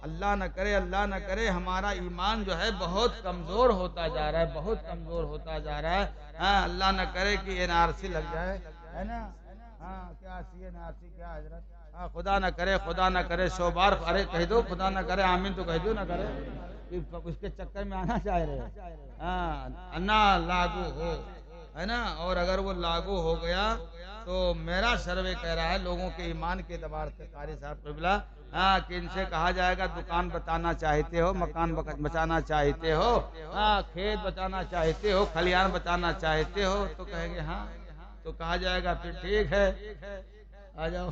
اللہ نہ کرے ہمارا ایمان جو ہے بہت کمزور ہوتا جا رہا ہے، بہت کمزور ہوتا جا رہا ہے. اللہ نہ کرے کہ NRC لگ جائے ہے نا. کیا NRC کیا حضرت. خدا نہ کرے 100 بار ارے کہہ دو خدا نہ کرے آمین تو کہہ دو نہ کرے. اس کے چکر میں آنا چاہ رہے نہ لاگو ہو ہے نا. اور اگر وہ لاگو ہو گیا تو میرا سروے کہہ رہا ہے لوگوں کے ایمان کے اعتبار سے قاری صاحب قبلہ کہ ان سے کہا جائے گا دکان بتانا چاہتے ہو، مکان بچانا چاہتے ہو، کھیت بچانا چاہتے ہو، کھلیان بچانا چاہتے ہو تو کہیں گے ہاں. تو کہا جائے گا پھر ٹھیک ہے آ جاؤ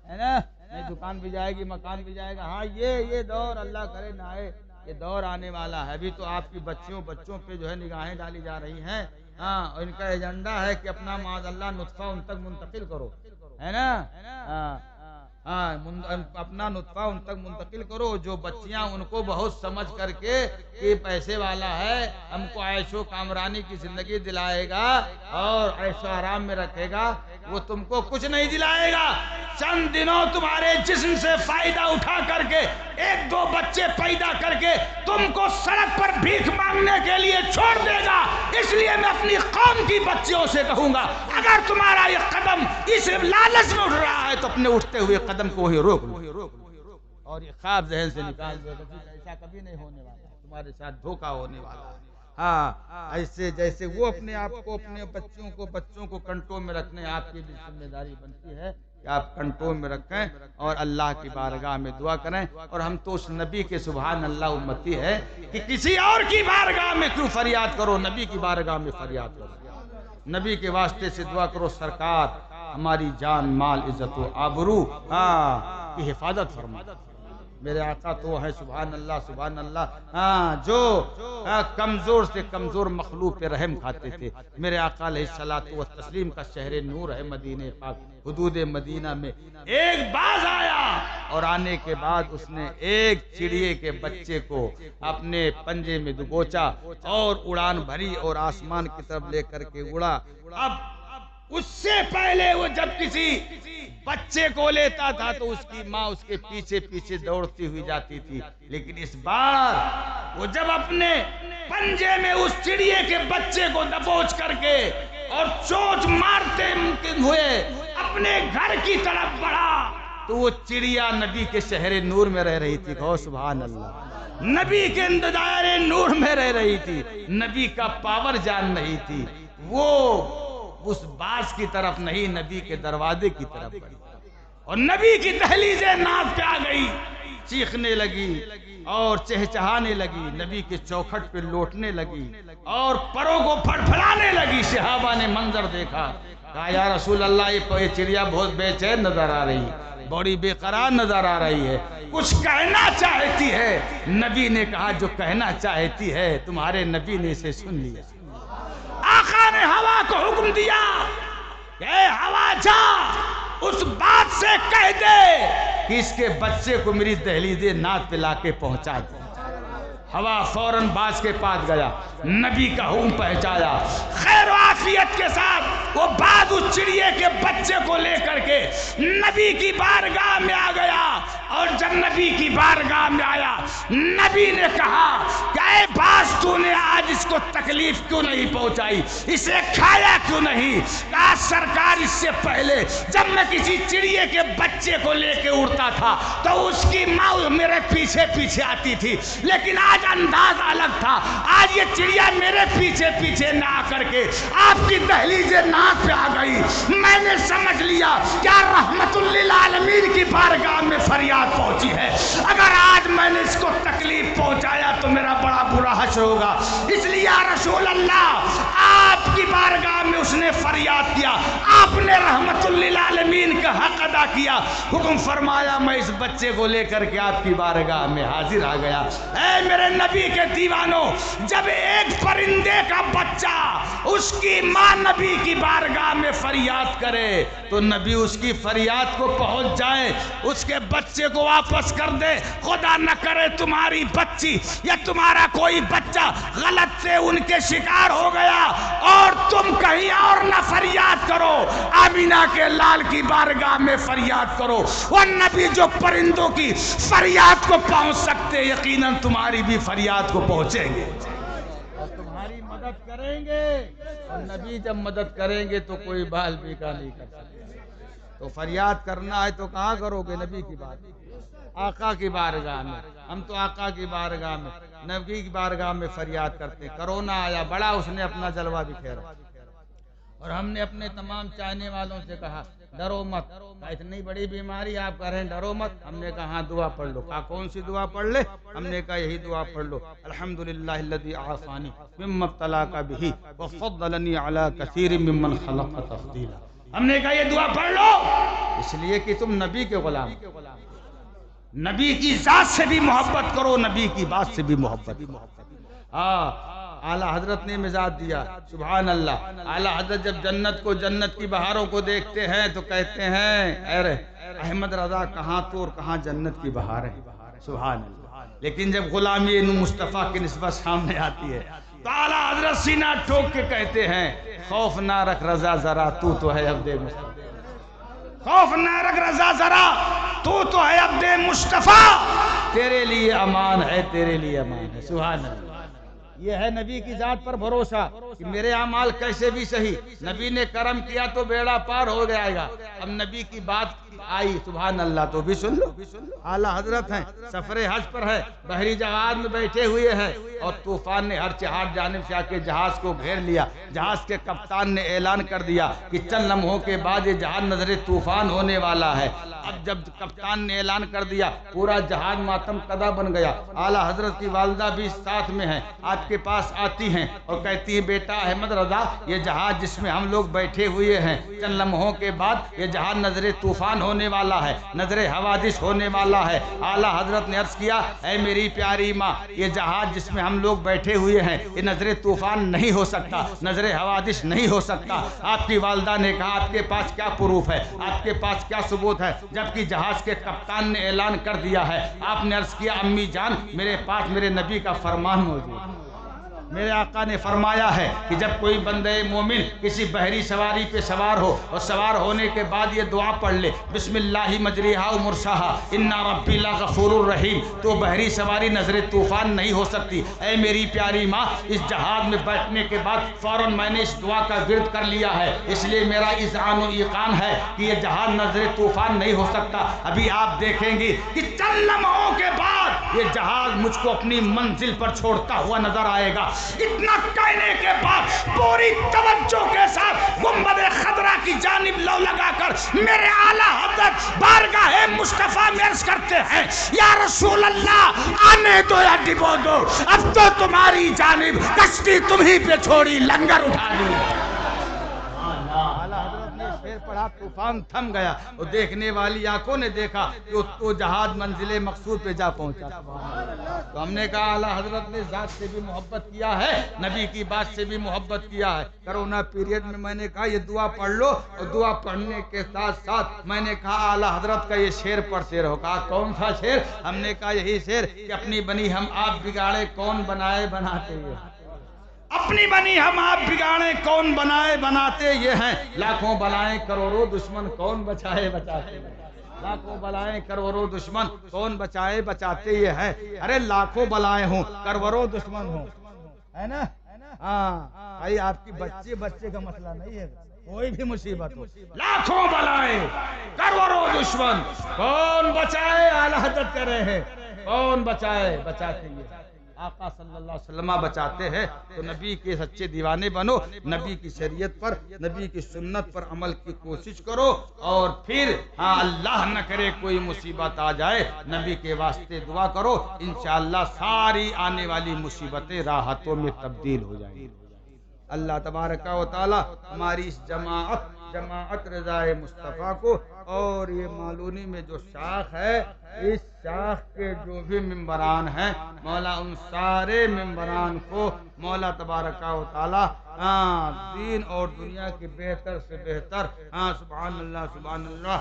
ہے نا. نہیں دکان بھی جائے گی مکان بھی جائے گا. ہاں یہ دور اللہ کرے نہ آئے. یہ دور آنے والا ہے. ابھی تو آپ کی بچوں پہ جو ہے نگاہیں ڈالی جا رہی ہیں. اور ان کا ایجنڈا ہے کہ اپنا معاذ اللہ نطفہ ان تک منتقل کرو ہے نا. اپنا نطفہ ان تک منتقل کرو. جو بچیاں ان کو بہت سمجھ کر کے کہ پیسے والا ہے ہم کو عیش و کامرانی کی زندگی دلائے گا اور عیش و آرام میں رکھے گا وہ تم کو کچھ نہیں دلائے گا. چند دنوں تمہارے جسم سے فائدہ اٹھا کر کے 1-2 بچے پیدا کر کے تم کو سڑک پر بھیک مانگنے کے لیے چھوڑ دے گا. اس لیے میں اپنی قوم کی بچیوں سے کہوں گا اگر تمہارا یہ قدم اس لالچ میں اٹھ رہا ہے تو اپنے اٹھتے ہوئے قدم کو وہی روک لو اور یہ خواب ذہن سے نکال دو. ایسا کبھی نہیں ہونے والا. تمہارے ساتھ دھوکہ ہونے والا ہے. ایسے جیسے وہ اپنے آپ کو اپنے بچوں کو کنٹرول میں رکھنے آپ کی بھی ذمہ داری بنتی ہے کہ آپ کنٹرول میں رکھیں اور اللہ کی بارگاہ میں دعا کریں. اور ہم تو اس نبی کے سبحان اللہ امتی ہے کہ کسی اور کی بارگاہ میں کیوں فریاد کرو، نبی کی بارگاہ میں فریاد کرو. نبی کے واسطے سے دعا کرو سرکار ہماری جان مال عزت و آبرو کی حفاظت فرما. میرے آقا تو ہے سبحان اللہ سبحان اللہ، ہاں جو کمزور سے کمزور مخلوق پہ رحم کھاتے تھے۔ میرے آقا علیہ الصلوۃ والتسلیم کا شہر نور ہے مدینہ پاک، حدود مدینہ میں ایک باز آیا اور آنے کے بعد اس نے ایک چڑیے کے بچے کو اپنے پنجے میں دبوچا اور اڑان بھری اور آسمان کی طرف لے کر کے اڑا۔ اب اس سے پہلے وہ جب کسی بچے کو لیتا تھا تو اس کی ماں اس کے پیچھے پیچھے دوڑتی ہوئی جاتی تھی، لیکن اس بار وہ جب اپنے پنجے میں اس چڑیے کے بچے کو دبوچ کر کے اور چونچ مارتے ہوئے اپنے گھر کی طرف بڑھا تو وہ چڑیا نبی کے شہر نور میں رہ رہی تھی۔ کہو سبحان اللہ، نبی کے دائرے نور میں رہ رہی تھی، نبی کا پاور جان رہی تھی۔ وہ اس باز کی طرف نہیں، نبی کے دروازے کی طرف بڑھی اور نبی کی دہلیز ناز پہ آ گئی، چیخنے لگی اور چہچہانے لگی، نبی کے چوکھٹ پہ لوٹنے لگی اور پروں کو پھڑپھڑانے لگی۔ صحابہ نے منظر دیکھا، کہا یا رسول اللہ یہ چڑیا بہت بے چین نظر آ رہی ہے، بڑی بے قرار نظر آ رہی ہے، کچھ کہنا چاہتی ہے۔ نبی نے کہا جو کہنا چاہتی ہے تمہارے نبی نے اسے سن لیا۔ آقا نے ہوا کو حکم دیا کہ اے ہوا جا اس بات سے کہہ دے کہ اس کے بچے کو میری دہلیز ناز پہ لا کے پہنچا دے۔ ہوا فوراً باز کے پاس گیا، نبی کا حکم پہنچایا، خیر و عافیت کے ساتھ وہ باز اس چڑیے کے بچے کو لے کر کے نبی کی بارگاہ میں آ گیا۔ اور جب نبی کی بارگاہ میں آیا، نبی نے کہا کہ اے باز تو نے آج اس کو تکلیف کیوں نہیں پہنچائی، اسے کھایا کیوں نہیں؟ کہا سرکار اس سے پہلے جب میں کسی چڑیے کے بچے کو لے کے اڑتا تھا تو اس کی ماں میرے پیچھے پیچھے آتی تھی، لیکن آج انداز الگ تھا، آج یہ چڑیا میرے پیچھے پیچھے نہ آ کر کے آپ کی دہلیز ناز پہ آ گئی۔ میں نے سمجھ لیا کیا رحمت للعالمین کی بارگاہ میں فریاد پہنچی ہے، اگر آج میں نے اس کو تکلیف پہنچایا تو میرا بڑا برا حشر ہوگا، اس لیے یا رسول اللہ آپ کی بارگاہ میں اس نے فریاد کیا، آپ نے رحمت للعالمین کا حق ادا کیا، حکم فرمایا میں اس بچے کو لے کر کے آپ کی بارگاہ میں حاضر آ گیا۔ اے میرے نبی کے دیوانوں، جب ایک پرندے کا بچہ اس کی ماں نبی کی بارگاہ میں فریاد کرے تو نبی اس کی فریاد کو پہنچ جائے، اس کے بچے کو واپس کر دے۔ خدا نہ کرے تمہاری بچی یا تمہارا کوئی بچہ غلط سے ان کے شکار ہو گیا اور تم کہیں اور نہ فریاد کرو، آمینہ کے لال کی بارگاہ میں فریاد کرو۔ وہ نبی جو پرندوں کی فریاد کو پہنچ سکتے، یقیناً تمہاری بھی فریاد کو پہنچیں گے اور تمہاری مدد کریں گے، اور نبی جب مدد کریں گے تو کوئی بال بیکا نہیں کر سکتے۔ تو فریاد کرنا ہے تو کہاں کرو گے؟ نبی کی بات، آقا کی بارگاہ میں۔ ہم تو آقا کی بارگاہ میں، نبی کی بارگاہ میں فریاد کرتے۔ کرونا آیا، بڑا اس نے اپنا جلوہ بکھیرا اور ہم نے اپنے تمام چاہنے والوں سے کہا ڈرو مت، اتنی بڑی بیماری آپ کہہ رہے ہیں ڈرو مت۔ ہم نے کہا ہاں دعا پڑھ لو۔ کہا کون سی دعا پڑھ لے؟ ہم نے کہا یہی دعا پڑھ لو، الحمدللہ الذی عافانی مما ابتلاک بہ وفضلنی علی کثیر ممن خلق تفضیلا۔ ہم نے کہا یہ دعا پڑھ لو اس لیے کہ تم نبی کے غلام، نبی کی ذات سے بھی محبت کرو، نبی کی بات سے بھی محبت کرو۔ اعلیٰ حضرت نے مزاج دیا، سبحان اللہ۔ اعلیٰ حضرت جب جنت کو، جنت کی بہاروں کو دیکھتے ہیں تو کہتے ہیں ارے احمد رضا کہاں تو اور کہاں جنت کی بہار ہے، سبحان اللہ۔ لیکن جب غلامی مصطفیٰ کی نسبت سامنے آتی ہے تو اعلیٰ حضرت سینہ ٹھوک کے کہتے ہیں خوف نہ رکھ رضا ذرا تو ہے عبد مصطفیٰ، خوف نہ رکھ رضا ذرا تو ہے عبد مصطفیٰ، تیرے لیے امان ہے، تیرے لیے امان ہے، سبحان اللہ۔ یہ ہے نبی کی ذات پر بھروسہ کہ میرے اعمال کیسے بھی صحیح، نبی نے کرم کیا تو بیڑا پار ہو جائے گا۔ اب نبی کی بات آئی سبحان اللہ تو بھی سن لو۔ اعلیٰ حضرت ہیں، سفر حج پر ہے، بحری جہاز میں بیٹھے ہوئے ہیں اور طوفان نے ہر چہار جانب سے آ کے جہاز کو گھیر لیا۔ جہاز کے کپتان نے اعلان کر دیا کہ چند لمحوں کے بعد یہ جہاز نظر طوفان ہونے والا ہے۔ اب جب کپتان نے اعلان کر دیا پورا جہاز ماتم کدا بن گیا۔ اعلیٰ حضرت کی والدہ بھی ساتھ میں ہیں، آپ کے پاس آتی ہیں اور کہتی ہیں بیٹا بیٹا احمد رضا یہ جہاز جس میں ہم لوگ بیٹھے ہوئے ہیں چند لمحوں کے بعد یہ جہاز نظر طوفان ہونے والا ہے، نظر حوادث ہونے والا ہے۔ اعلیٰ حضرت نے عرض کیا اے میری پیاری ماں یہ جہاز جس میں ہم لوگ بیٹھے ہوئے ہیں یہ نظر طوفان نہیں ہو سکتا، نظر حوادث نہیں ہو سکتا۔ آپ کی والدہ نے کہا آپ کے پاس کیا پروف ہے، آپ کے پاس کیا ثبوت ہے؟ جبکہ جہاز کے کپتان نے اعلان کر دیا ہے۔ آپ نے عرض کیا امی جان میرے پاس میرے نبی کا فرمان موجود ہے، میرے آقا نے فرمایا ہے کہ جب کوئی بندہ مومن کسی بحری سواری پہ سوار ہو اور سوار ہونے کے بعد یہ دعا پڑھ لے بسم اللہ مجریہا و مرساہا ان ربی لغفور الرحیم تو بحری سواری نظر طوفان نہیں ہو سکتی۔ اے میری پیاری ماں اس جہاز میں بیٹھنے کے بعد فوراً میں نے اس دعا کا ورد کر لیا ہے، اس لیے میرا اذعان و ایقان ہے کہ یہ جہاز نظر طوفان نہیں ہو سکتا۔ ابھی آپ دیکھیں گے کہ چند لمحوں کے بعد یہ جہاز مجھ کو اپنی منزل پر چھوڑتا ہوا نظر آئے گا۔ اتنا کہنے کے بعد پوری توجہ کے ساتھ گنبد خضرا کی جانب لو لگا کر میرے اعلیٰ حضرت بارگاہ مصطفیٰ میں عرض کرتے ہیں یا رسول اللہ آنے دو یا ڈبو دو، اب تو تمہاری جانب کشتی تمہیں پہ چھوڑی لنگر اٹھا دی۔ اعلیٰ حضرت نے شعر پڑھا طوفان تھم گیا اور دیکھنے والی آنکھوں نے دیکھا کہ وہ جہاز منزل مقصود پہ جا پہنچا۔ تو ہم نے کہا اعلیٰ حضرت نے ذات سے بھی محبت کیا ہے، نبی کی بات سے بھی محبت کیا ہے۔ کرونا پیریڈ میں نے کہا یہ دعا پڑھ لو اور دعا پڑھنے کے ساتھ ساتھ میں نے کہا اعلیٰ حضرت کا یہ شعر پڑھتے رہو۔ کہا کون سا شعر؟ ہم نے کہا یہی شعر کہ اپنی بنی ہم آپ بگاڑے کون بنائے بناتے یہ، اپنی بنی ہم آپ بگاڑے کون بنائے بناتے یہ ہیں، لاکھوں بلائیں کروڑوں دشمن کون بچائے بچاتے ہیں، لاکھوں بلائیں کروڑوں دشمن کون بچائے بچاتے یہ ہیں۔ ارے لاکھوں بلائیں ہوں کروڑوں دشمن ہوں، ہے نا؟ ہاں بھائی آپ کی بچے کا مسئلہ نہیں ہے، کوئی بھی مصیبت ہو لاکھوں بلائیں کروڑوں دشمن کون بچائے، اعلیٰ حضرت کر رہے ہیں کون بچائے بچاتے یہ آقا صلی اللہ علیہ وسلم بچاتے ہیں۔ تو نبی کے سچے دیوانے بنو، نبی کی شریعت پر نبی کی سنت پر عمل کی کوشش کرو، اور پھر اللہ نہ کرے کوئی مصیبت آ جائے نبی کے واسطے دعا کرو، انشاءاللہ ساری آنے والی مصیبتیں راحتوں میں تبدیل ہو جائیں گی۔ اللہ تبارک و تعالی ہماری اس جماعت رضائے مصطفیٰ کو اور یہ معلومی میں جو شاخ ہے اس شاخ کے جو بھی ممبران ہیں مولا ان سارے ممبران کو مولا تبارک و تعالی دین اور دنیا کی بہتر سے بہتر سبحان اللہ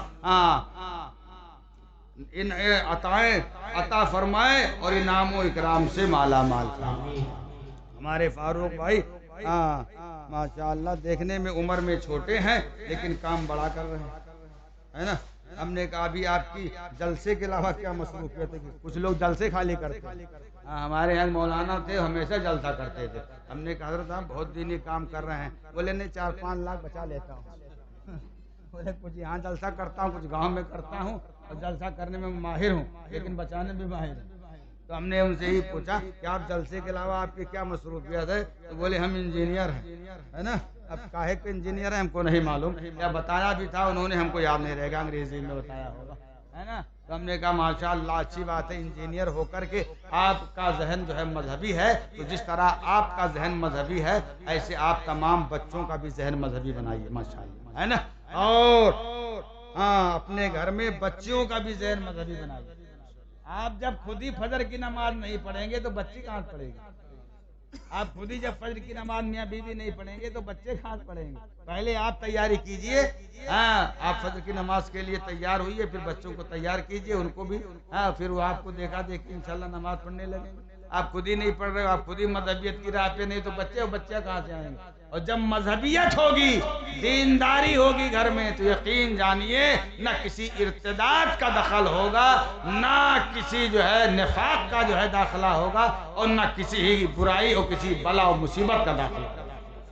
ان عطائیں عطا فرمائے اور انعام و اکرام سے مالا مال فرمائے۔ ہمارے فاروق بھائی ماشاءاللہ دیکھنے میں عمر میں چھوٹے ہیں لیکن کام بڑا کر رہے ہیں، ہے نا؟ ہم نے کہا ابھی آپ کی جلسے کے علاوہ کیا مصروفیت ہے؟ کچھ لوگ جلسے خالی کرتے ہیں، ہمارے یہاں مولانا تھے ہمیشہ جلسہ کرتے تھے۔ ہم نے کہا حضرت آپ بہت دینی کام کر رہے ہیں، بولے نہیں 4-5 لاکھ بچا لیتا ہوں، بولے کچھ یہاں جلسہ کرتا ہوں کچھ گاؤں میں کرتا ہوں اور جلسہ کرنے میں ماہر ہوں لیکن بچانے میں ماہر ہوں۔ تو ہم نے ان سے ہی پوچھا کہ آپ جلسے کے علاوہ آپ کی کیا مصروفیت ہے؟ تو بولے ہم انجینئر ہیں، ہے نا؟ اب کاہے کے انجینئر ہیں ہم کو نہیں معلوم، یا بتایا بھی تھا انہوں نے ہم کو یاد نہیں رہے گا، انگریزی میں بتایا ہوگا، ہے نا؟ تو ہم نے کہا ماشاءاللہ اچھی بات ہے، انجینئر ہو کر کے آپ کا ذہن جو ہے مذہبی ہے، تو جس طرح آپ کا ذہن مذہبی ہے ایسے آپ تمام بچوں کا بھی ذہن مذہبی بنائیے ماشاءاللہ، ہے نا؟ اور اپنے گھر میں بچیوں کا بھی ذہن مذہبی بنائیے۔ آپ جب خود ہی فجر کی نماز نہیں پڑھیں گے تو بچے کہاں پڑھیں گے؟ آپ خود ہی جب فجر کی نماز میاں بیوی نہیں پڑھیں گے تو بچے کہاں پڑھیں گے؟ پہلے آپ تیاری کیجئے، آپ فجر کی نماز کے لیے تیار ہوئیے، پھر بچوں کو تیار کیجئے، ان کو بھی پھر وہ آپ کو دیکھا دیکھی انشاءاللہ نماز پڑھنے لگیں گے۔ آپ خود ہی نہیں پڑھ رہے ہو، آپ خود ہی مذہبیت کی راہ پہ نہیں تو بچے کہاں سے آئیں گے؟ اور جب مذہبیت ہوگی دینداری ہوگی گھر میں تو یقین جانیے نہ کسی ارتداد کا دخل ہوگا، نہ کسی جو ہے نفاق کا جو ہے داخلہ ہوگا، اور نہ کسی برائی اور کسی بلا و مصیبت کا داخلہ ہوگا۔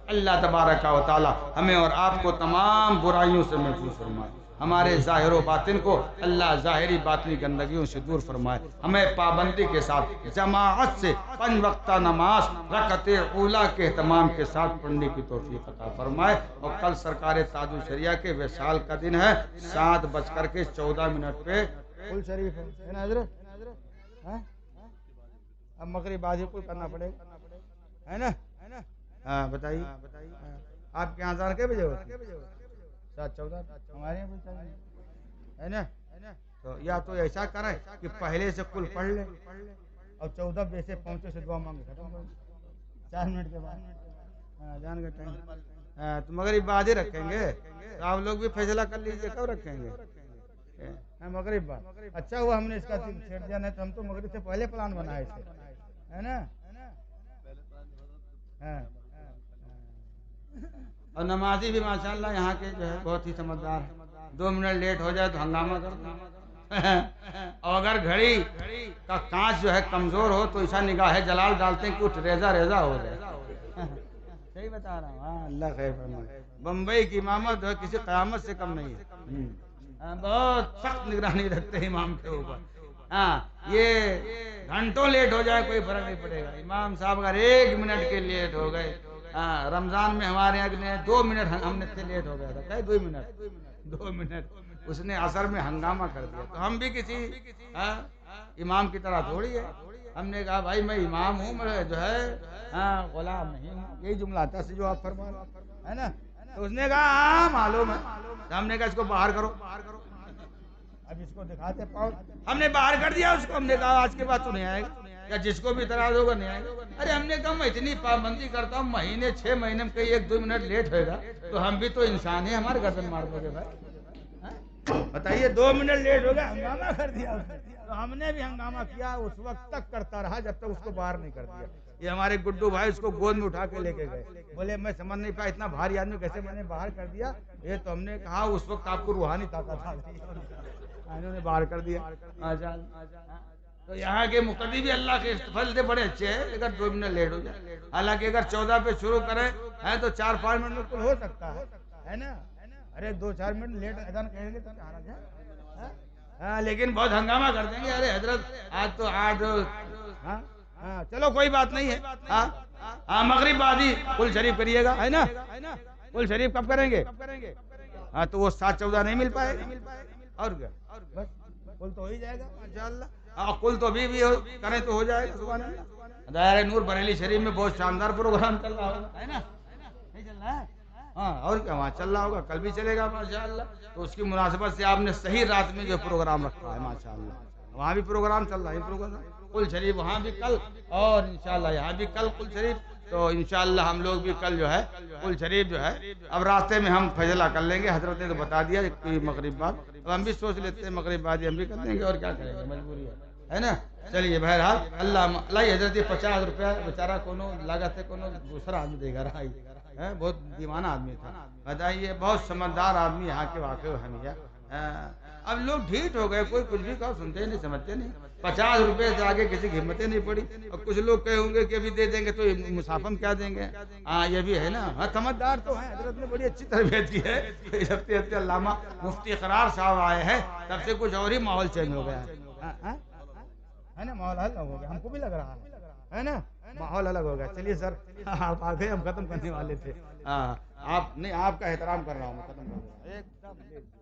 اللہ تبارک و تعالی ہمیں اور آپ کو تمام برائیوں سے محفوظ فرمائے، ہمارے ظاہر و باطن کو اللہ ظاہری باطنی گندگیوں سے دور فرمائے، ہمیں پابندی کے ساتھ جماعت سے 5 وقتہ نماز رکعت اولیٰ کے اہتمام کے ساتھ پڑھنے کی توفیق عطا فرمائے۔ اور کل سرکار تاج الشریعہ کے وصال کا دن ہے، 7:14 پہ کل شریف ہے نا حضرت؟ اب مغرب بازی کو کرنا پڑے گا، ہے نا؟ ہاں بتائیے آپ کے یہاں اذان کے بجے ہوتی ہے؟ 7:14 ہمارے یہاں بھی ہے نا. تو یا تو ایسا کریں کہ پہلے سے کل پڑھ لیں اور 14 بجے سے پہنچے سے دعا مانگے ختم کر 4 منٹ کے بعد اذان کا ٹائم. تو مغرب بعد ہی رکھیں گے تو آپ لوگ بھی فیصلہ کر لیجیے کب رکھیں گے. مغرب بعد اچھا ہوا ہم نے اس کا چھیڑ دیا, نہیں تو ہم تو مغرب سے پہلے پلان بنائے تھے ہے نا. اور نمازی بھی ماشاءاللہ یہاں کے جو ہے بہت ہی سمجھدار ہیں. 2 منٹ لیٹ ہو جائے تو ہنگامہ کر دیں. اور اگر گھڑی کا کانچ جو ہے کمزور ہو تو ایسا نگاہ جلال ڈالتے ہیں کہ کچھ ریزہ ریزہ ہو جائے. صحیح بتا رہا ہوں. ہاں اللہ خیر فرمائے. بمبئی کی امامت جو ہے کسی قیامت سے کم نہیں ہے. بہت سخت نگرانی رکھتے ہیں امام کے اوپر. ہاں یہ گھنٹوں لیٹ ہو جائے کوئی فرق نہیں پڑے گا. امام صاحب اگر 1 منٹ کے لیٹ ہو گئے, رمضان میں ہمارے یہاں 2 منٹ ہم نے سے لیٹ ہو گیا تھا. 2 منٹ اس نے عصر میں ہنگامہ کر دیا. تو ہم بھی کسی امام کی طرح تھوڑی ہے. ہم نے کہا بھائی میں امام ہوں, میں جو ہے غلام نہیں ہوں. یہی جملہ آتا ہے جو آپ فرما ہے نا. تو اس نے کہا ہاں معلوم ہے. ہم نے کہا اس کو باہر کرو. اب اس کو دکھاتے پاؤ. ہم نے باہر کر دیا اس کو. ہم نے کہا آج کے بعد تو نہیں آئے گا, یا جس کو بھی اعتراض ہوگا نہیں آئے گا. ارے ہم نے کہا میں اتنی پابندی کرتا ہوں, مہینے 6 مہینے میں کئی 1-2 منٹ لیٹ ہوئے گا تو ہم بھی تو انسان ہیں, ہمارے گردن مار دو گے بھائی. بتائیے 2 منٹ لیٹ ہو گیا, ہنگامہ کر دیا اس نے. تو ہم نے بھی ہنگامہ کیا, اس وقت تک کرتا رہا جب تک اس کو باہر نہیں کر دیا. یہ ہمارے گڈو بھائی اس کو گود میں اٹھا کے لے کے گئے. بولے میں سمجھ نہیں پایا اتنا بھاری آدمی کیسے میں نے باہر کر دیا. یہ تو ہم نے کہا اس وقت آپ کو روحانی طاقت آ گئی, انہوں نے باہر کر دیا. تو یہاں کے مقتدی بھی اللہ کے فضل سے بڑے اچھے ہیں, اگر 2 منٹ لیٹ ہو جائے. حالانکہ اگر 14 پہ شروع کریں تو 4-5 منٹ میں کل ہو سکتا ہے نا. ارے 2-4 منٹ لیٹ اذان کہیں گے تو کیا حرج ہے. ہاں لیکن بہت ہنگامہ کر دیں گے. ارے حضرت آج تو 8 چلو کوئی بات نہیں ہے. ہاں مغرب بعد ہی کل شریف کریے گا ہے نا. کل شریف کب کریں گے؟ ہاں تو وہ 7-14 نہیں مل پائے گا. اور کیا بس کل تو ہو ہی جائے گا ماشاءاللہ. کل تو ابھی بھی کریں تو ہو جائے گا. سبحان اللہ. دائرہ نور بریلی شریف میں بہت شاندار پروگرام چل رہا ہوگا ہے نا. نہیں چل رہا ہے؟ ہاں اور کیا وہاں چل رہا ہوگا, کل بھی چلے گا ماشاءاللہ. تو اس کی مناسبت سے آپ نے صحیح رات میں جو پروگرام رکھا ہے ماشاءاللہ. وہاں بھی پروگرام چل رہا ہے پروگرام کل شریف وہاں بھی کل, اور انشاءاللہ یہاں بھی کل کل شریف. تو انشاءاللہ ہم لوگ بھی کل جو ہے کل شریف جو ہے اب راستے میں ہم فیصلہ کر لیں گے. حضرت نے تو بتا دیا کہ مغرب بعد, اب ہم بھی سوچ لیتے ہیں مغرب بعد ہم بھی کر لیں گے. اور کیا کریں گے, مجبوری ہے نا. چلیے بہرحال اللہ حضرت 50 روپیہ بیچارہ کونو لاگت ہے, کونو دوسرا آدمی دے گا رہا ہے. بہت دیوانہ آدمی تھا بتائیے. بہت سمجھدار آدمی یہاں کے واقع ہمیشہ. اب لوگ ڈھیٹ ہو گئے, کوئی کچھ بھی کہو سنتے نہیں سمجھتے نہیں. 50 روپے سے آگے کسی کی ہمتیں نہیں پڑی. اور کچھ لوگ کہے ہوں گے کہ ابھی دے دیں گے تو مسافم کیا دیں گے. ہاں یہ بھی ہے نا. ہاں سمجھدار تو ہیں, حضرت نے بڑی اچھی تربیت کی ہے. ہفتے علامہ مفتی قرار صاحب آئے ہیں تب سے کچھ اور ہی ماحول چینج ہو گیا ہے نا. ماحول الگ ہو گیا, ہم کو بھی لگ رہا ہے نا. ماحول الگ ہو گیا. چلیے سر آپ آ گئے, ہم ختم کرنے والے تھے. آپ نہیں, آپ کا احترام کر رہا ہوں میں, ختم کر رہا ہوں ایک دم.